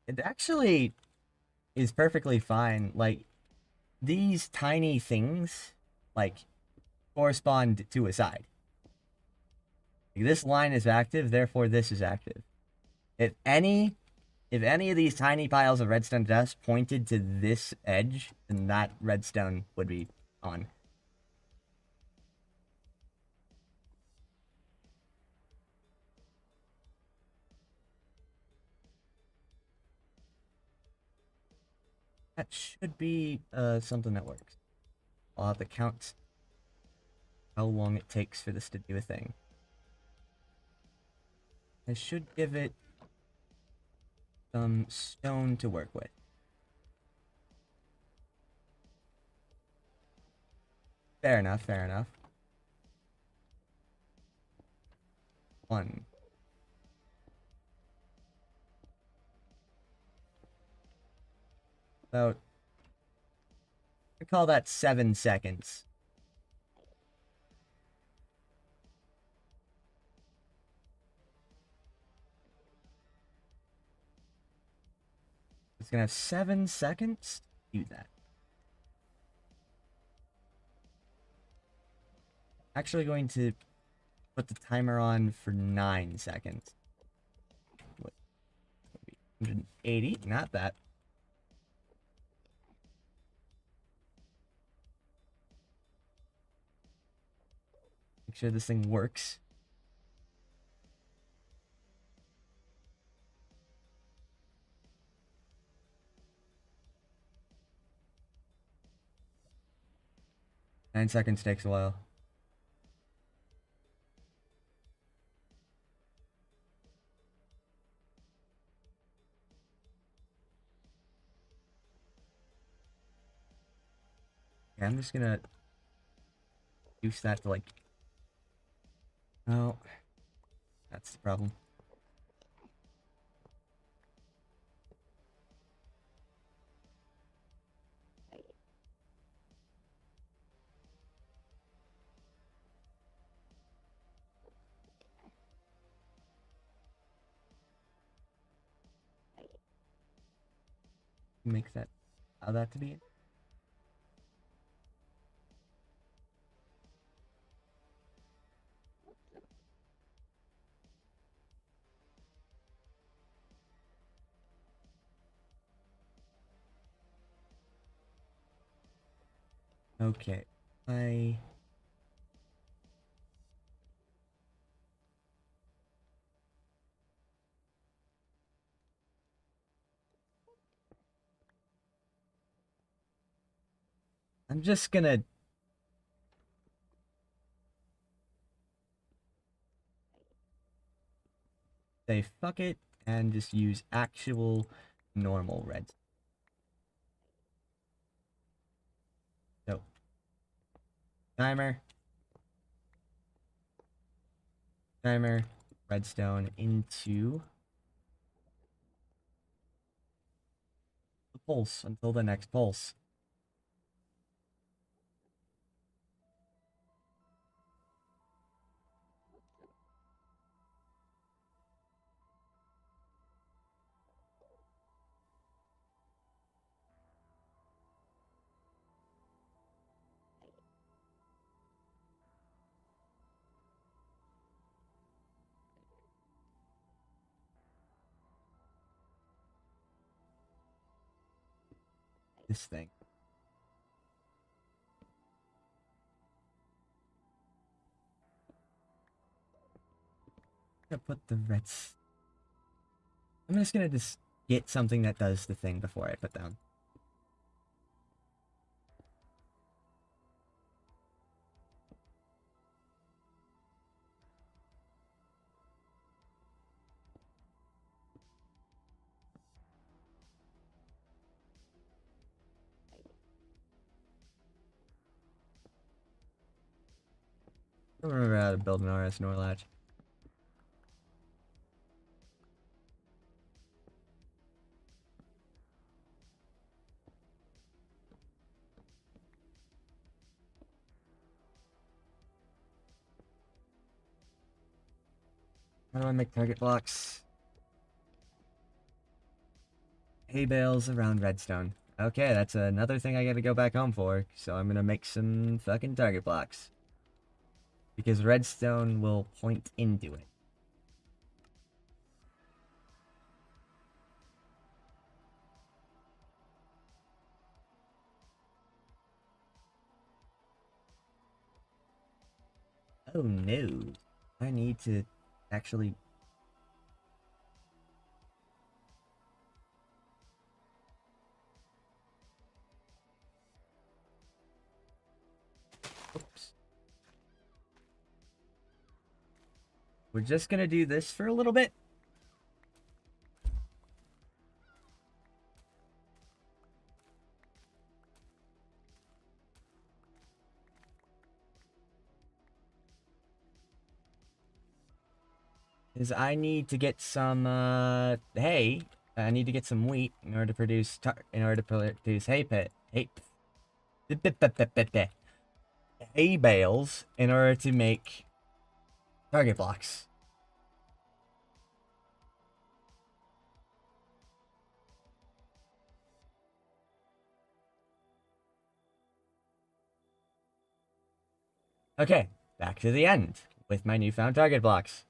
it actually is perfectly fine. Like, these tiny things, like, correspond to a side. Like, this line is active, therefore this is active. If any of these tiny piles of redstone dust pointed to this edge, then that redstone would be on. That should be something that works. I'll have to count how long it takes for this to do a thing. I should give it some stone to work with. Fair enough, fair enough. 1. About, I call that 7 seconds. It's gonna have 7 seconds to do that. Actually going to put the timer on for 9 seconds. What? 180? Not that. Make sure this thing works. Nine seconds takes a while. Okay, I'm just gonna use that to like. Oh, that's the problem. Make that. Allow that to be it. Okay. I'm just gonna say fuck it and just use actual normal red. So, timer, redstone into the pulse until the next pulse. This thing. I'm gonna put the reds. I'm just gonna get something that does the thing before I put down. I don't remember how to build an RS NOR latch. How do I make target blocks? Hay bales around redstone. Okay, that's another thing I gotta go back home for. So I'm gonna make some fucking target blocks. Because redstone will point into it. Oh no. I need to actually... Oops. We're just gonna do this for a little bit. Is I need to get some hay. I need to get some wheat in order to produce hay hay bales in order to make target blocks. Okay, back to the end. with my newfound target blocks.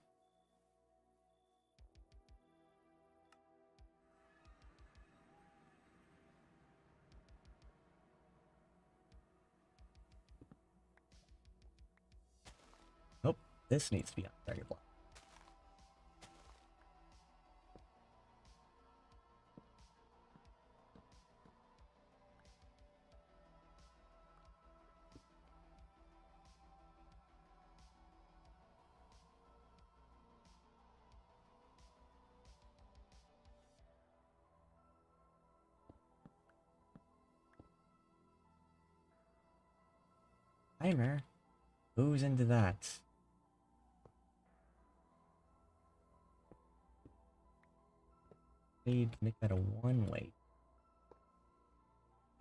Oh, this needs to be on target block. Timer. Who's into that? Need to make that a one-way.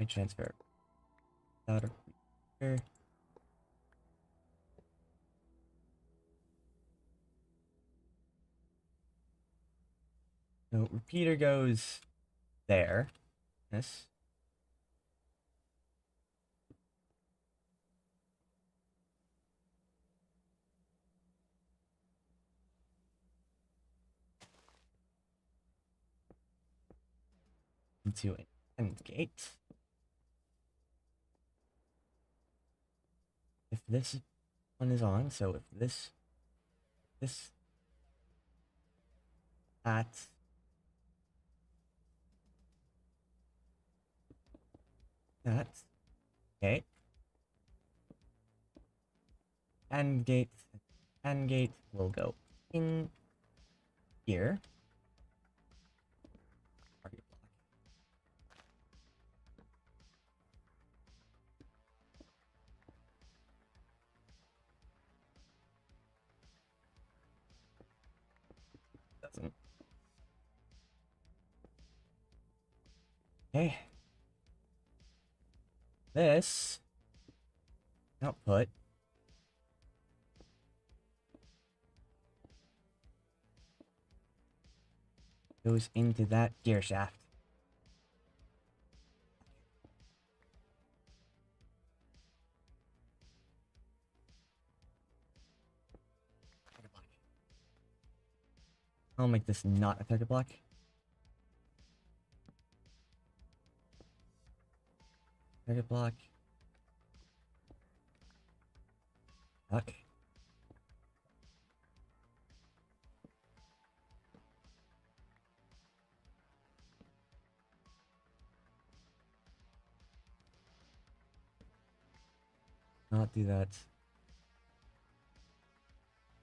I transfer out of here. So repeater goes there. This. Into an end gate. If this one is on, so if this, that, okay. End gate will go in here. Target block. Doesn't. Okay. This output goes into that gear shaft. I'll make this not a target block. Target block. Fuck. Not do that.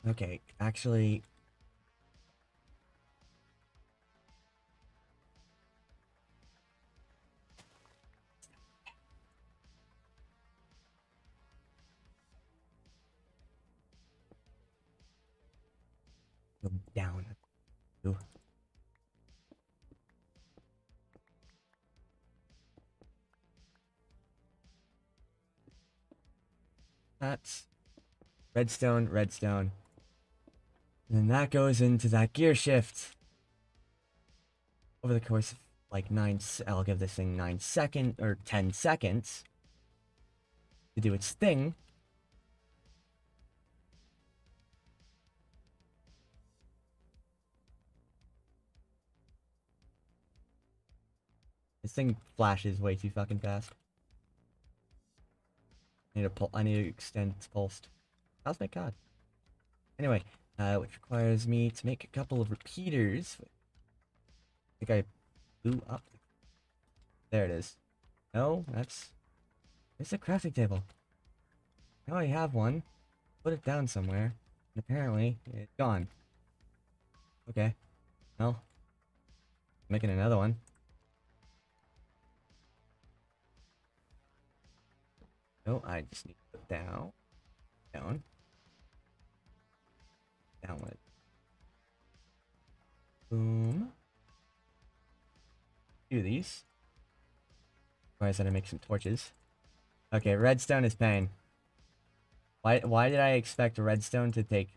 Okay, actually. Go down. Ooh. That's redstone, redstone. And then that goes into that gear shift. Over the course of like I'll give this thing 9 seconds or 10 seconds to do its thing. This thing flashes way too fucking fast. I need to extend its pulse. Cosmic God. Anyway, which requires me to make a couple of repeaters. I think I blew up. There it is. No, it's a crafting table. Now I have one. Put it down somewhere. And apparently, it's gone. Okay. Well, making another one. No, I just need to put down. Down with it. Boom. Do these. Requires that I make some torches. Okay, redstone is pain. Why did I expect redstone to take...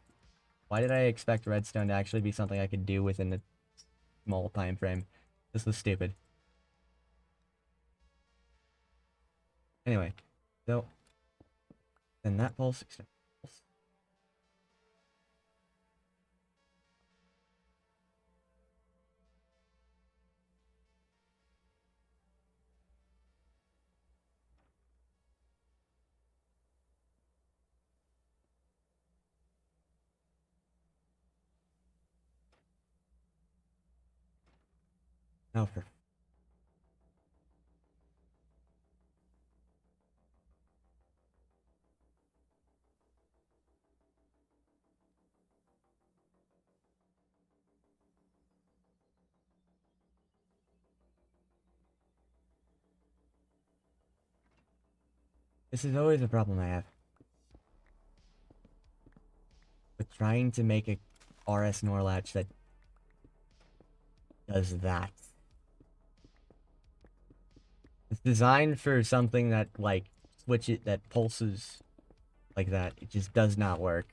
Why did I expect redstone to actually be something I could do within a small time frame? This was stupid. Anyway, so... Then that pulse, extend pulse. Oh, for... This is always a problem I have with trying to make a RS NOR latch that does that. It's designed for something that, like, that pulses like that. It just does not work.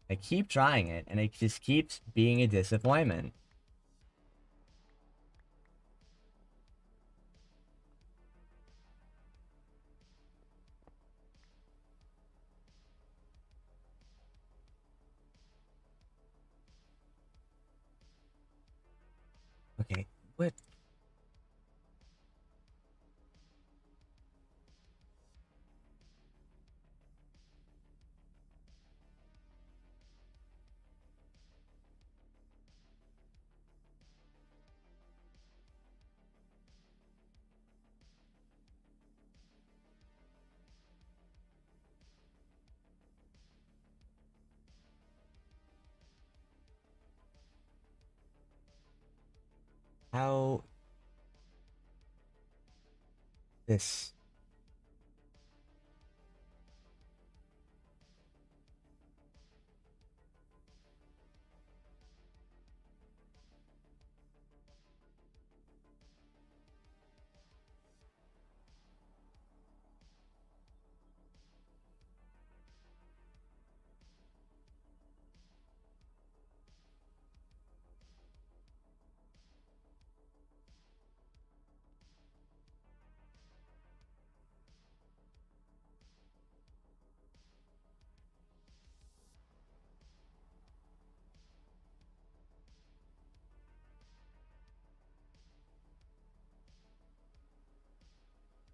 I keep trying it, and it just keeps being a disappointment. Okay, what? How... this...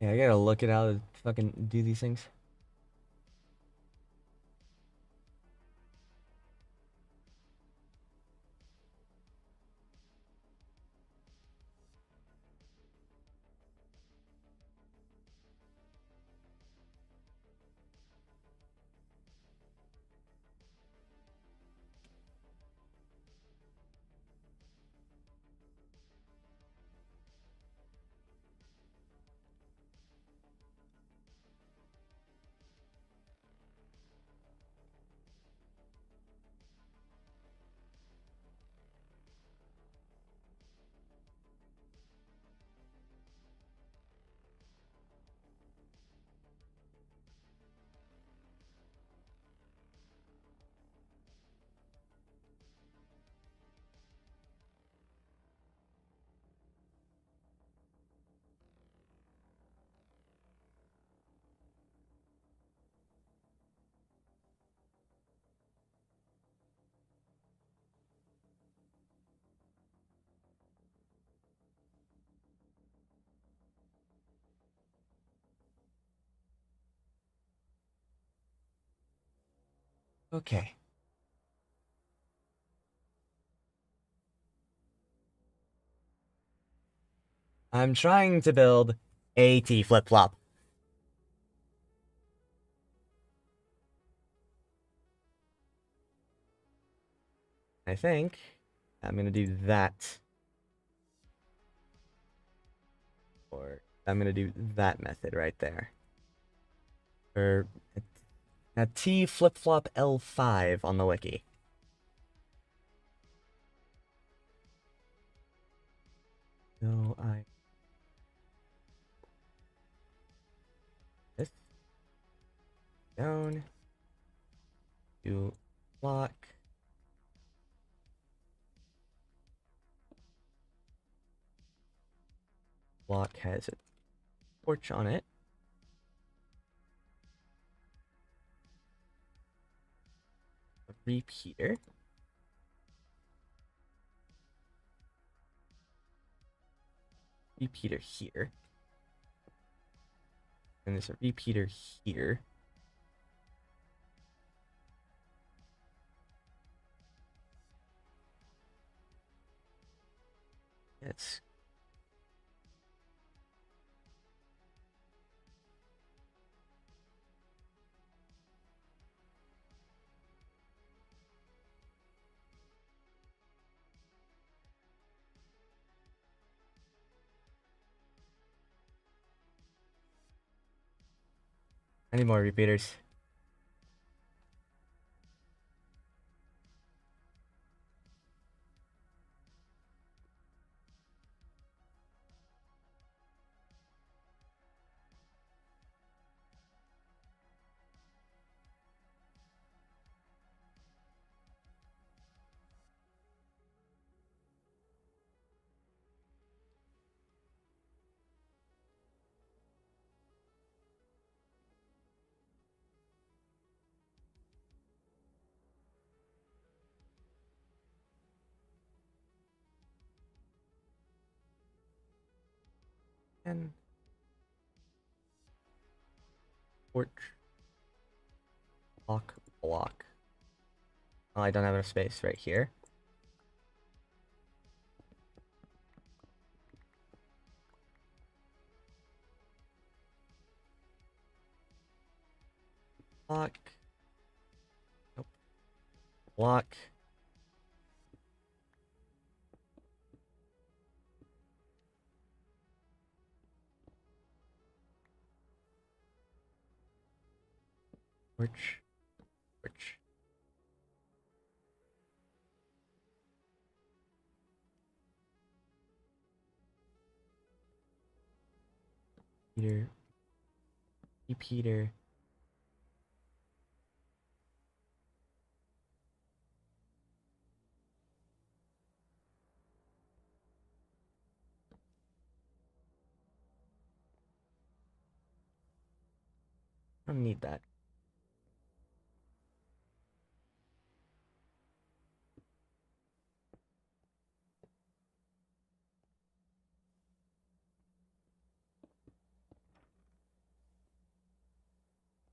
Yeah, I gotta look at how to fucking do these things. Okay. I'm trying to build a T flip-flop. I think I'm gonna do that. Or I'm gonna do that method right there. Or a T flip-flop L5 on the wiki. So this down to block. Block has a torch on it. A repeater. Repeater here. And there's a repeater here. Yes. I need more repeaters. And porch. Block. Block. Oh, I don't have enough space right here. Block. Nope. Block. Porch. Porch. Peter. Repeater. I don't need that.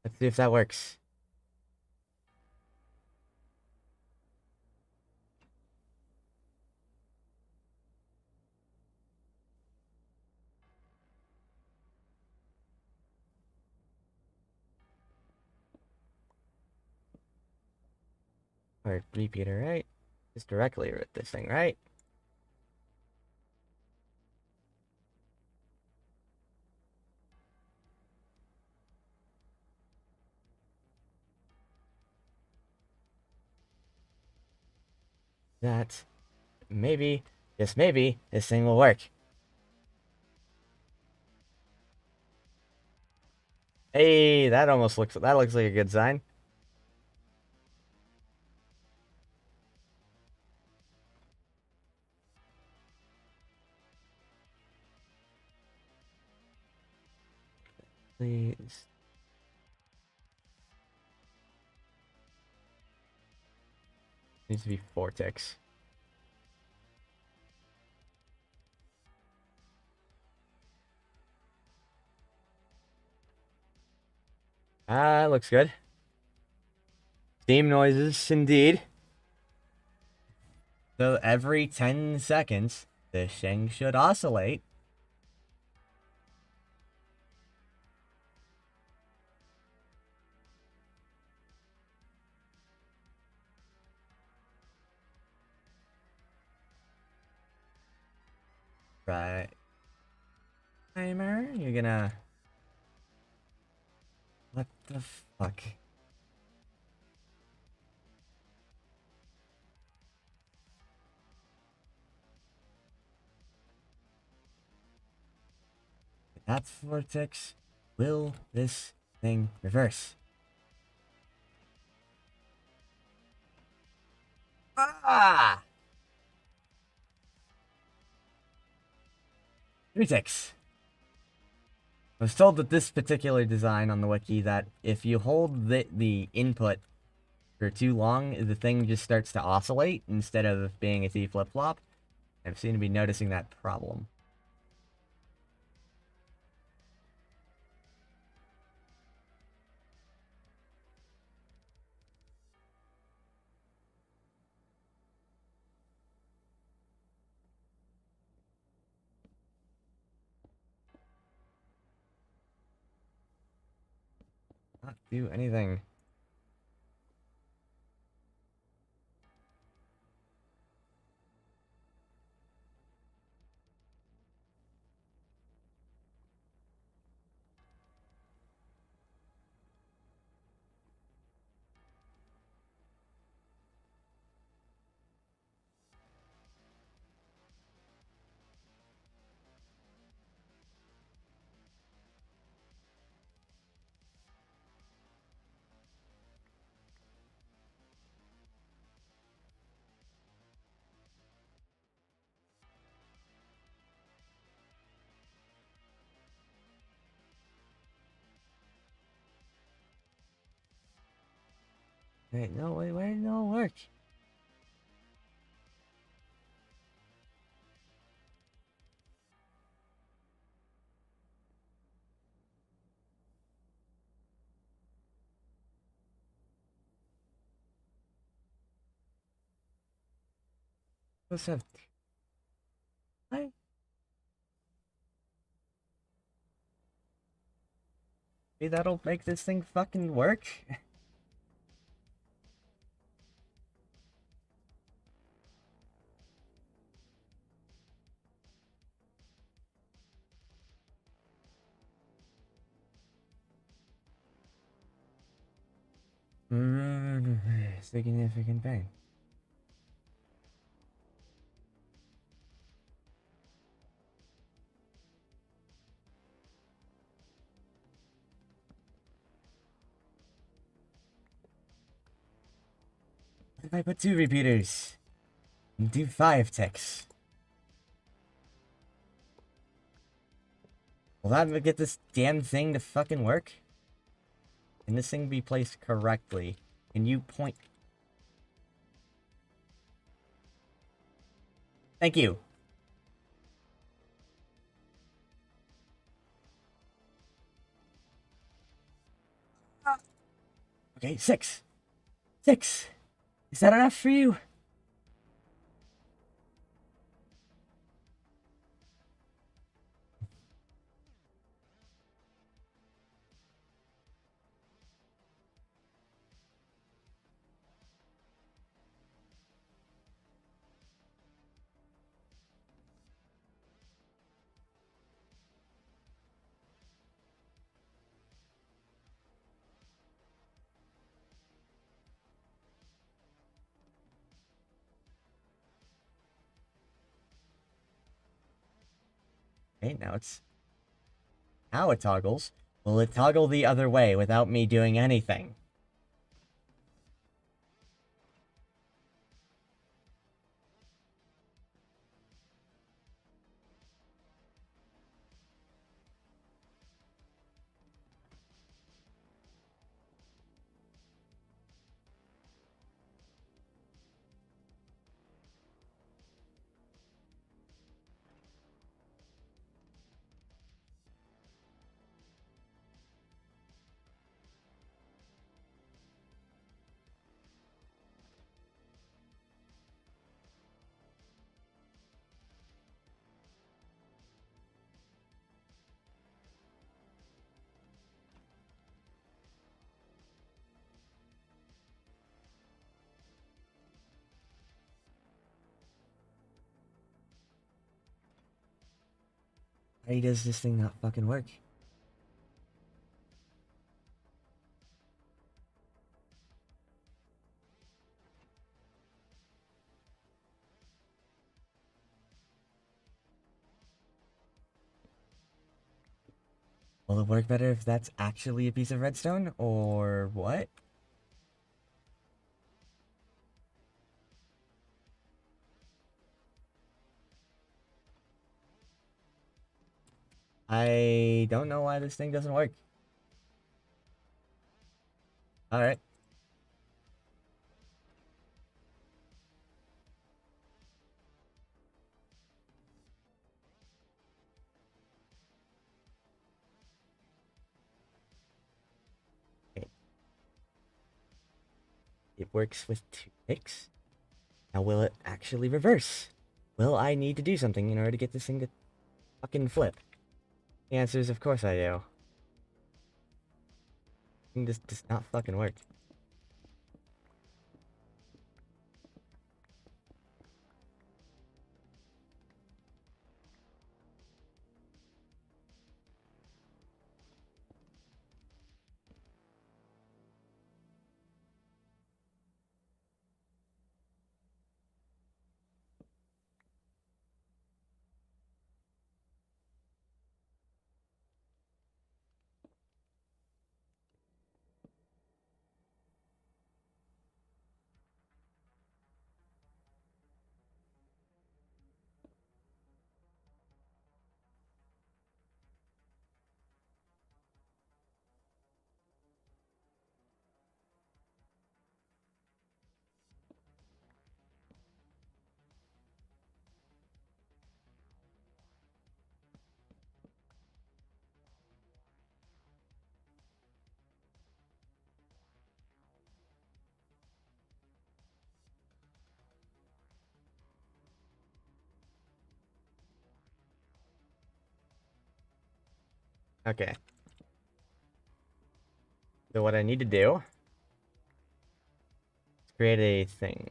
Let's see if that works. Or repeater, right? Just directly with this thing, right? That maybe, just maybe, this thing will work. Hey, that looks like a good sign. Please. Needs to be 4 ticks. Ah, looks good. Steam noises, indeed. So every 10 seconds, this thing should oscillate. Right. Timer, you're gonna... What the fuck? That's 4 ticks. Will this thing reverse? Ah! 3 ticks. I was told that this particular design on the wiki that if you hold the input for too long, the thing just starts to oscillate instead of being a T flip-flop. I seem to be noticing that problem. Not do anything. Wait, no, wait, why did it all work? Supposed to have... What? Maybe that'll make this thing fucking work? Significant pain. What if I put 2 repeaters? And do 5 ticks? Will that get this damn thing to fucking work? Can this thing be placed correctly? Can you point... Thank you. Okay, 6. 6. Is that enough for you? Okay, now it's... Now it toggles. Will it toggle the other way without me doing anything? Why does this thing not fucking work? Will it work better if that's actually a piece of redstone? Or what? I don't know why this thing doesn't work. Alright. Okay. It works with 2 ticks. Now will it actually reverse? Will I need to do something in order to get this thing to fucking flip? The answer is of course I do. This does not fucking work. Okay. So what I need to do is create a thing.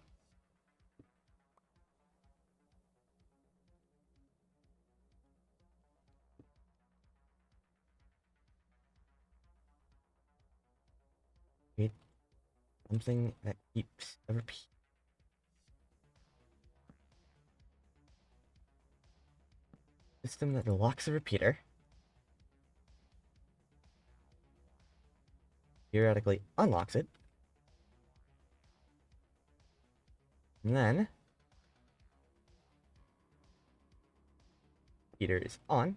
Create something that keeps a repeat. System that locks a repeater. Periodically unlocks it. And then repeater is on.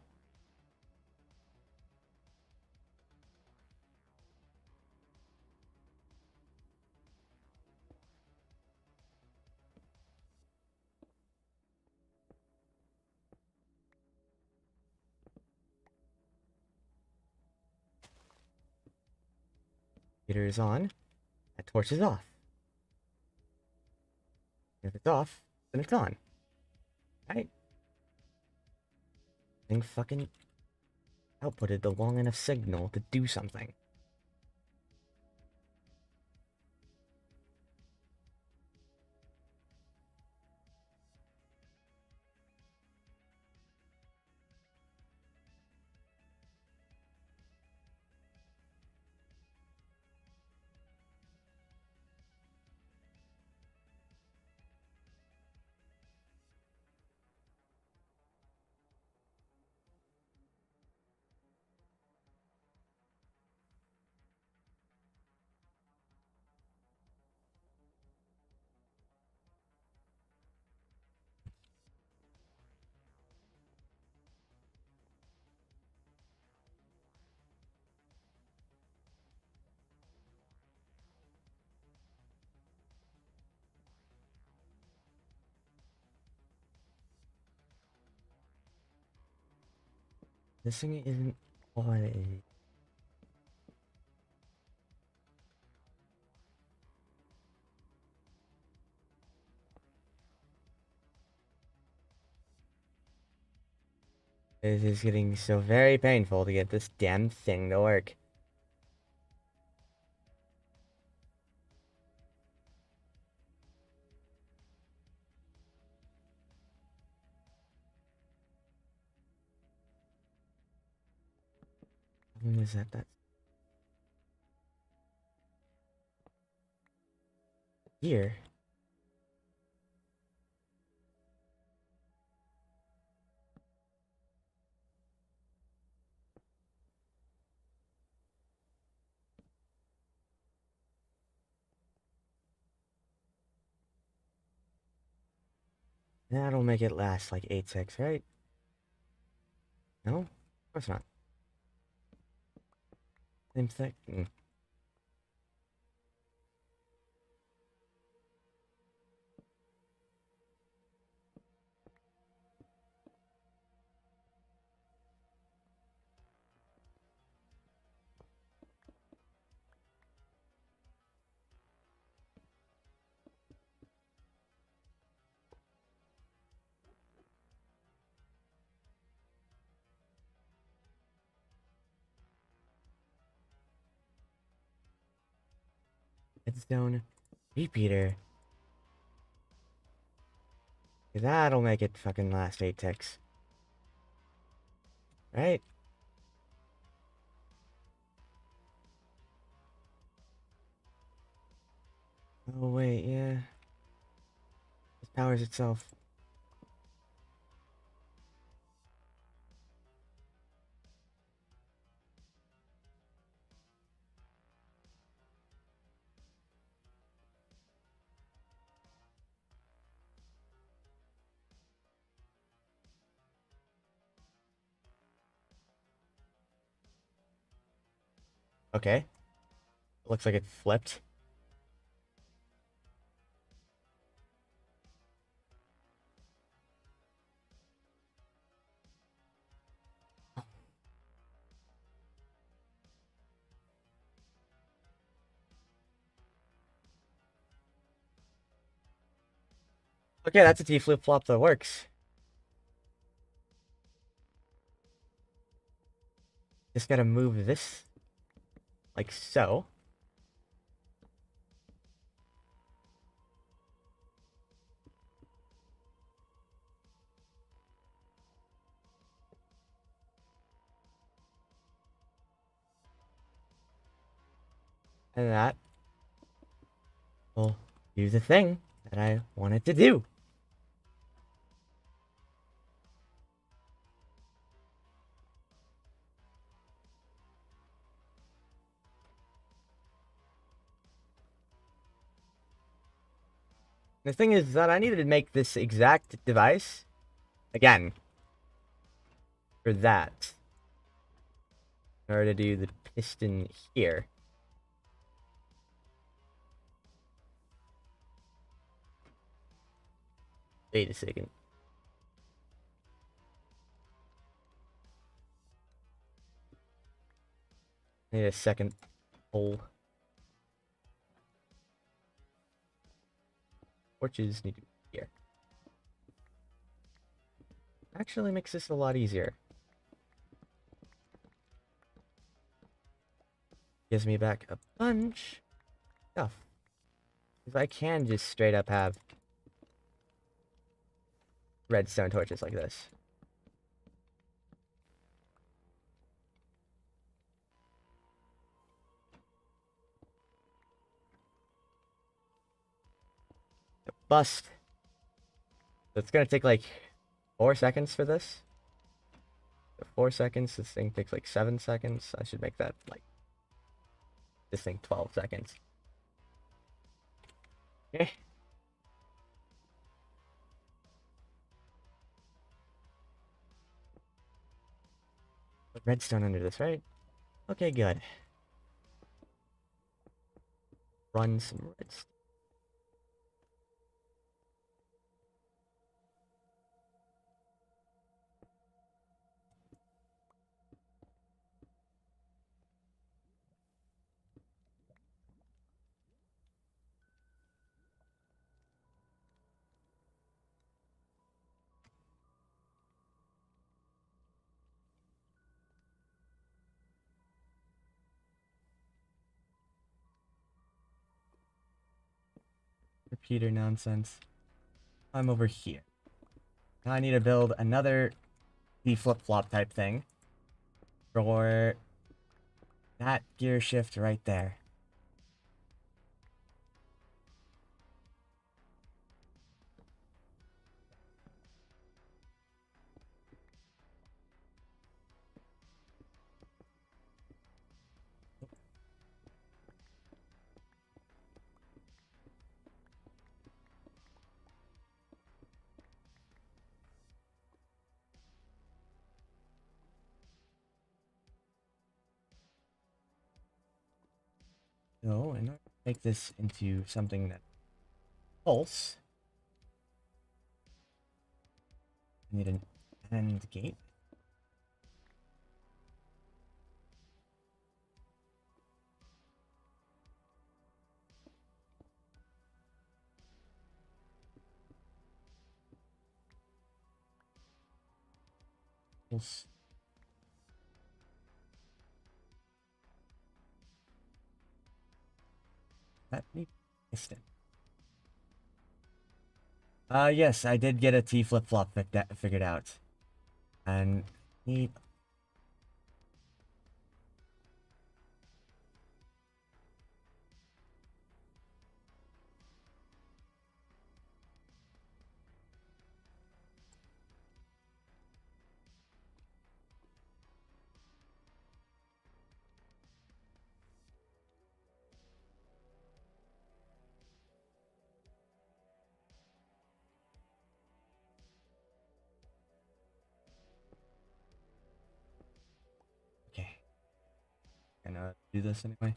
Repeater is on. That torch is off. If it's off, then it's on. Right? Thing fucking outputted the long enough signal to do something. This thing isn't quite. It is getting so very painful to get this damn thing to work. Problem is that that's here. That'll make it last like 8 ticks, right? No? Of course not. Same thing. Redstone repeater. That'll make it fucking last 8 ticks. Right? Oh, wait, yeah. This powers itself. Okay. Looks like it flipped. Okay, that's a T flip-flop that works. Just gotta move this like so. And that will do the thing that I want it to do. The thing is that I needed to make this exact device again for that in order to do the piston here. Wait a second. I need a second hole. Torches need to be here. Actually makes this a lot easier. Gives me back a bunch of stuff. If I can just straight up have redstone torches like this. Bust. So it's gonna take like 4 seconds for this. So 4 seconds, this thing takes like 7 seconds. I should make that like this thing 12 seconds. Okay. Put redstone under this, right? Okay, good. Run some redstone. Repeater nonsense. I'm over here. Now I need to build another D flip-flop type thing for that gear shift right there. So, in order to make this into something that pulse, I need an AND gate. Pulse. That need piston. Yes, I did get a T flip-flop figured out. And need... Okay. Gonna do this anyway.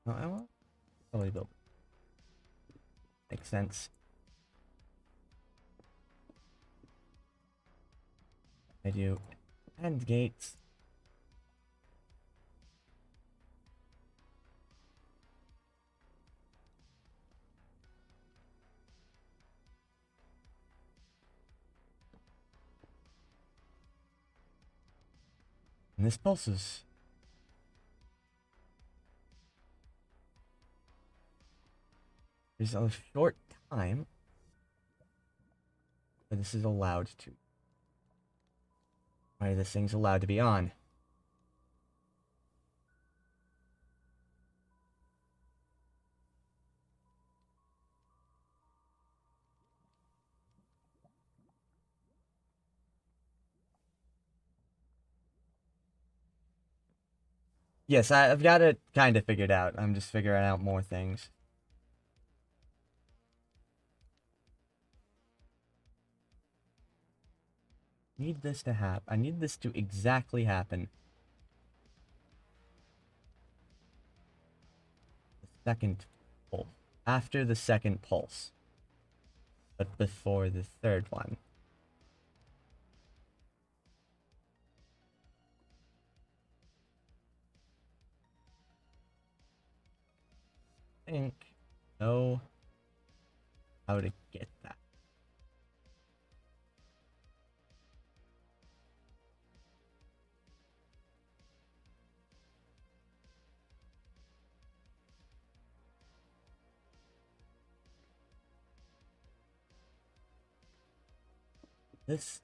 No, I won't probably build. Makes sense. I do And gates. And this pulses. There's a short time where this is allowed to. Why this thing's allowed to be on. Yes, I've got it kind of figured out. I'm just figuring out more things. Need this to happen. I need this to exactly happen. The second pulse. After the second pulse. But before the third one. I think know how to get that.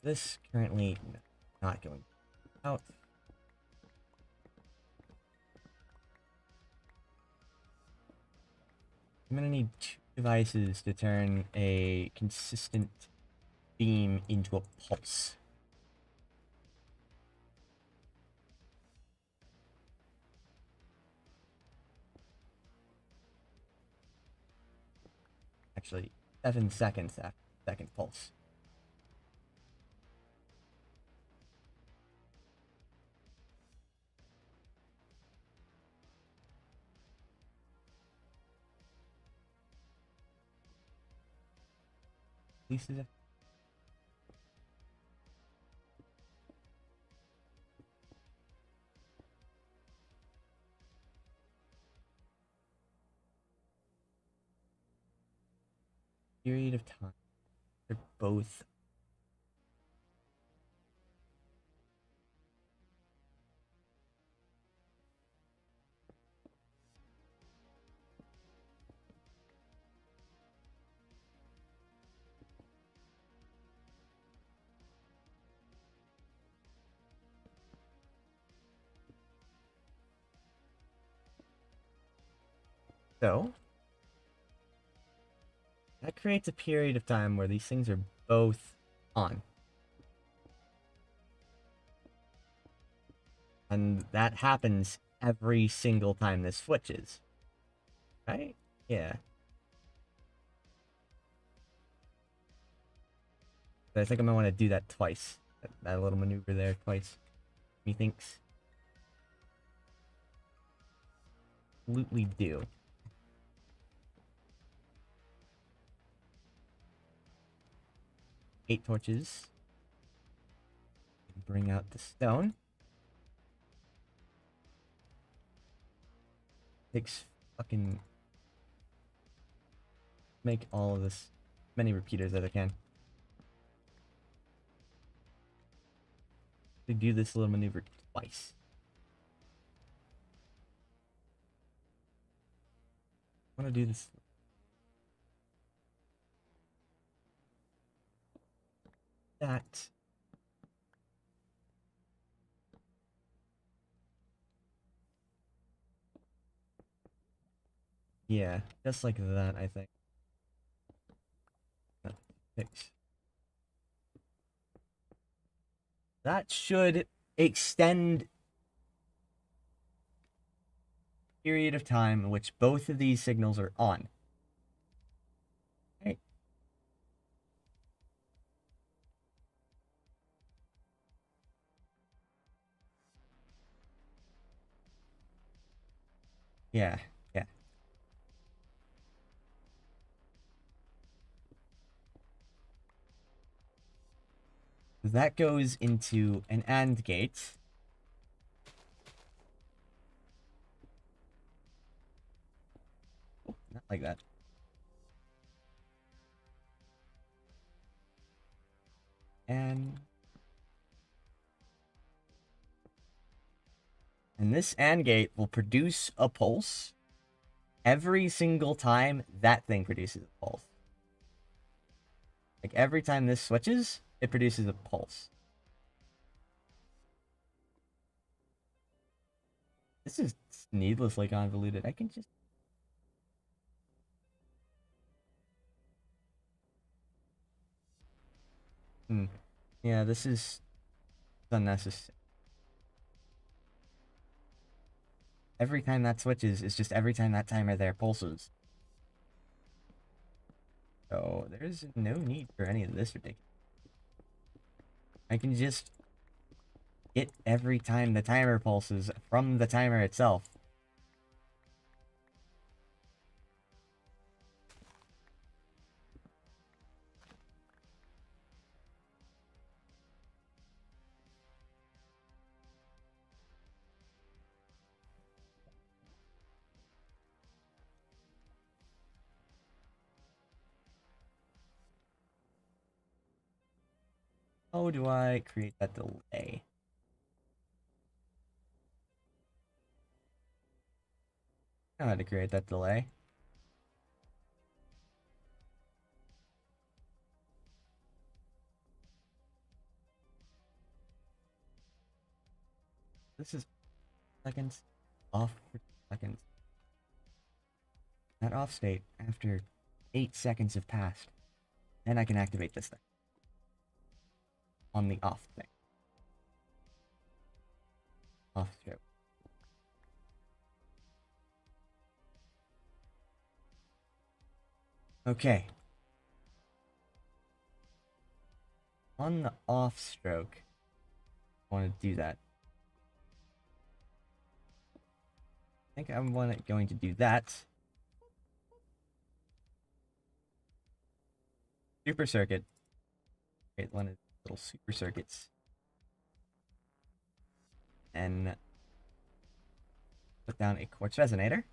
This currently not going out. I'm gonna need 2 devices to turn a consistent beam into a pulse. Actually, 7 seconds after the second pulse. This is a period of time. They're both. So, that creates a period of time where these things are both on. And that happens every single time this switches. Right? Yeah. But I think I'm gonna want to do that twice. That little maneuver there twice. Methinks. Absolutely do. Eight torches. Bring out the stone. Takes fucking... Make all of this... Many repeaters as I can. To do this little maneuver twice. I want to do this... That... Yeah, just like that, I think. Fix. That should extend period of time in which both of these signals are on. Right? Yeah, yeah. that goes into an AND gate. Oh, not like that. And this AND gate will produce a pulse every single time that thing produces a pulse. Like every time this switches, it produces a pulse. This is needlessly convoluted. I can just... Yeah, this is unnecessary. Every time that switches is just every time that timer there pulses. So there's no need for any of this ridiculous. I can just get every time the timer pulses from the timer itself. How do I create that delay? I know how to create that delay. This is seconds off for seconds. That off state after 8 seconds have passed. Then I can activate this thing. On the off thing. Off stroke. Okay. On the off stroke, I want to do that. I think I'm going to do that. Super circuit. Create one of the little super circuits. And put down a quartz resonator.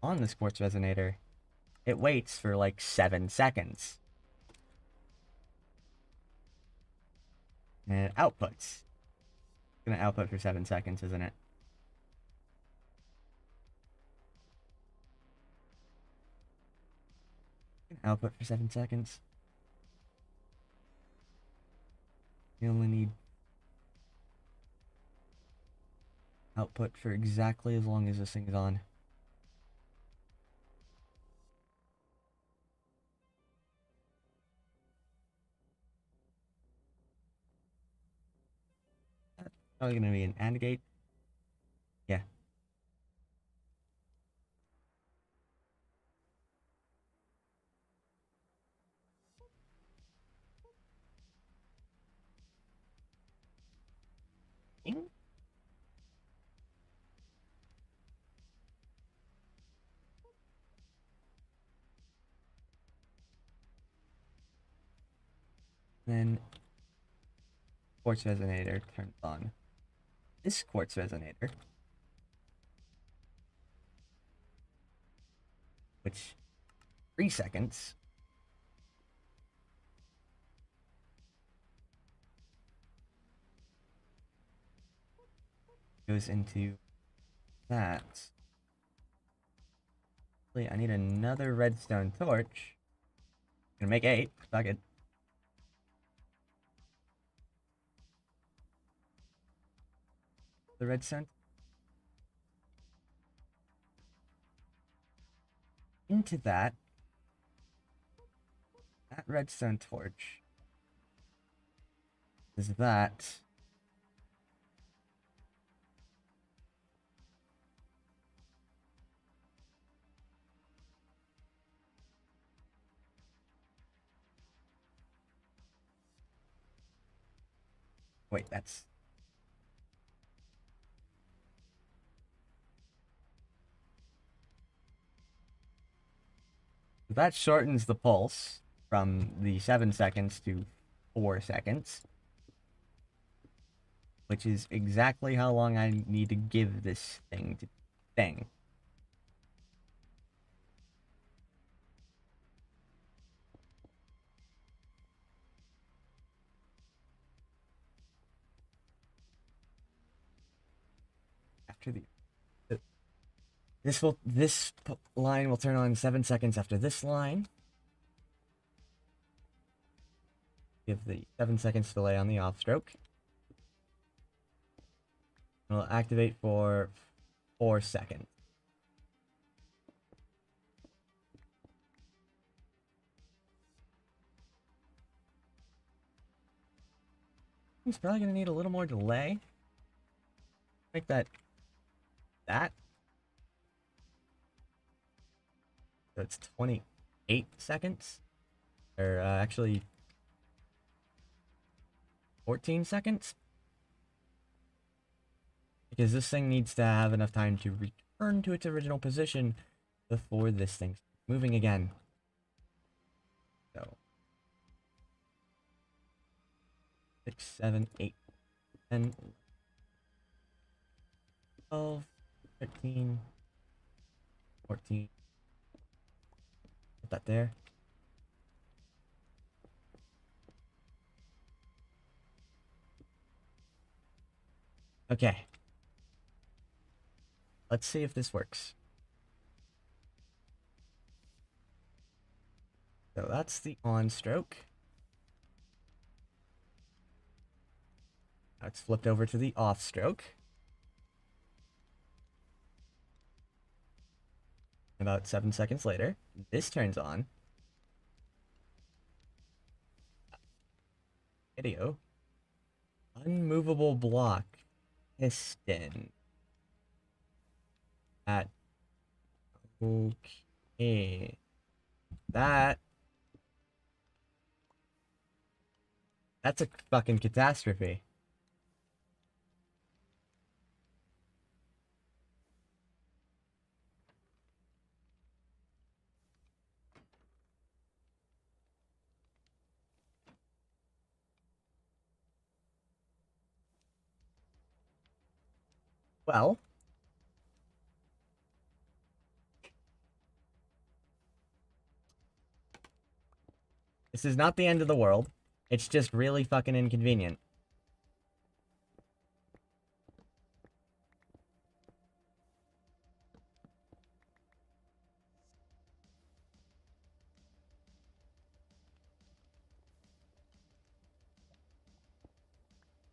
On this quartz resonator, it waits for like 7 seconds. And it outputs. It's gonna output for 7 seconds, isn't it? Output for 7 seconds. You only need output for exactly as long as this thing's on. That's probably gonna be an AND gate. Yeah. Ding. Then quartz resonator turns on. This quartz resonator, which 3 seconds goes into that. I need another redstone torch. Gonna make 8. Fuck it. The redstone into that redstone torch is that. Wait, that's... That shortens the pulse from the 7 seconds to 4 seconds, which is exactly how long I need to give this thing. After this line will turn on 7 seconds after this line. Give the 7 seconds delay on the off stroke. It'll activate for 4 seconds. He's probably gonna need a little more delay. Make that. So it's 28 seconds. Or actually 14 seconds. Because this thing needs to have enough time to return to its original position before this thing's moving again. So 6, 7, 8, 10, 12, 13, 14. Put that there. Okay. Let's see if this works. So that's the on stroke. Now it's flipped over to the off stroke. About 7 seconds later, this turns on. Video. Unmovable block. Piston. That. Okay. That's a fucking catastrophe. Well, this is not the end of the world. It's just really fucking inconvenient.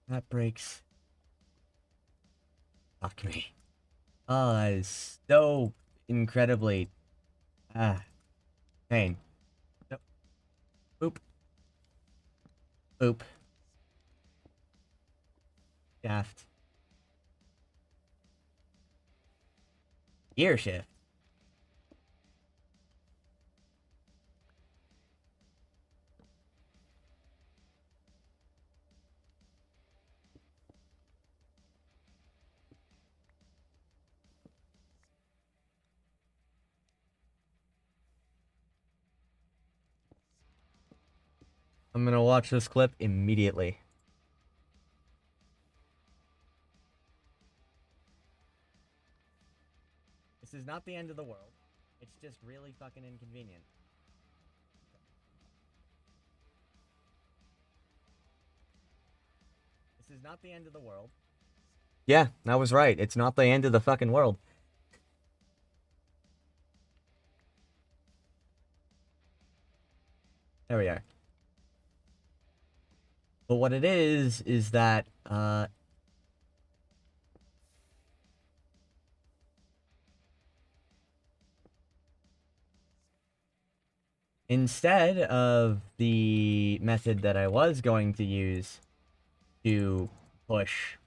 That breaks. Fuck me. Oh, that is so incredibly pain. Nope. Boop. Boop. Shaft. Gear shift. I'm gonna watch this clip immediately. This is not the end of the world. It's just really fucking inconvenient. This is not the end of the world. Yeah, I was right. It's not the end of the fucking world. There we are. But what it is that, instead of the method that I was going to use to push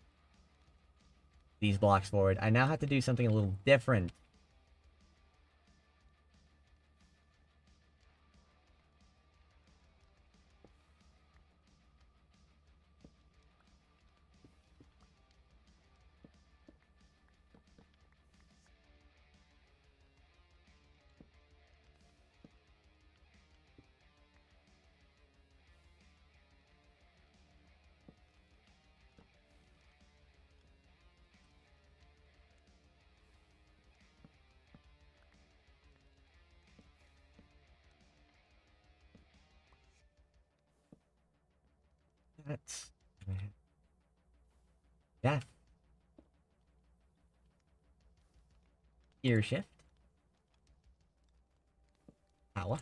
these blocks forward, I now have to do something a little different. That's... Yeah. Gear shift. Power.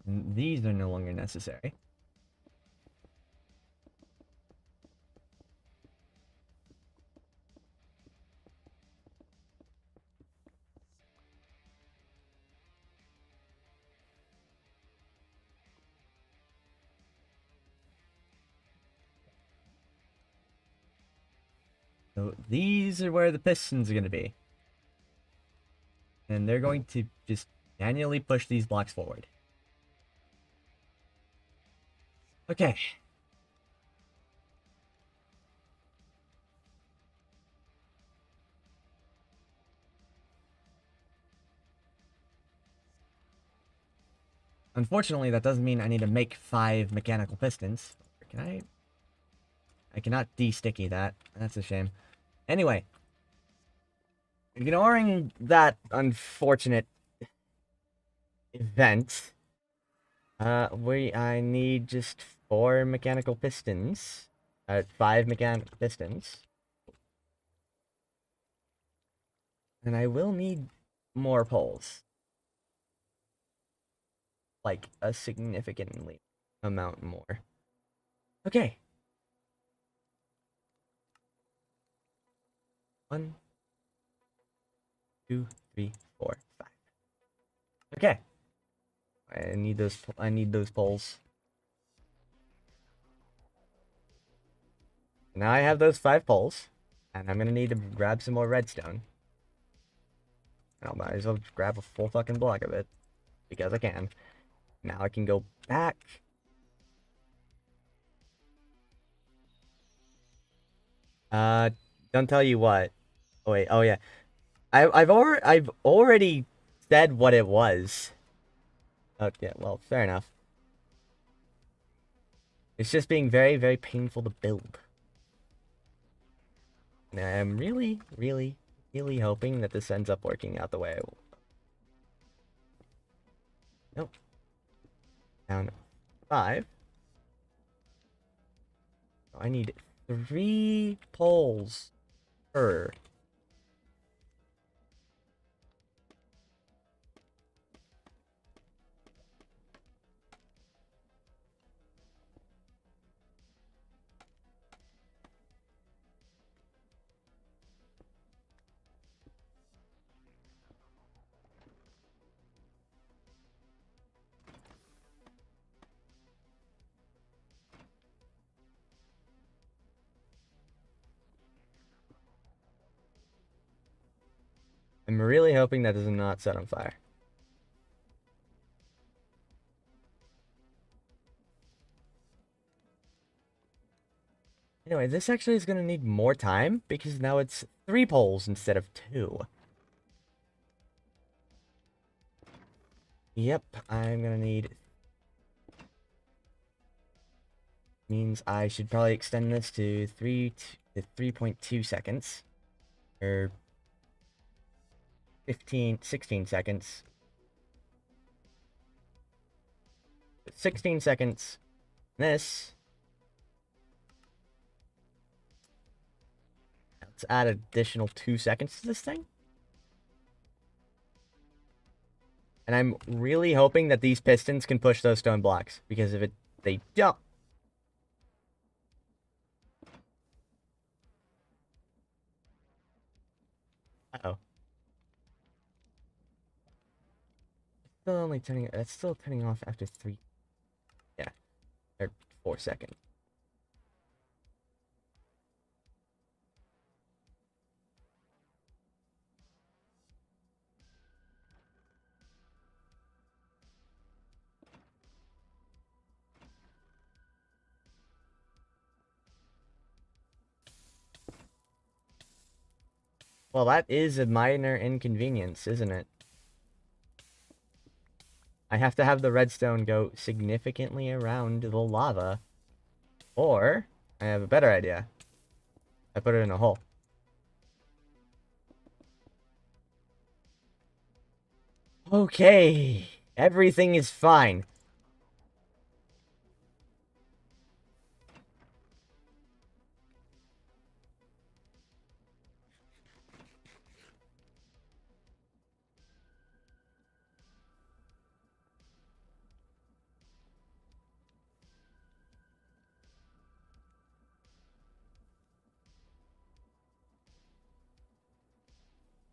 And these are no longer necessary. So these are where the pistons are going to be. And they're going to just manually push these blocks forward. Okay. Unfortunately, that doesn't mean I need to make 5 mechanical pistons. Can I? I cannot de-sticky that. That's a shame. Anyway. Ignoring that unfortunate event, I need just 4 mechanical pistons. 5 mechanical pistons. And I will need more poles. Like, a significantly amount more. Okay. 1, 2, 3, 4, 5. Okay. I need those poles. Now I have those 5 poles, and I'm gonna need to grab some more redstone. And I might as well grab a full fucking block of it, because I can. Now I can go back. Don't tell you what. Oh wait, oh yeah. I've already said what it was. Okay, well, fair enough. It's just being very, very painful to build. And I'm really, really, really hoping that this ends up working out the way I will. Nope. Down 5. I need 3 poles per. I'm really hoping that does not set on fire. Anyway, this actually is going to need more time because now it's 3 poles instead of 2. Yep, I'm going to need... Means I should probably extend this to 3.2 seconds. Or 16 seconds. 16 seconds. This. Let's add additional 2 seconds to this thing. And I'm really hoping that these pistons can push those stone blocks. Because if they don't... Uh-oh. That's still turning off after 3. Yeah. Or 4 seconds. Well, that is a minor inconvenience, isn't it? I have to have the redstone go significantly around the lava. Or, I have a better idea. I put it in a hole. Okay. Everything is fine.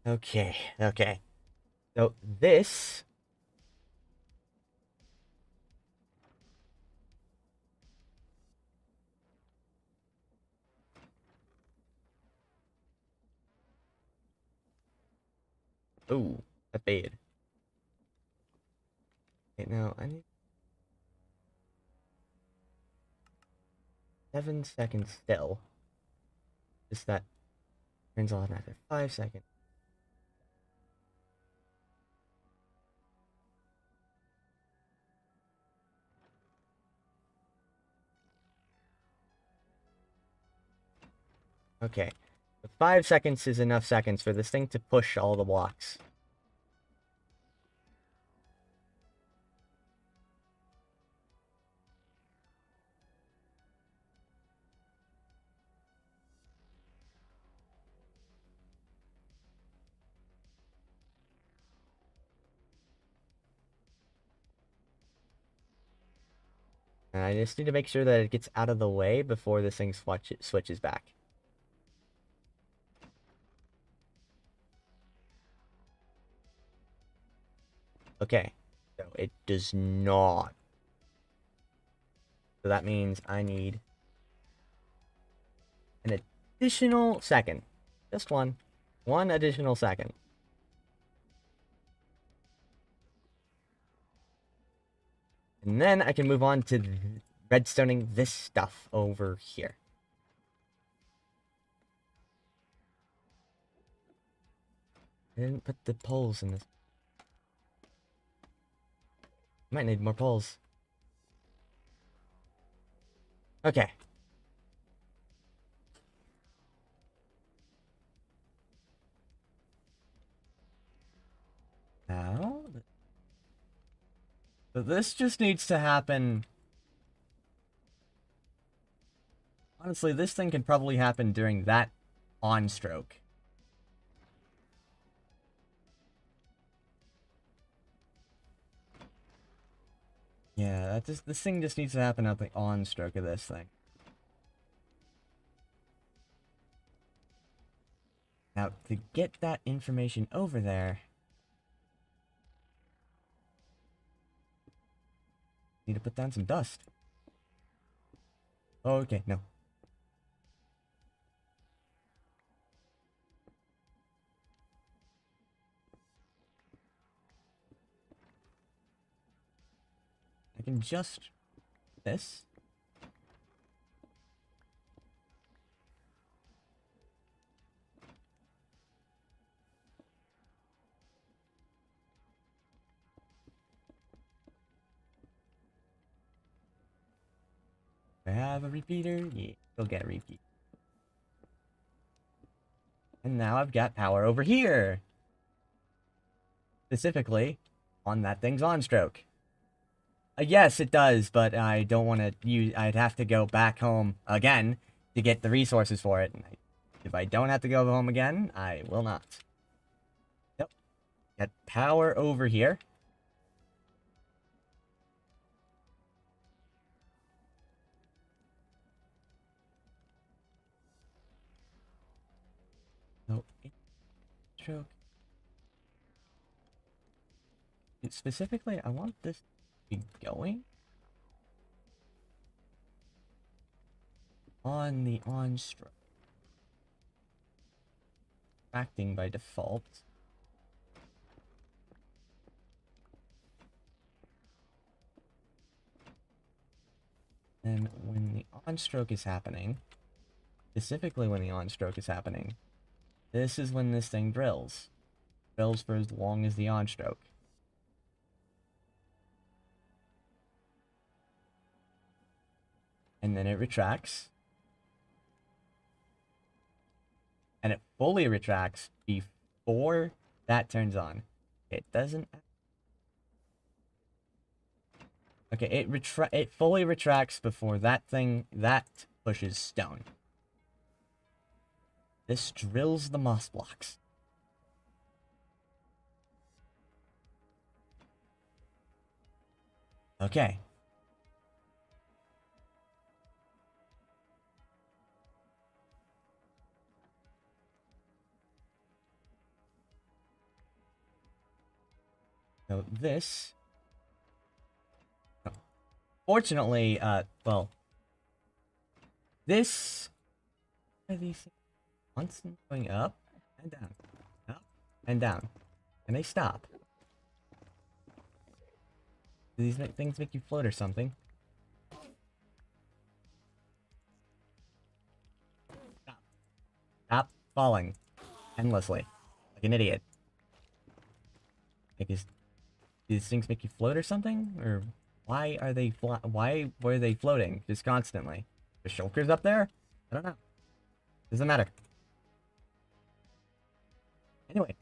Okay, okay. So this... Ooh, a fade. Okay, now I need 7 seconds still. Just that turns on after 5 seconds. Okay. The 5 seconds is enough seconds for this thing to push all the blocks. And I just need to make sure that it gets out of the way before this thing switches back. Okay. So it does not. So that means I need an additional second. Just one. One additional second. And then I can move on to redstoning this stuff over here. I didn't put the poles in this. Might need more poles. Okay. Now, so this just needs to happen. Honestly, this thing can probably happen during that on stroke. Yeah, this thing just needs to happen at the on stroke of this thing. Now, to get that information over there, need to put down some dust. Oh, okay, no. I can just this. I have a repeater. Yeah, still get a repeat. And now I've got power over here. Specifically, on that thing's on stroke. Yes, it does, but I don't want to use... I'd have to go back home again to get the resources for it. And if I don't have to go home again, I will not. Yep. Got power over here. No, stroke. Specifically, I want this to be going on the on stroke. Acting by default. And when the on stroke is happening, specifically when the on stroke is happening, this is when this thing drills. Drills for as long as the on stroke. and then it retracts. And it fully retracts before that turns on. It doesn't. Okay, it fully retracts before that pushes stone. This drills the moss blocks. Okay. So this, fortunately, well, this, are these things constant going up and down, up and down, and they stop. Do these things make you float or something? Stop. Stop falling endlessly, like an idiot. Like, do these things make you float or something? Or why were they floating just constantly? The shulkers up there? I don't know. Doesn't matter. Anyway.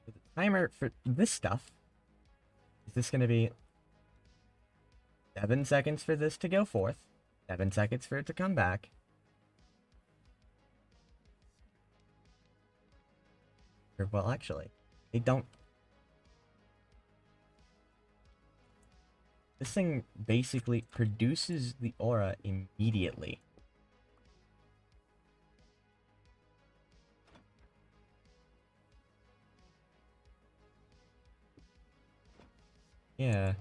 So the timer for this stuff, is this going to be 7 seconds for this to go forth, 7 seconds for it to come back. Or, well, actually, they don't. This thing basically produces the aura immediately. Yeah.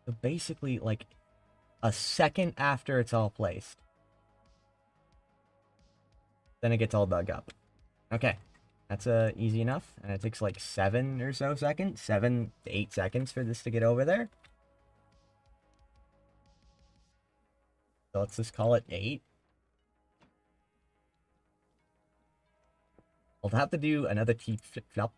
So basically, like, a second after it's all placed. Then it gets all dug up. Okay. That's easy enough. And it takes like 7 or so seconds. 7 to 8 seconds for this to get over there. So let's just call it 8. I'll have to do another T flip-flop.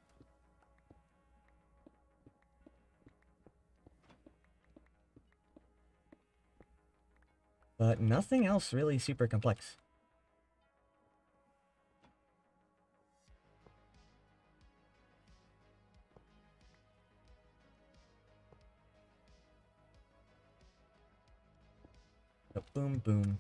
But nothing else really super complex. So boom, boom.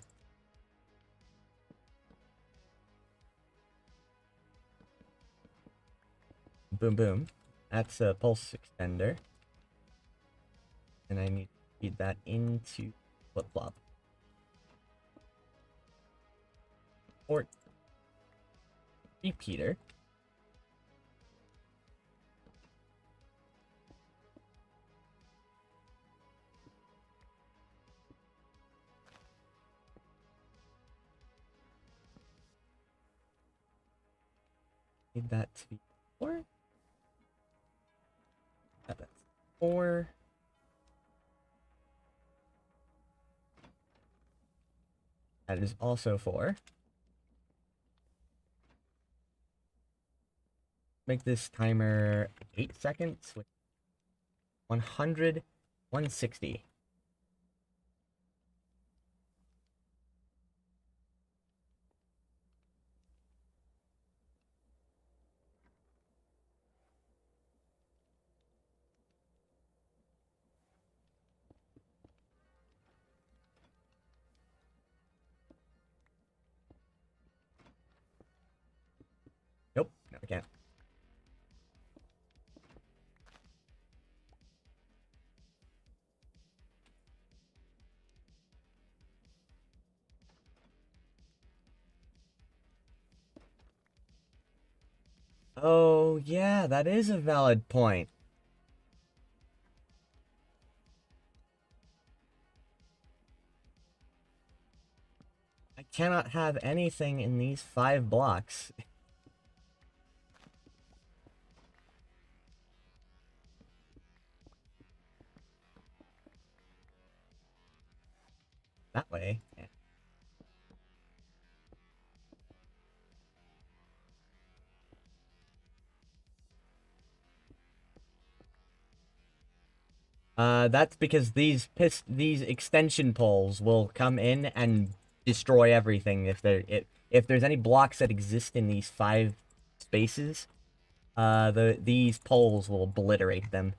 Boom, boom. That's a pulse extender. And I need to feed that into flip-flop. Or repeater. Need that to be 4. That's 4. That is also 4. Make this timer 8 seconds with 100, 160. Nope, no, I can't. Oh, yeah, that is a valid point. I cannot have anything in these 5 blocks. That way. Yeah. That's because these extension poles will come in and destroy everything if there's any blocks that exist in these 5 spaces. These poles will obliterate them.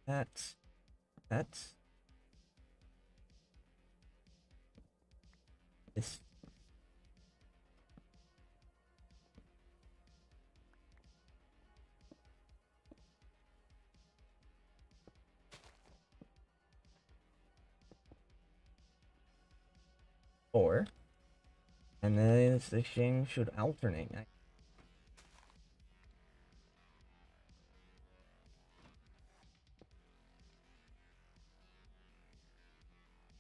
That's this. Four. And then this thing should alternate.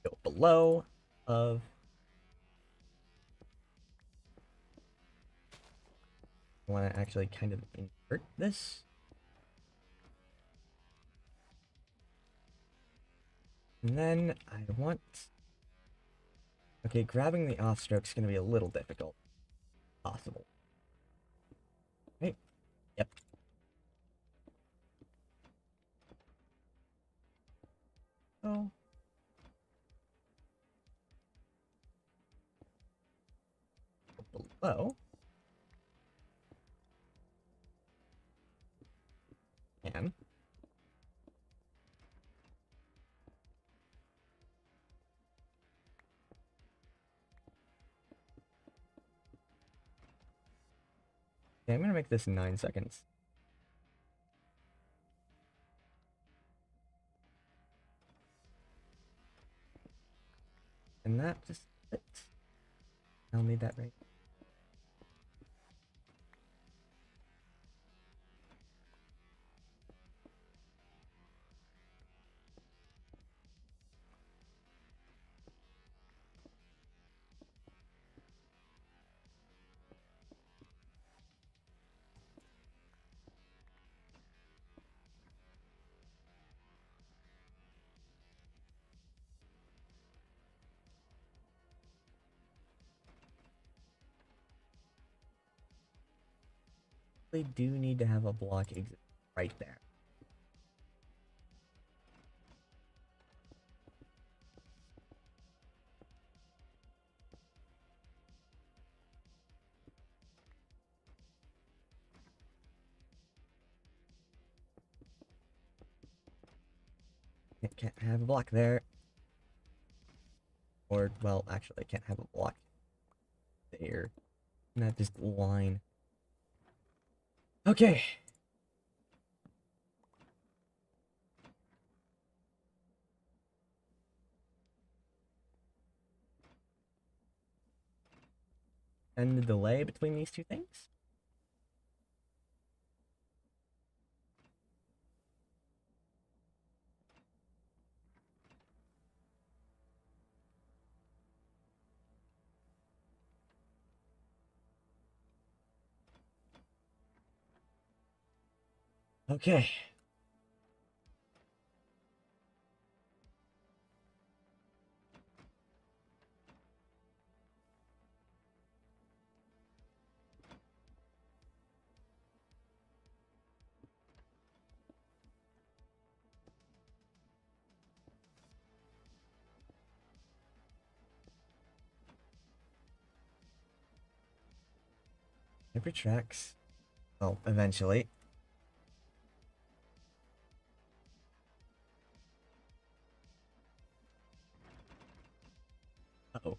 Go below of. I want to actually kind of invert this. And then I want. Okay, grabbing the off stroke is going to be a little difficult. Possible. Right? Yep. Oh. Below. And. Okay, I'm going to make this 9 seconds. And that just fits. I'll need that right. We do need to have a block exit right there. It can't have a block there. Or, well, actually, I can't have a block there. Not just line. Okay. And the delay between these two things? Okay. It retracts. Well, eventually. Uh-oh.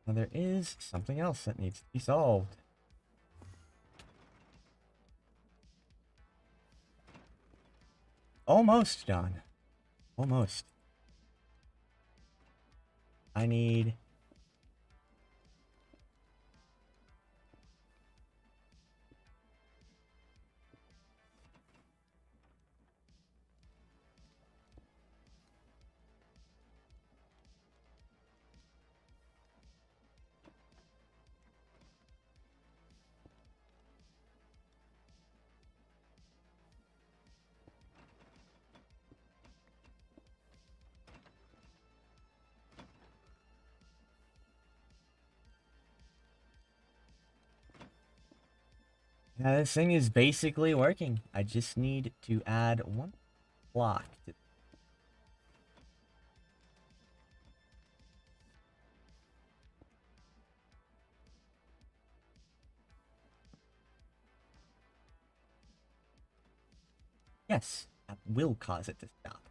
Now there is something else that needs to be solved. Almost done. Almost. I need... This thing is basically working. I just need to add one block to... Yes, that will cause it to stop.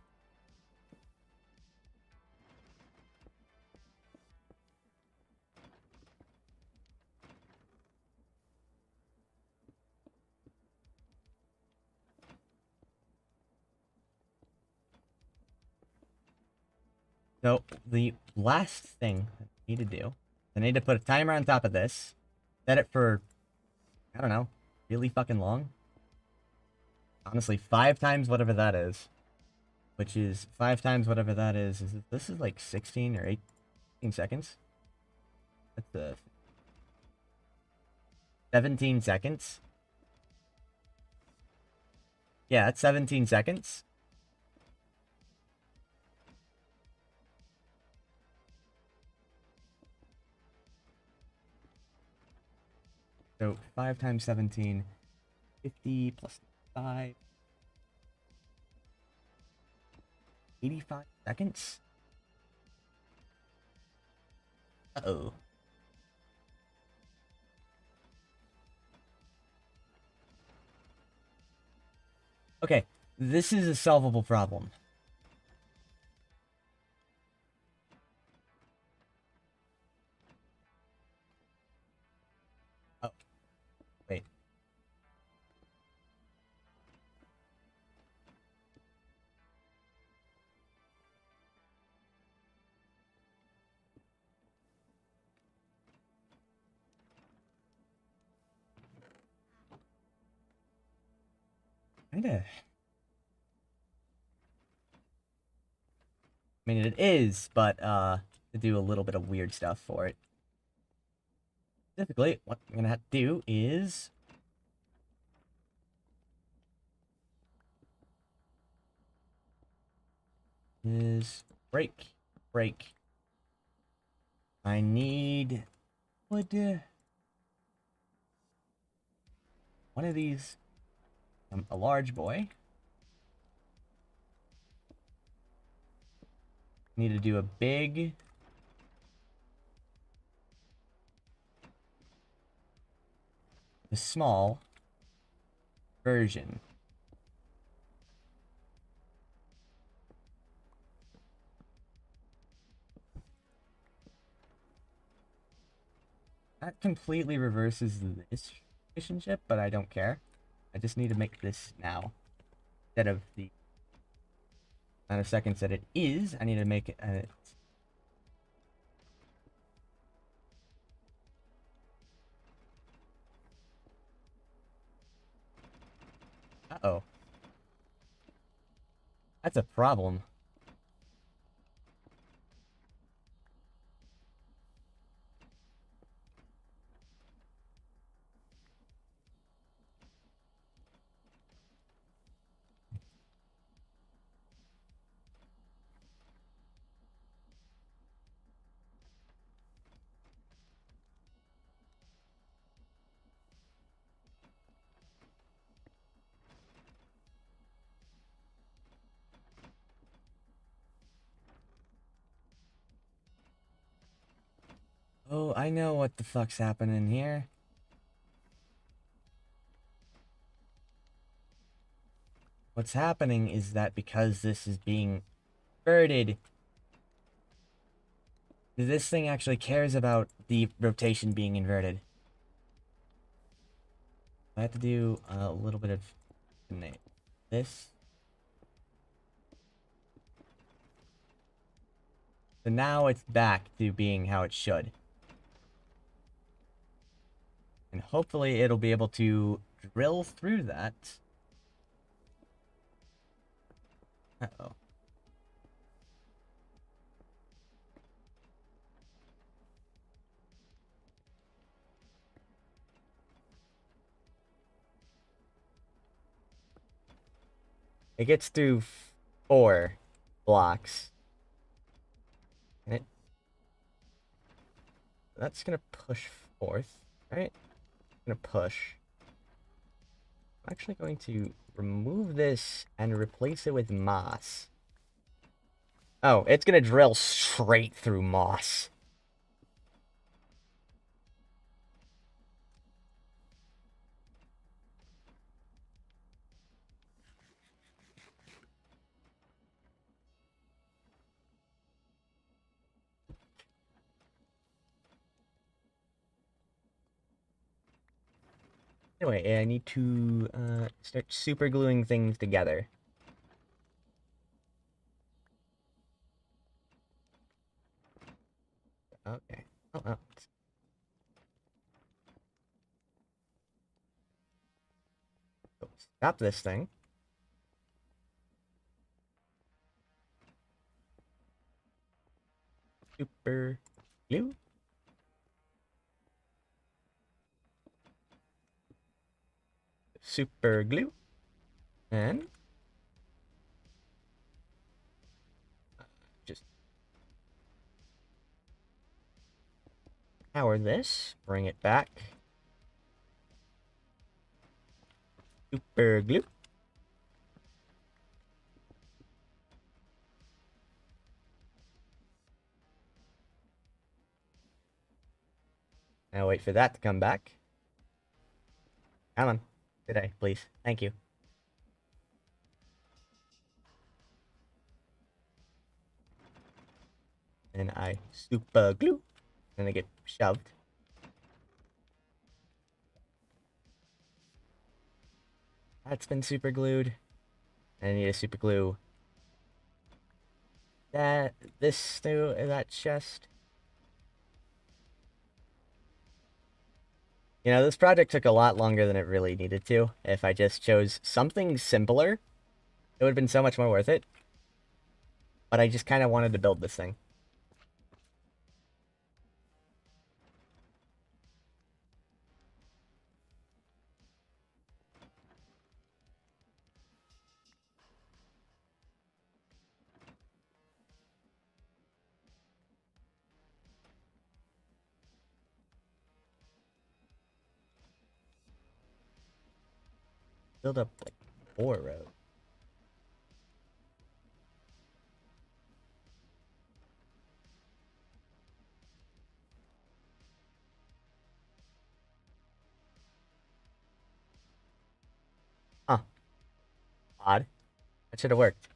So, the last thing I need to do, I need to put a timer on top of this, set it for, I don't know, really fucking long. Honestly, 5 times whatever that is. Which is 5 times whatever that is. This is like 16 or 18 seconds. That's 17 seconds. Yeah, that's 17 seconds. So 5 times 17, 50 plus 5, 85 seconds. Uh-oh. Okay, this is a solvable problem. Oh, wait. Kinda. I mean, it is, but, to do a little bit of weird stuff for it. Specifically, what I'm gonna have to do is break. I need wood. One of these, a large boy. Need to do a big the small version. That completely reverses this relationship, but I don't care. I just need to make this now. Instead of the amount of seconds that it is, I need to make it... Uh-oh. That's a problem. Oh, I know what the fuck's happening here. What's happening is that because this is being inverted, this thing actually cares about the rotation being inverted. I have to do a little bit of this. So now it's back to being how it should. And hopefully it'll be able to drill through that. Uh-oh. It gets through 4 blocks. And that's gonna push forth, right? Gonna push. I'm actually going to remove this and replace it with moss. Oh, it's gonna drill straight through moss. Anyway, I need to start super gluing things together. Okay. Oh. Stop this thing. Super glue. Super glue. And just power this. Bring it back. Super glue. Now wait for that to come back. Come on. Today, please. Thank you. And I super glue. And I get shoved. That's been super glued. I need a super glue this to that chest. You know, this project took a lot longer than it really needed to. If I just chose something simpler, it would have been so much more worth it. But I just kind of wanted to build this thing. Build up, like, 4 rows. Huh. Odd. That should have worked.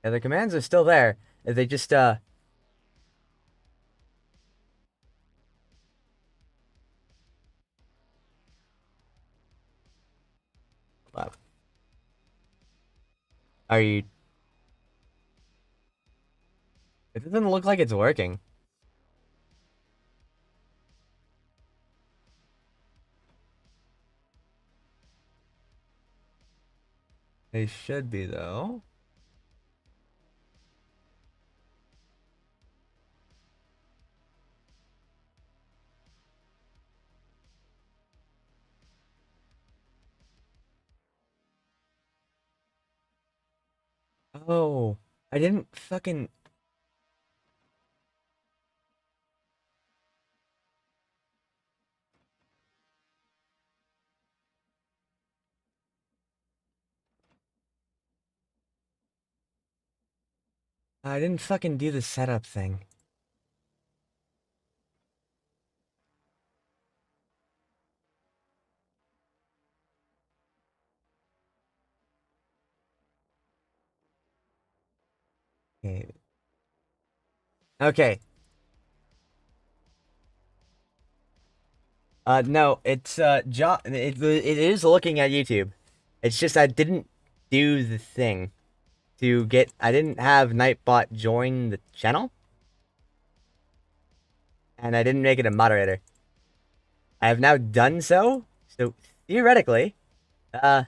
Yeah, the commands are still there. They just, wow. Are you... It doesn't look like it's working. They should be, though. Oh, I didn't fucking... I didn't fucking do the setup thing. Okay. Okay. No, it's, it is looking at YouTube. It's just I didn't do the thing to get, I didn't have Nightbot join the channel, and I didn't make it a moderator. I have now done so, so theoretically, if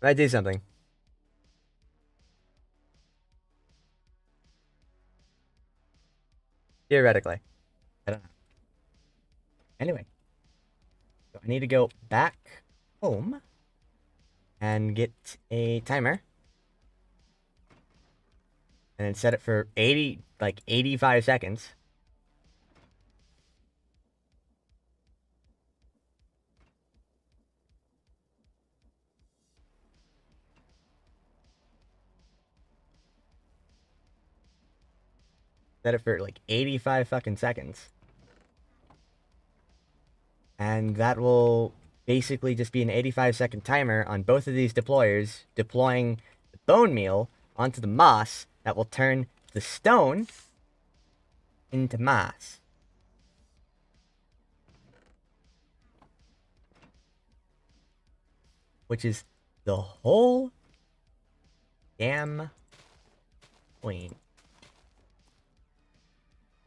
I do something. Theoretically. I don't know. Anyway. So I need to go back home and get a timer and then set it for 85 seconds. Set it for like 85 fucking seconds. And that will basically just be an 85-second timer on both of these deployers, deploying the bone meal onto the moss that will turn the stone into moss. Which is the whole damn point.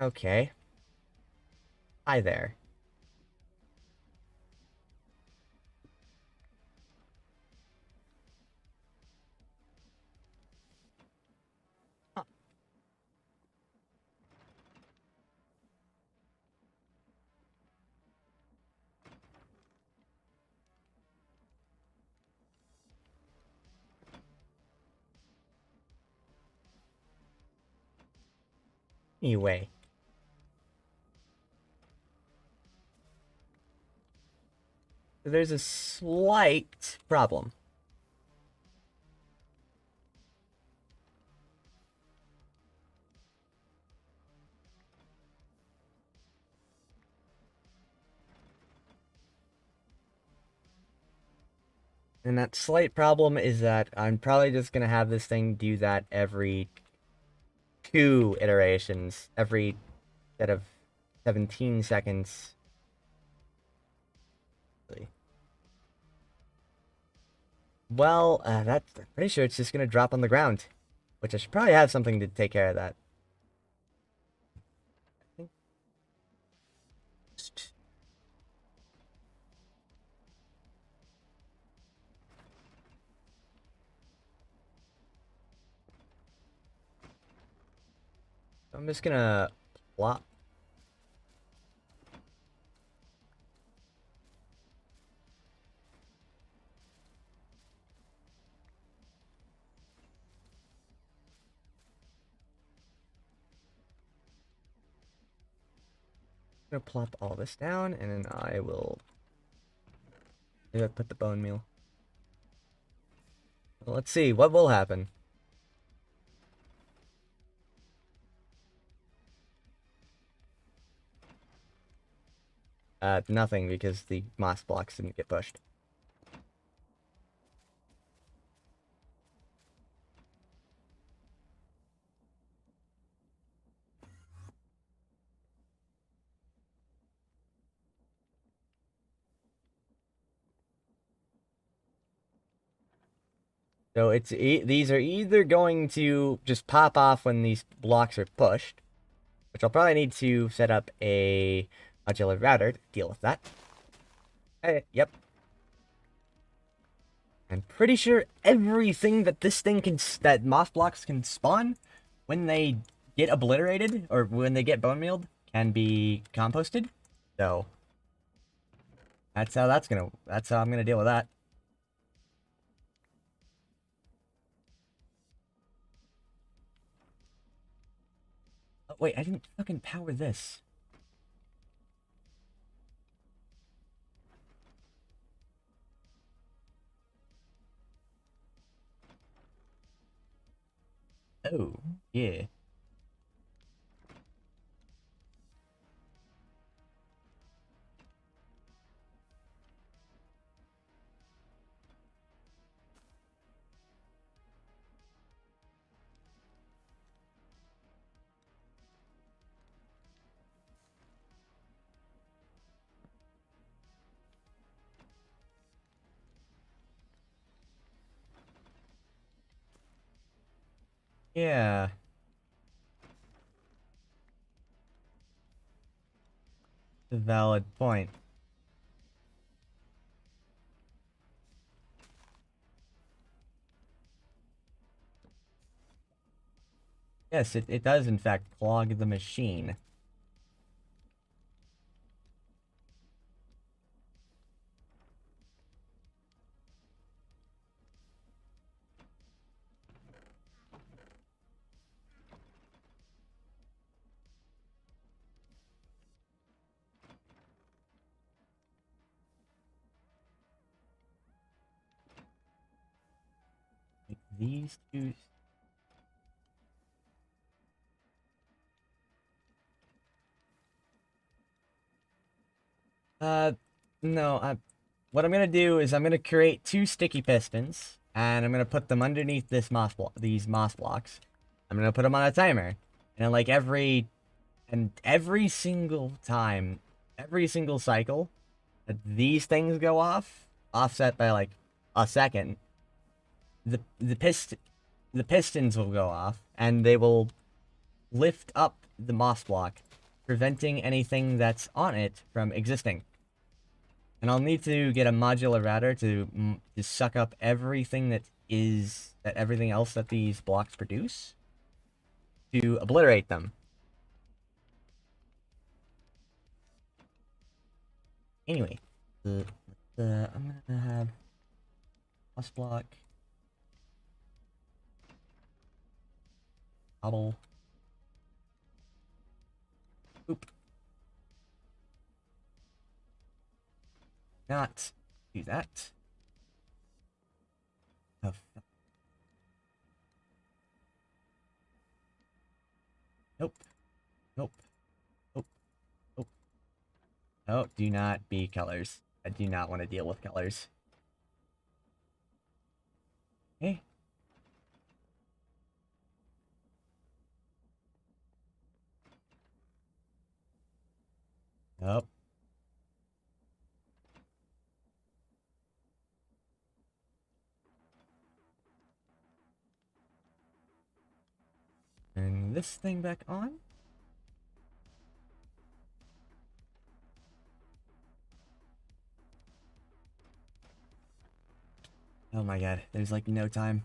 Okay. Hi there. Huh. Anyway. There's a slight problem. And that slight problem is that I'm probably just going to have this thing do that every 2 iterations, every set of 17 seconds. Well, I'm pretty sure it's just going to drop on the ground, which I should probably have something to take care of that. I'm just going to plop. I'm going to plop all this down, and then I will put the bone meal. Well, let's see, what will happen? Nothing, because the moss blocks didn't get pushed. So these are either going to just pop off when these blocks are pushed, which I'll probably need to set up a modular router to deal with that. Yep. I'm pretty sure everything that that moss blocks can spawn when they get obliterated or when they get bone mealed can be composted. So that's how I'm gonna deal with that. Oh, wait, I didn't fucking power this. Oh, yeah. Yeah. A valid point. Yes, it does in fact clog the machine. these two. No, what I'm gonna do is I'm gonna create two sticky pistons, and I'm gonna put them underneath these moss blocks. I'm gonna put them on a timer, and like every single time, every single cycle that these things go off, offset by like a second, the the pist the pistons will go off, and they will lift up the moss block, preventing anything that's on it from existing. And I'll need to get a modular router to suck up everything everything else that these blocks produce to obliterate them. Anyway, I'm gonna have plus block, cobble. Oop. Not do that. Oh, nope. Nope. Nope. Nope. Oh, do not be colors. I do not want to deal with colors. Okay. Nope. Turn this thing back on. Oh my god, there's like no time.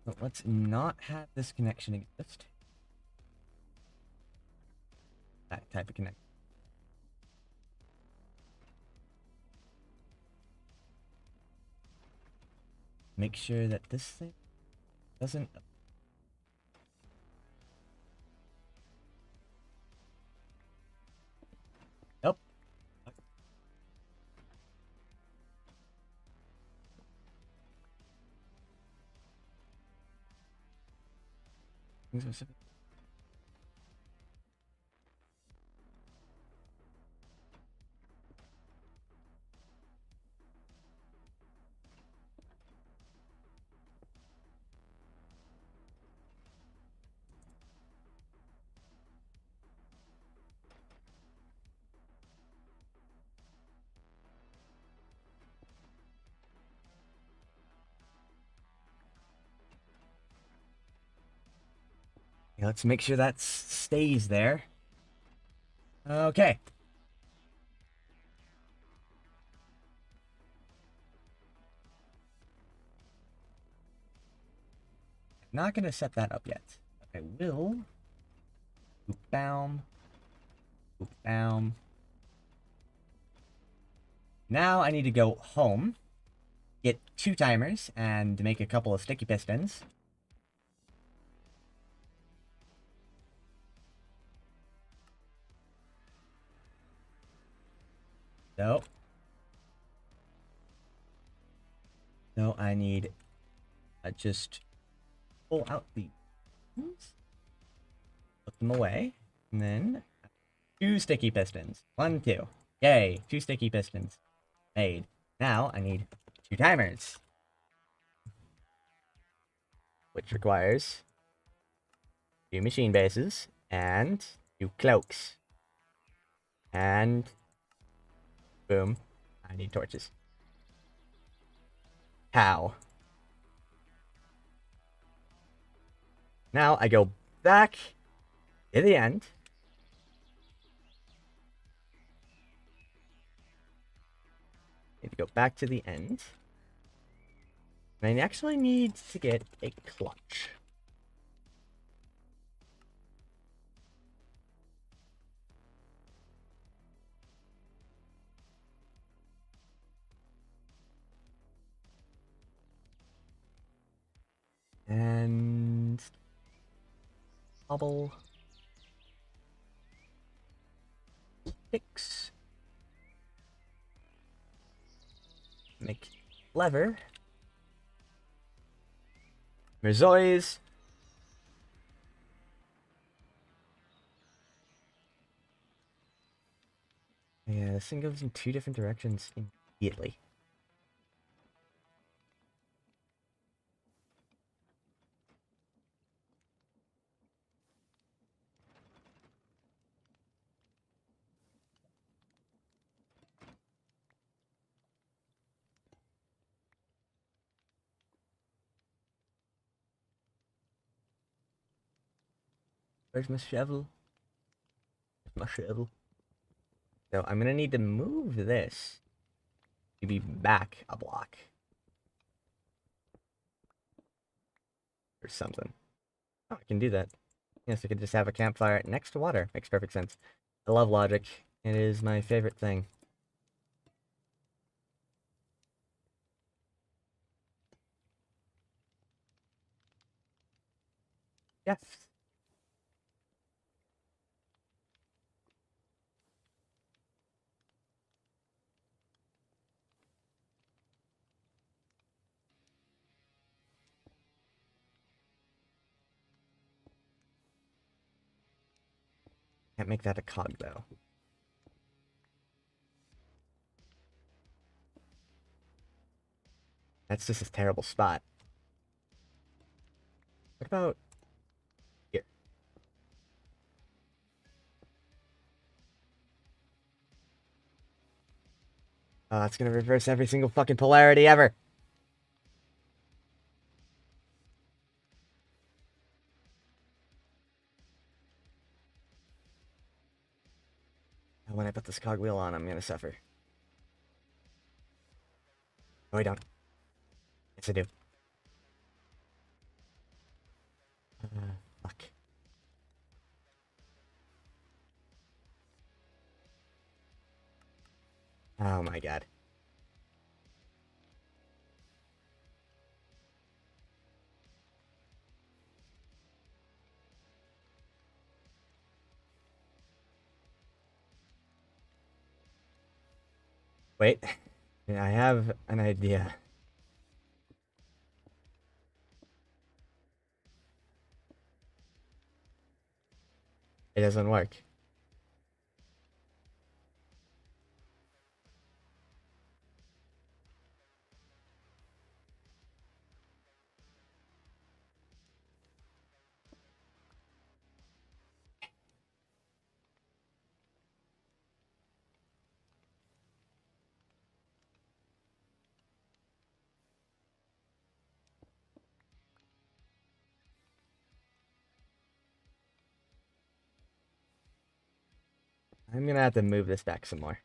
But let's not have this connection exist. That type of connection. Make sure that this thing doesn't. Nope. Yeah, let's make sure that stays there. Okay. Not gonna set that up yet. I will. Boop, boom. Boop, boom. Now I need to go home, get 2 timers, and make a couple of sticky pistons. So I need just pull out the put them away, and then 2 sticky pistons. 1, 2. Yay, 2 sticky pistons made. Now I need 2 timers, which requires 2 machine bases and 2 cloaks. And boom, I need torches. How? Now I go back to the end. Need to go back to the end. And I actually need to get a clutch. And bubble. Six. Make lever. Merzois. Yeah, this thing goes in two different directions immediately. Where's my shovel? My shovel. So I'm gonna need to move this to be back a block. Or something. Oh, I can do that. Yes, I could just have a campfire next to water. Makes perfect sense. I love logic. It is my favorite thing. Yes. Can't make that a cog, though. That's just a terrible spot. What about here? Oh, that's gonna reverse every single fucking polarity ever. And when I put this cogwheel on, I'm gonna suffer. No, I don't. Yes, I do. Fuck. Oh my god. Wait. Yeah, I have an idea. It doesn't work. I'm gonna have to move this back some more.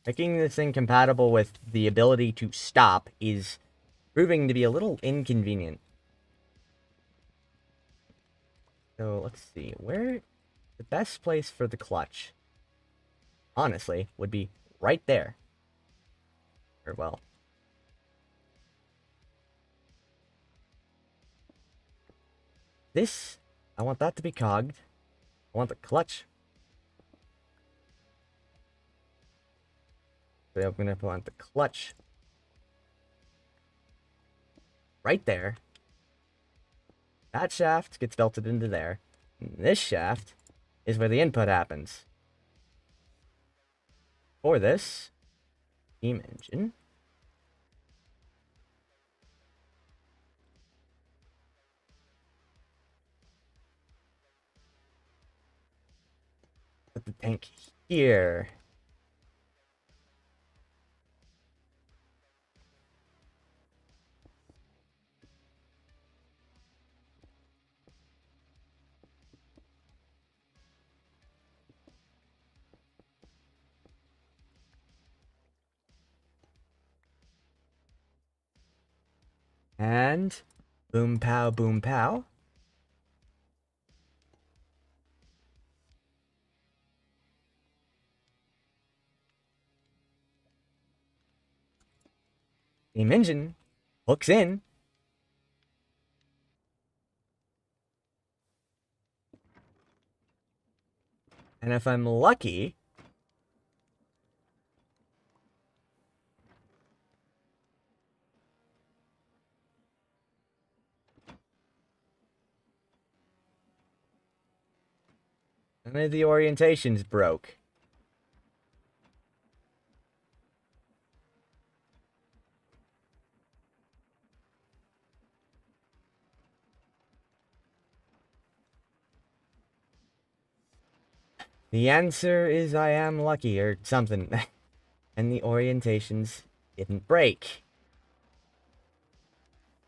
Making this thing compatible with the ability to stop is proving to be a little inconvenient. So let's see, where the best place for the clutch, honestly, would be right there. Or well, this, I want that to be cogged. I want the clutch. So I'm gonna want the clutch right there. That shaft gets belted into there. And this shaft is where the input happens. For this steam engine, put the tank here. And boom pow, boom pow. Steam engine hooks in. And if I'm lucky, none of the orientations broke. The answer is I am lucky or something. And the orientations didn't break.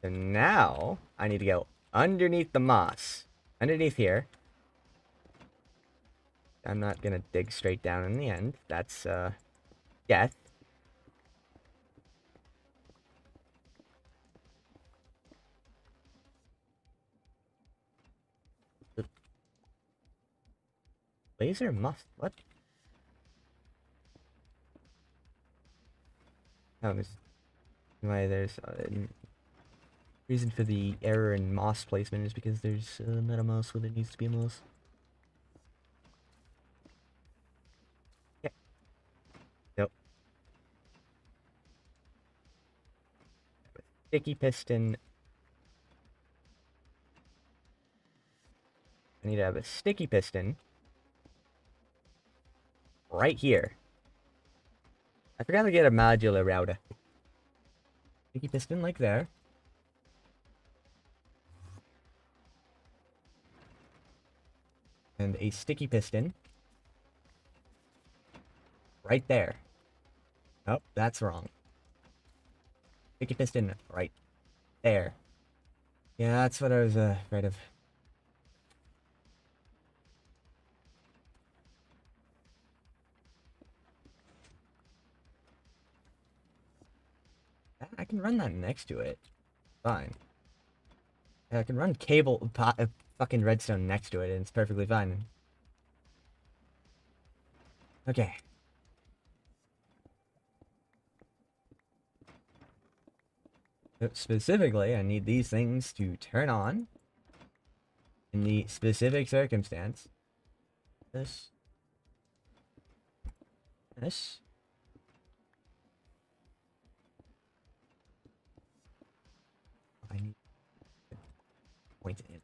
So now I need to go underneath the moss. Underneath here. I'm not gonna dig straight down in the end. That's death. The laser must what? Oh, there's reason for the error in moss placement is because there's not a moss where there needs to be a moss. Yeah. Nope. Sticky piston. I need to have a sticky piston right here. I forgot to get a modular router. Sticky piston like there. And a sticky piston right there. Oh, that's wrong. Sticky piston right there. Yeah, that's what I was afraid of. I can run that next to it. Fine. I can run fucking redstone next to it, and it's perfectly fine. Okay. So specifically, I need these things to turn on in the specific circumstance. This. This. I need to point it in.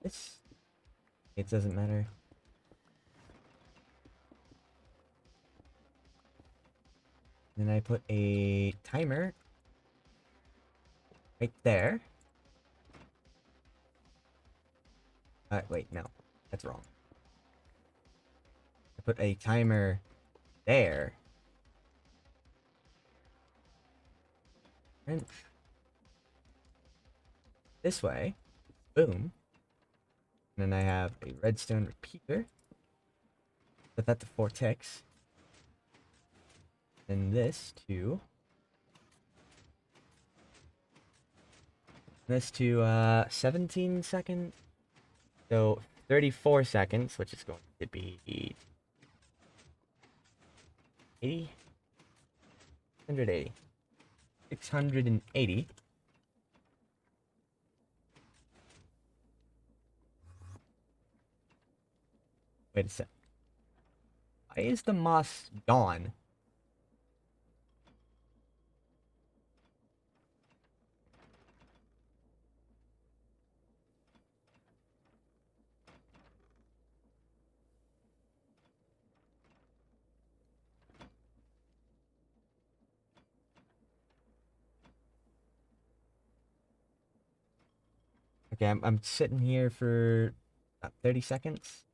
This. It doesn't matter. Then I put a timer right there. Wait, no. That's wrong. I put a timer there. And this way. Boom. And then I have a redstone repeater. Put that to 4 ticks. And this to... This to 17 seconds. So 34 seconds, which is going to be 80? 180. 680. Wait a sec. Why is the moss gone? Okay, I'm sitting here for about 30 seconds.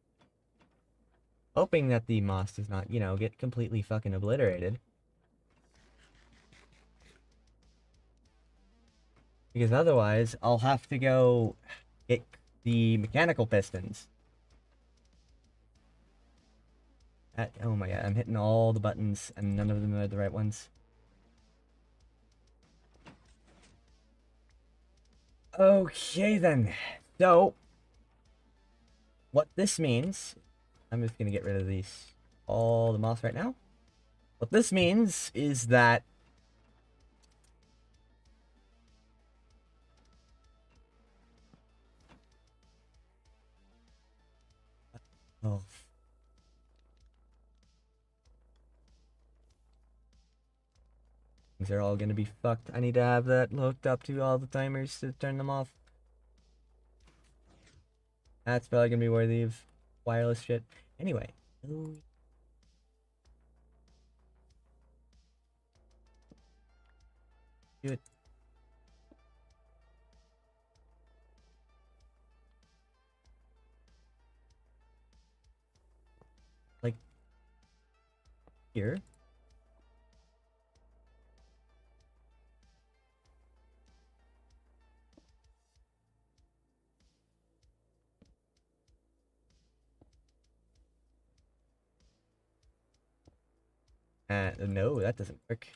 Hoping that the moss does not, you know, get completely fucking obliterated. Because otherwise, I'll have to go get the mechanical pistons. Oh my god, I'm hitting all the buttons and none of them are the right ones. Okay then. So, what this means, I'm just gonna get rid of all the moss right now. What this means is that Oh. Things are all gonna be fucked. I need to have that hooked up to all the timers to turn them off. That's probably gonna be worthy of wireless shit. Anyway. Do it. Like here. No, that doesn't work.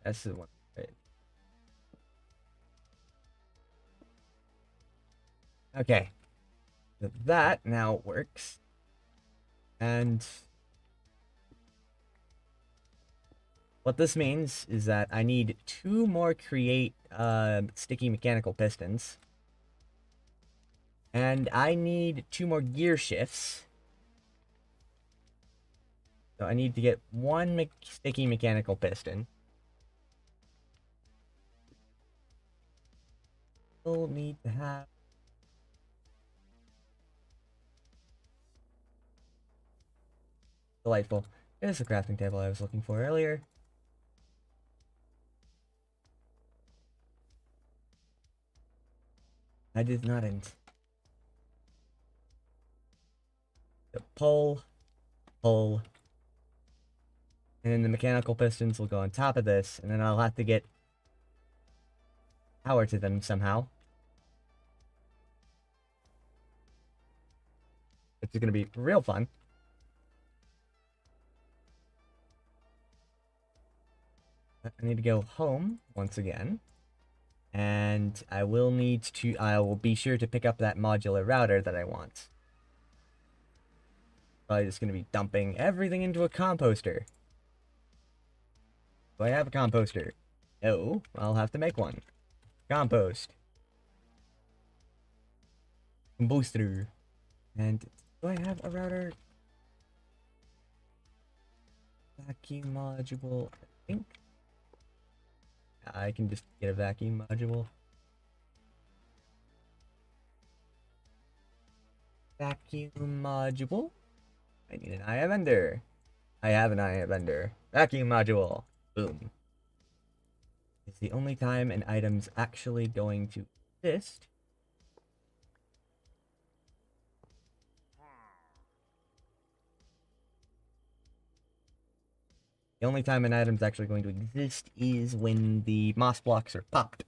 That's the one. Right. Okay. So that now works. And what this means is that I need 2 more create sticky mechanical pistons. And I need 2 more gear shifts. So I need to get 1 sticky mechanical piston. Still need to have... Delightful. There's the crafting table I was looking for earlier. I did not end. So pull, pull. And then the mechanical pistons will go on top of this, and then I'll have to get power to them somehow. It's gonna be real fun. I need to go home once again. And I will be sure to pick up that modular router that I want. Probably just gonna be dumping everything into a composter. Do I have a composter? No, I'll have to make one. Compost. Composter. And do I have a router? Vacuum module, I think. I can just get a vacuum module. Vacuum module. I need an eye vendor. I have an eye vendor. Vacuum module. Boom. It's the only time an item's actually going to exist. The only time an item's actually going to exist is when the moss blocks are popped.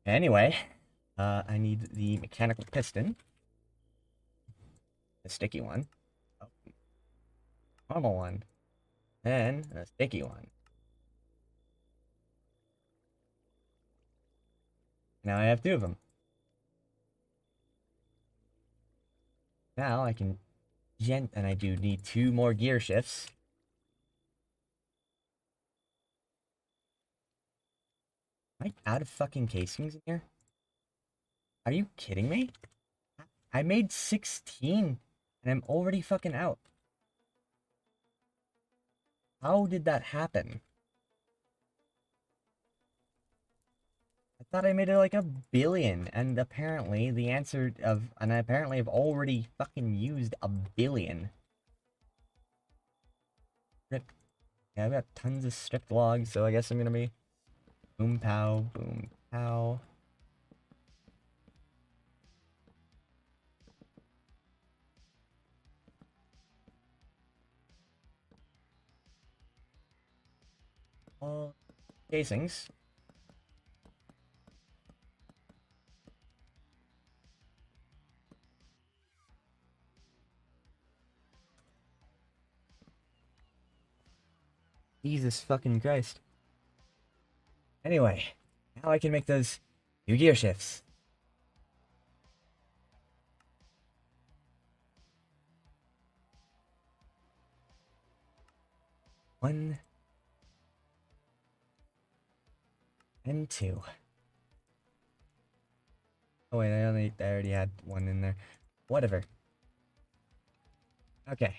Anyway, I need the mechanical piston. A sticky one. Oh. Normal one. Then a sticky one. Now I have 2 of them. Now I can and I do need 2 more gear shifts. Am I out of fucking casings in here? Are you kidding me? I made 16 and I'm already fucking out. How did that happen? I thought I made it like 1,000,000,000, and apparently I apparently have already fucking used 1,000,000,000. Rip. Yeah, I've got tons of stripped logs, so I guess I'm gonna be boom pow, boom pow. All casings. Jesus fucking Christ. Anyway, now I can make those 2 gear shifts. 1 and 2. Oh wait, I already had one in there. Whatever. Okay.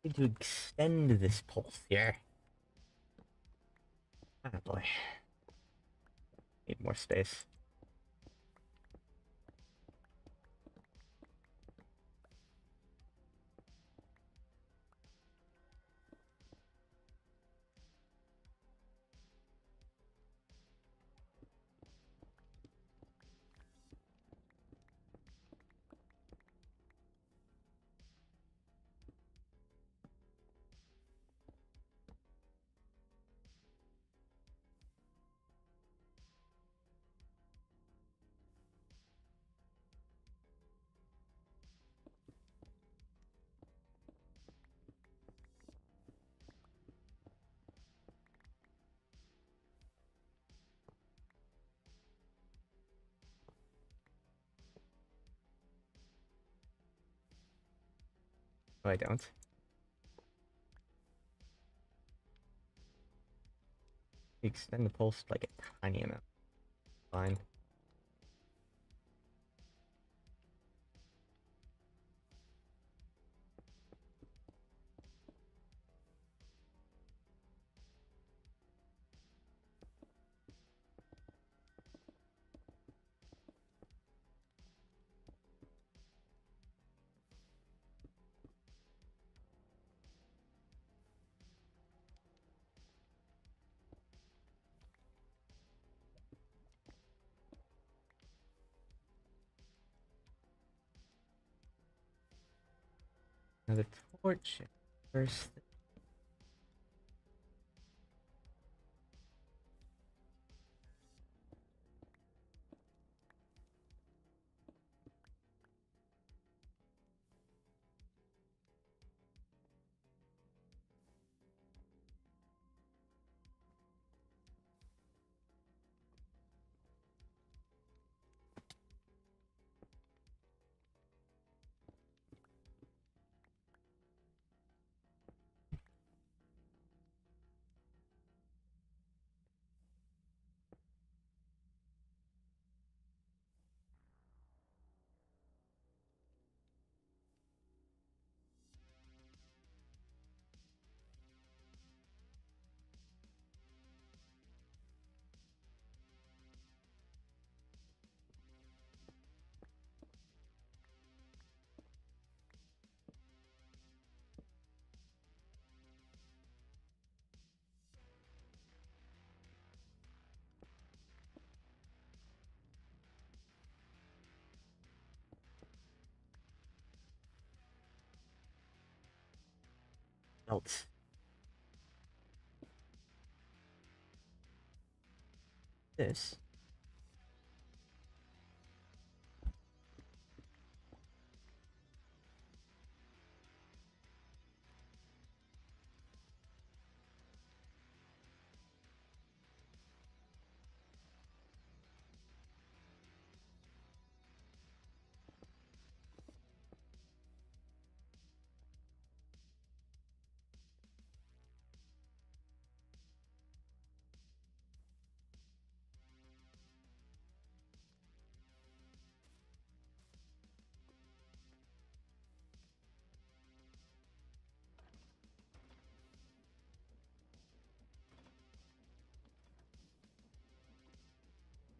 Need to extend this pulse here. Ah, boy. Need more space. Oh, I don't. Extend the pulse like a tiny amount. Fine. Now the torch first. Else. This.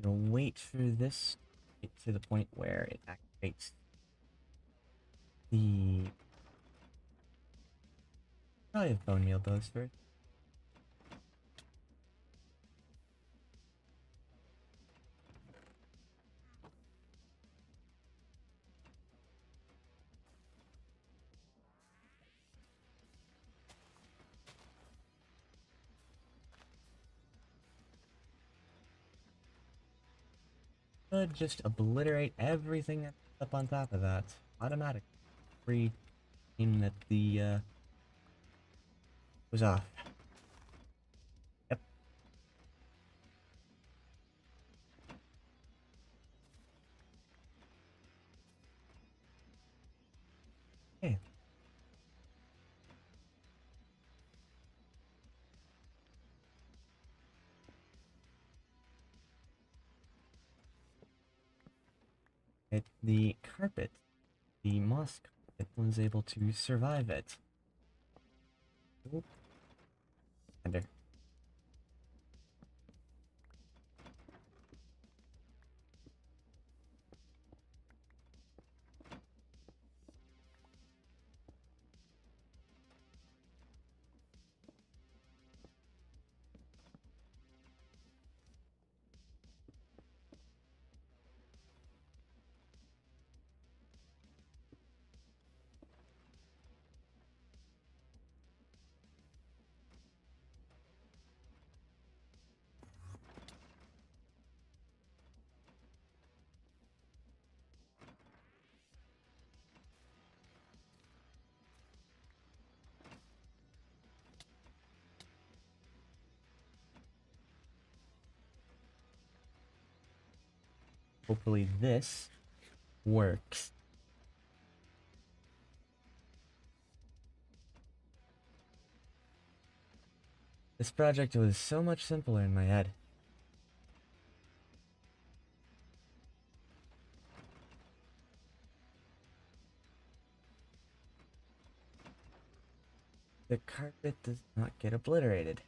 You'll wait for this to get to the point where it activates the. Probably have bone meal those first. Could just obliterate everything that's up on top of that. Automatic. Free aim that the was off. Yep. Okay. The carpet, the moss carpet, was able to survive it. Oop. Under. Hopefully this works. This project was so much simpler in my head. The carpet does not get obliterated.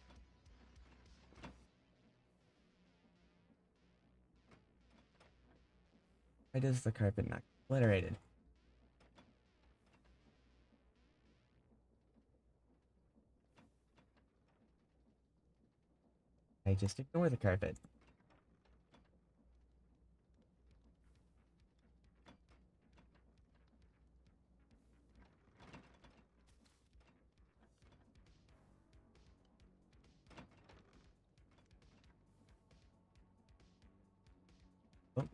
Why does the carpet not get obliterated? I just ignore the carpet. Oh.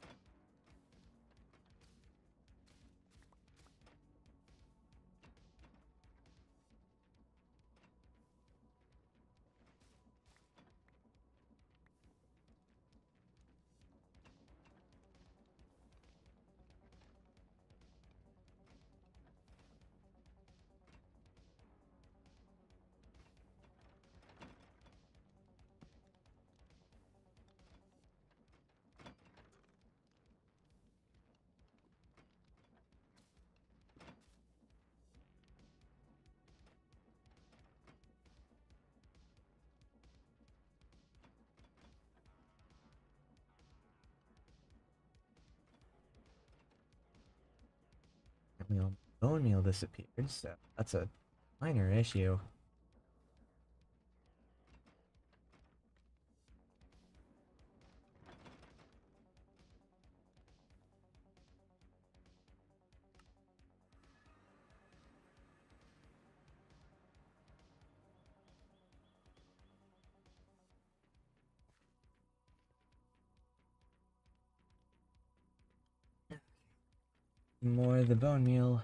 Bone meal disappeared, so that's a minor issue. More of the bone meal.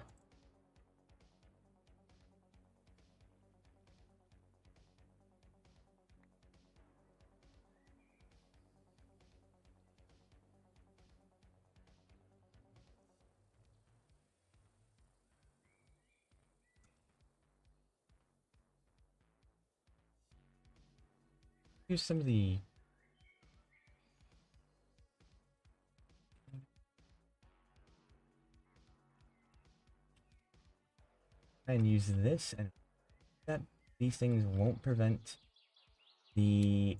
Here's some of the and use this, and that these things won't prevent the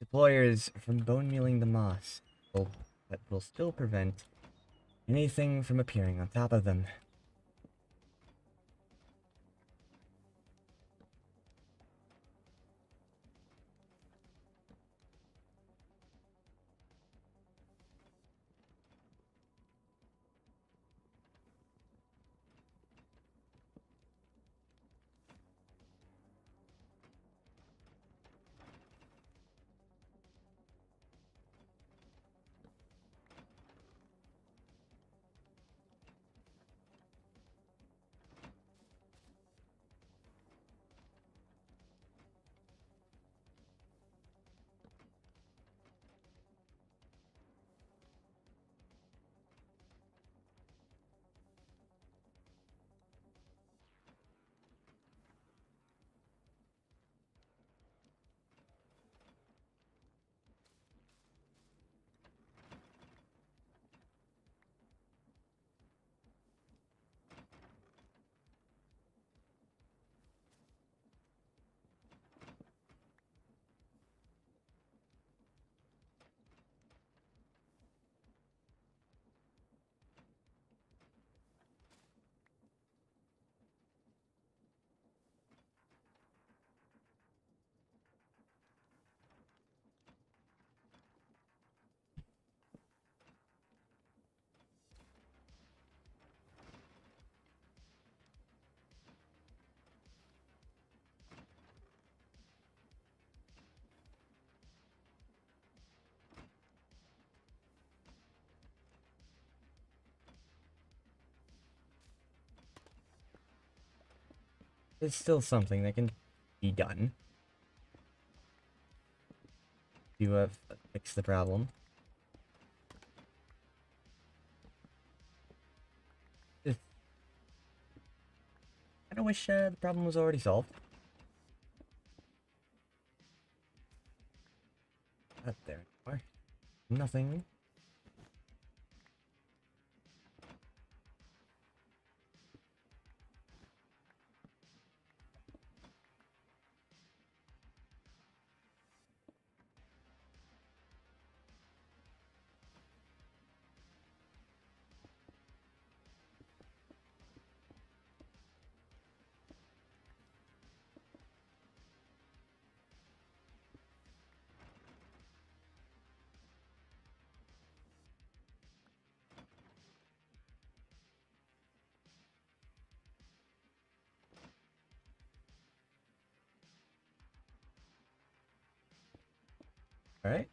deployers from bone mealing the moss. Well, that will still prevent anything from appearing on top of them. It's still something that can be done to fix the problem. Just kind of wish the problem was already solved. Not there anymore. Nothing. All right.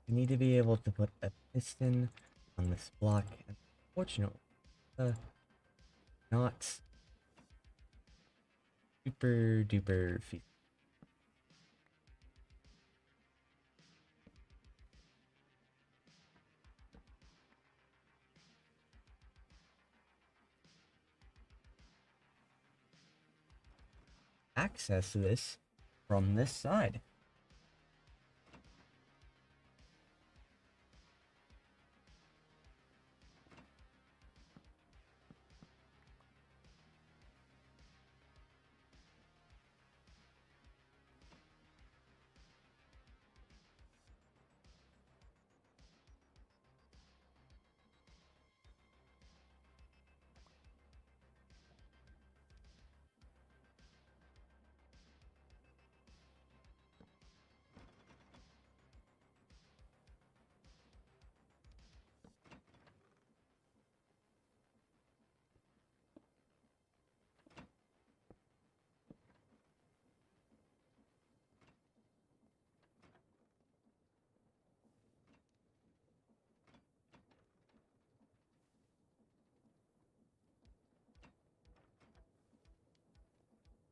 I need to be able to put a piston on this block. Unfortunately, not super duper feasible. Access this from this side.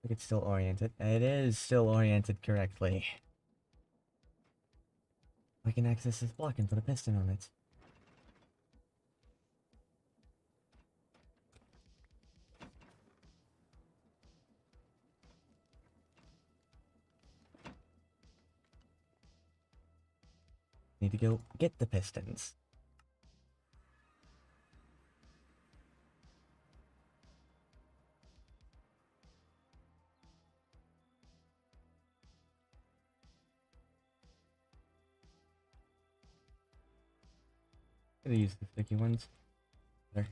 Look, it's still oriented. It is still oriented correctly. I can access this block and put a piston on it. Need to go get the pistons. Gotta use the sticky ones. There.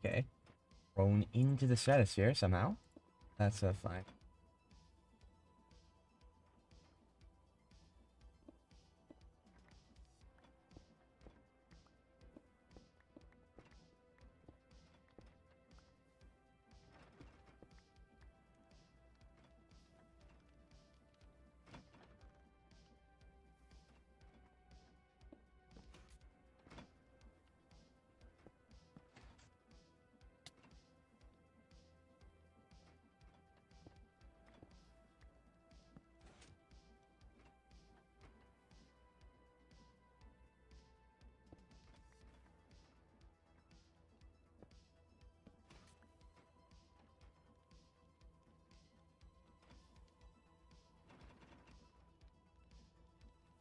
Okay. Thrown into the stratosphere somehow. That's fine.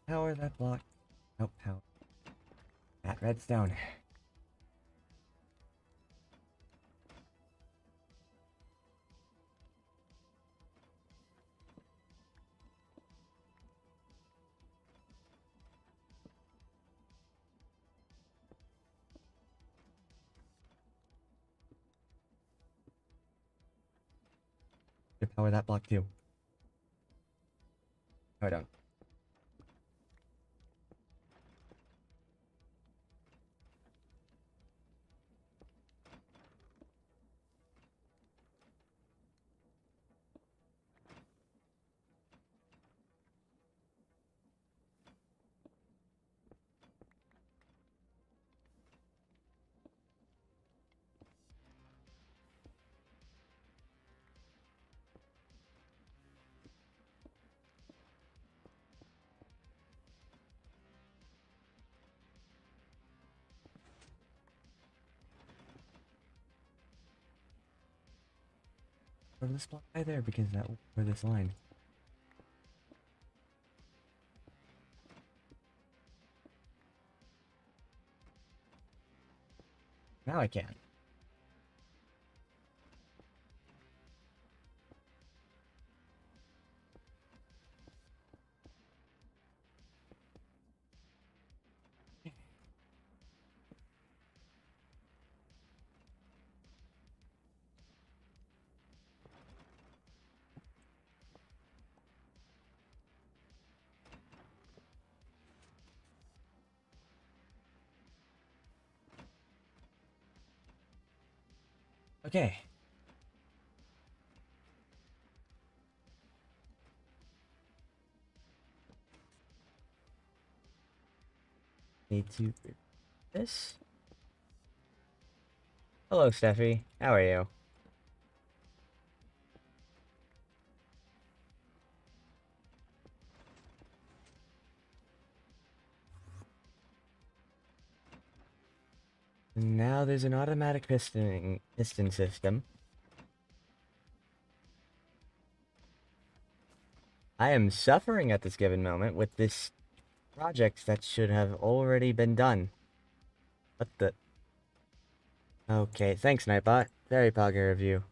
Power that block. Nope, power. That redstone. To power that block too. No, I don't. Or this block right there because that will cover this line. Now I can. Okay. Need to do this. Hello, Steffi. How are you? Now there's an automatic piston system. I am suffering at this given moment with this project that should have already been done. What the? Okay, thanks, Nightbot. Very popular of you.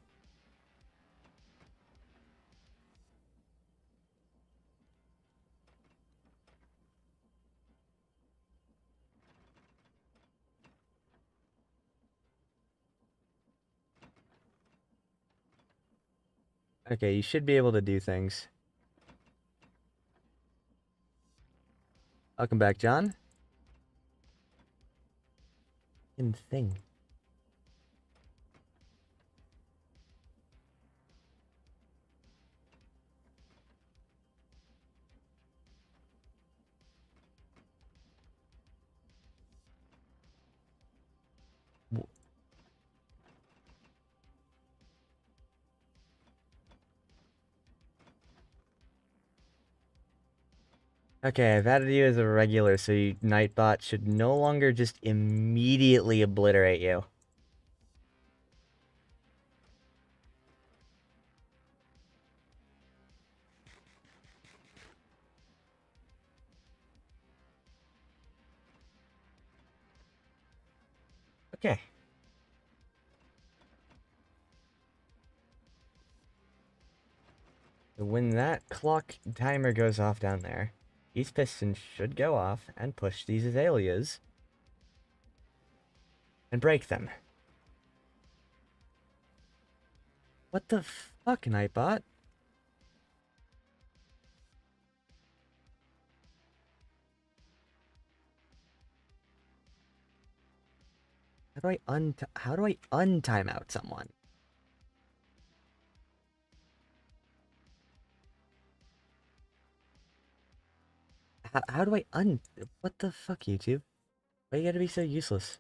Okay, you should be able to do things. Welcome back, John. Thing. Okay, I've added you as a regular, so Nightbot should no longer just immediately obliterate you. Okay. So when that clock timer goes off down there, these pistons should go off and push these azaleas and break them. What the fuck, Nightbot? How do I untime out someone? How do I what the fuck, YouTube? Why you gotta be so useless?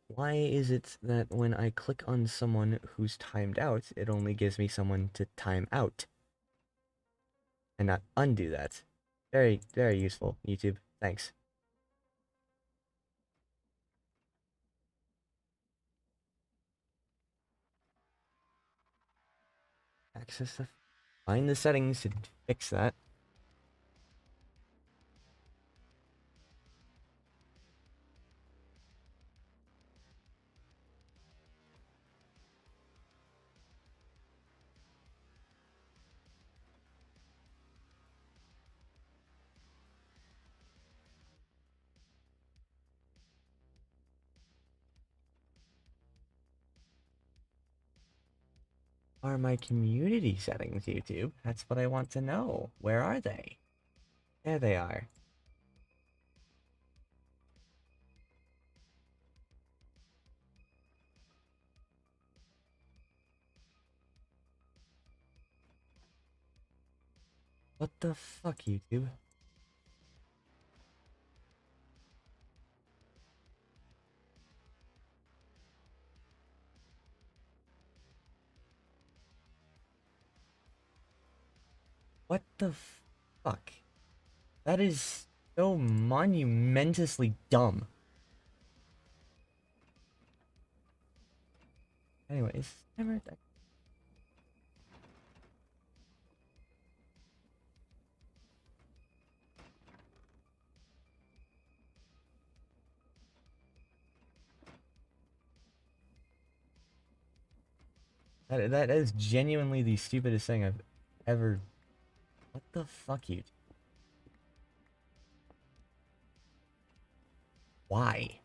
Why is it that when I click on someone who's timed out, it only gives me someone to time out? And not undo that? Very, very useful, YouTube. Thanks. Access the... Find the settings to fix that. are my community settings, YouTube? That's what I want to know. Where are they? There they are. What the fuck, YouTube? What the fuck? That is so monumentously dumb. Anyways, never. That is genuinely the stupidest thing I've ever. What the fuck, you? Why?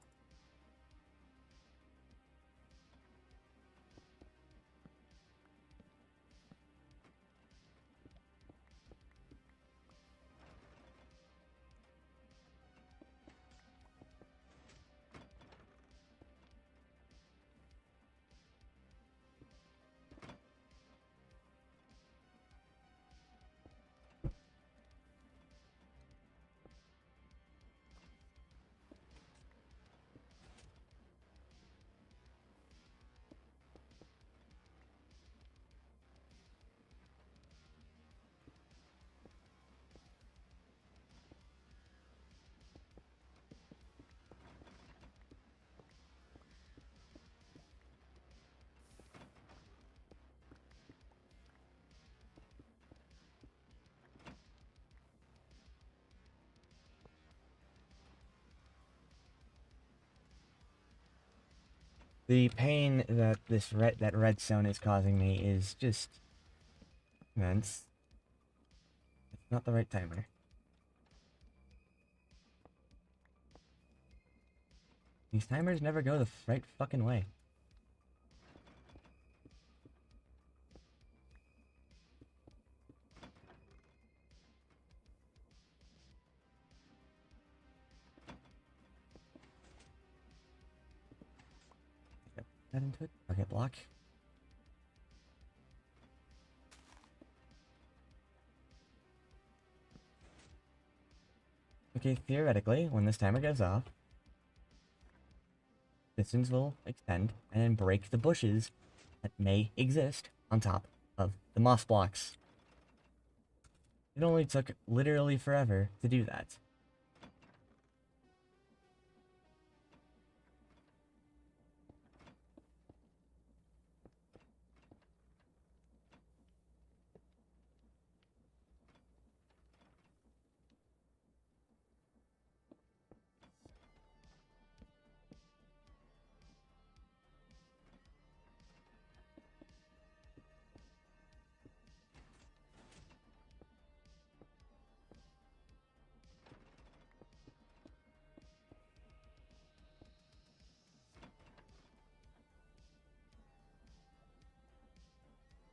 The pain that that redstone is causing me is just immense. It's not the right timer. These timers never go the right fucking way. Yep, that into it. Okay, block. Okay, theoretically, when this timer goes off, distance will extend and then break the bushes that may exist on top of the moss blocks. It only took literally forever to do that.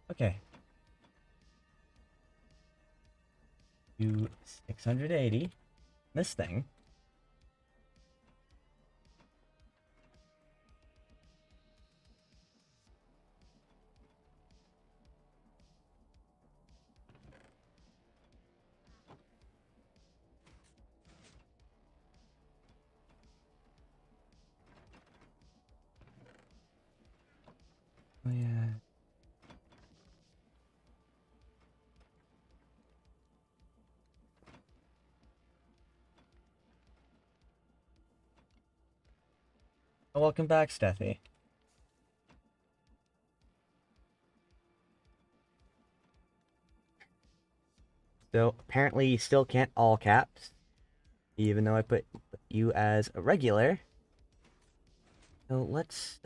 Okay. Do 680. This thing. Oh yeah. Oh, welcome back, Steffi. So apparently you still can't all caps, even though I put you as a regular. So let's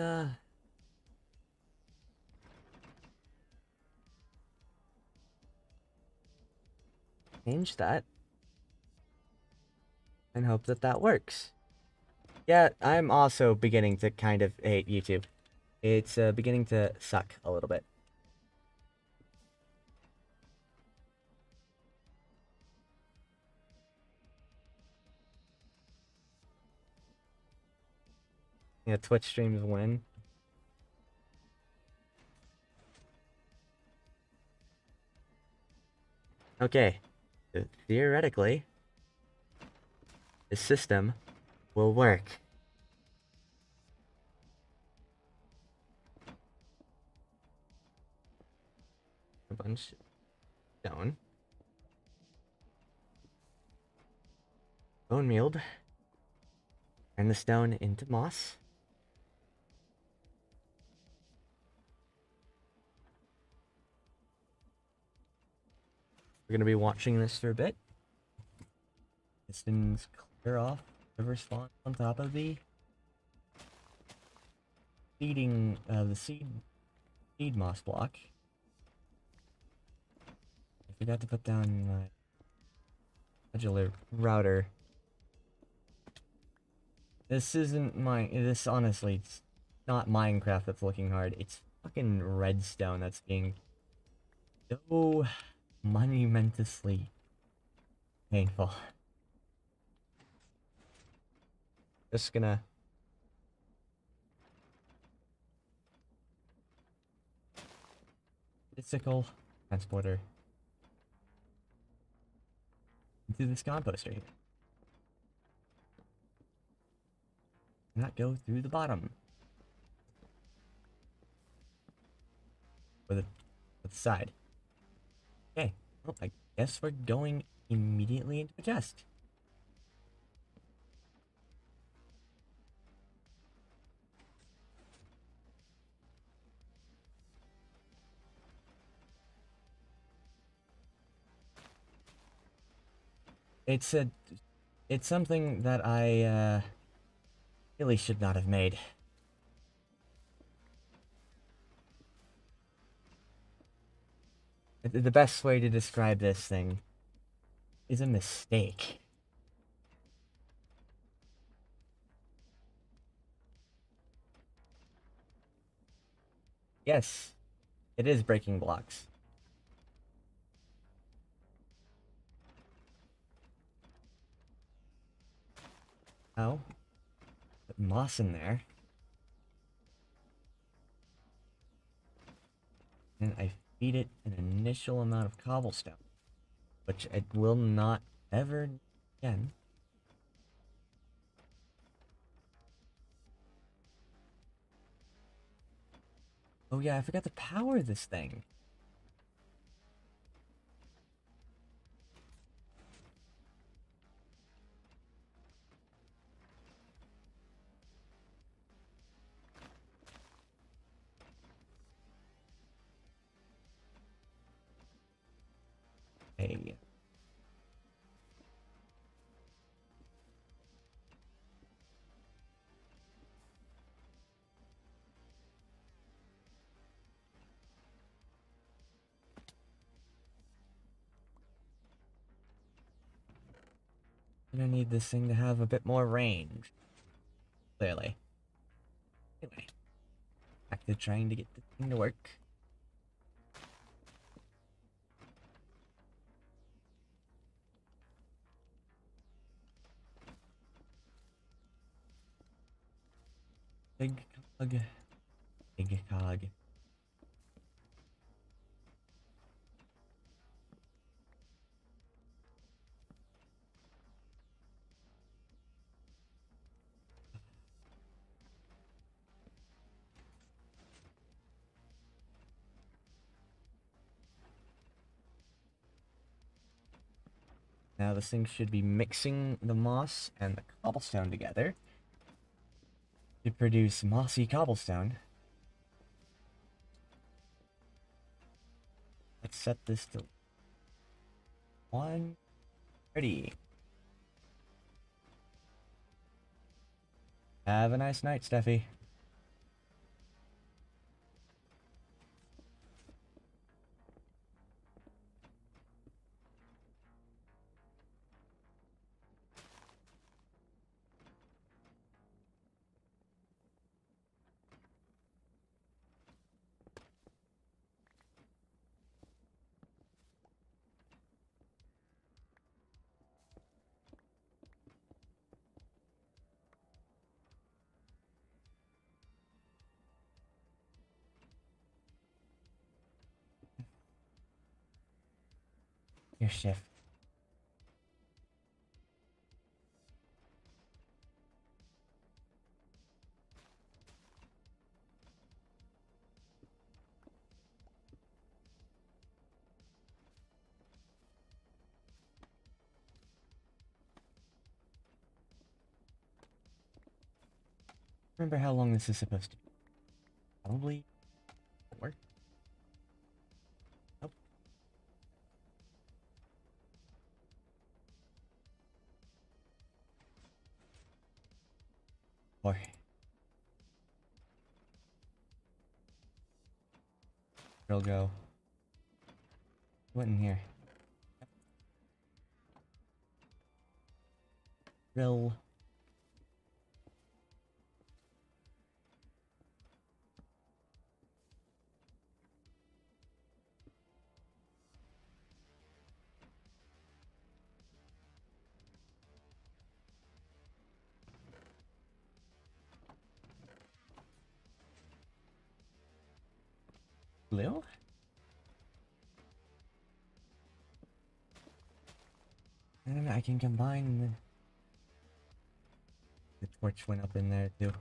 change that and hope that that works. Yeah, I'm also beginning to kind of hate YouTube. It's beginning to suck a little bit. Yeah, Twitch streams win. Okay. So theoretically, the system will work. A bunch of stone. Bone mealed. Turn the stone into moss. We're gonna be watching this for a bit. Pistons clear off whatever spawns on top of the seeding, the seed moss block. I forgot to put down my modular router. This isn't this honestly, it's not Minecraft that's looking hard. It's fucking redstone that's being so monumentously painful. Just gonna MegaCycle transporter into this composter here. Not go through the bottom. Or the side. Okay, well, I guess we're going immediately into a chest. It's something that I really should not have made. The best way to describe this thing is a mistake. Yes, it is breaking blocks. Oh, put moss in there. And I feed it an initial amount of cobblestone, which it will not ever need again. Oh yeah, I forgot to power this thing. Hey. I'm gonna need this thing to have a bit more range. Clearly. Anyway, back to trying to get the thing to work. Big cog. Big cog. Now this thing should be mixing the moss and the cobblestone together to produce mossy cobblestone. Let's set this to 130. Have a nice night, Steffi. Your shift. Remember how long this is supposed to be? Probably 4. Nope. Or it'll go. What in here? Drill. Blue? I don't know, I can combine the torch went up in there too.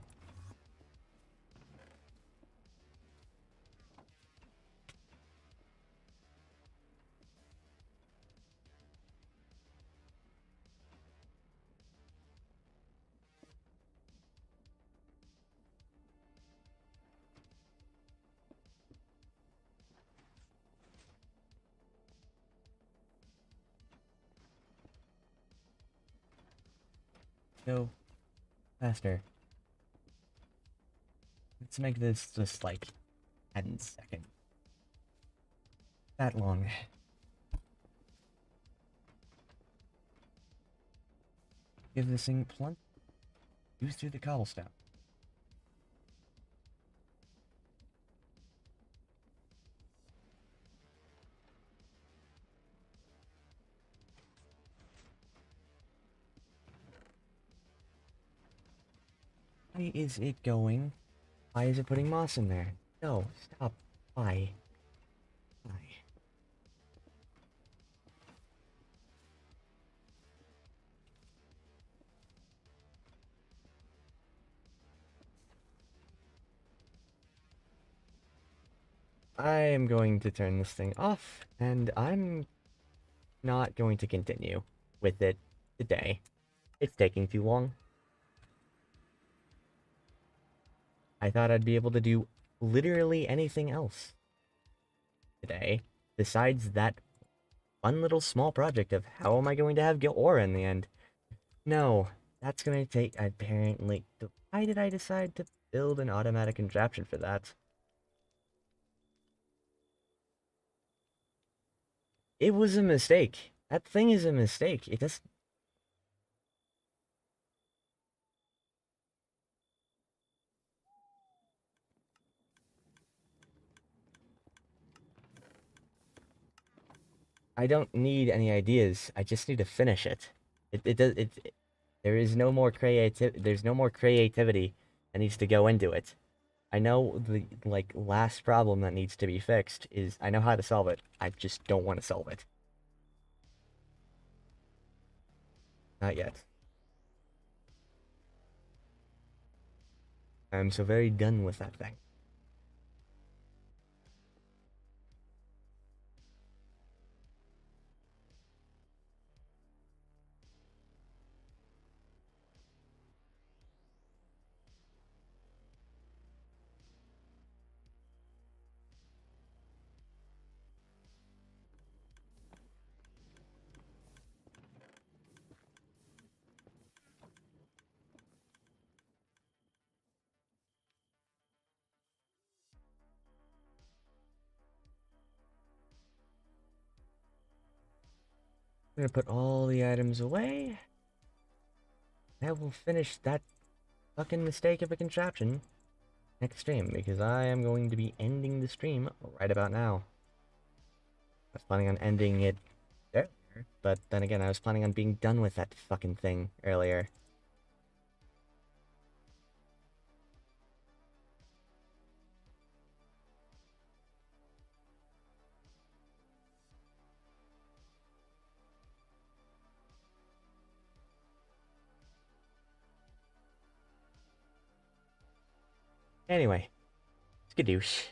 Go faster. Let's make this just like 10 seconds. That long. Give this thing plenty. Use through the cobblestone. Why is it going? Why is it putting moss in there? No, stop. Why? Why? I am going to turn this thing off, and I'm not going to continue with it today. It's taking too long. I thought I'd be able to do literally anything else today, besides that fun little small project of how am I going to have ore in the end. No, that's gonna take, apparently, why did I decide to build an automatic contraption for that? It was a mistake. That thing is a mistake. It does. I don't need any ideas. I just need to finish it. It does. There is no more creative. There's no more creativity that needs to go into it. I know the like last problem that needs to be fixed is I know how to solve it. I just don't want to solve it. Not yet. I'm so very done with that thing. I'm gonna put all the items away. That will finish that fucking mistake of a contraption next stream, because I am going to be ending the stream right about now. I was planning on ending it earlier, but then again, I was planning on being done with that fucking thing earlier. Anyway, skadoosh.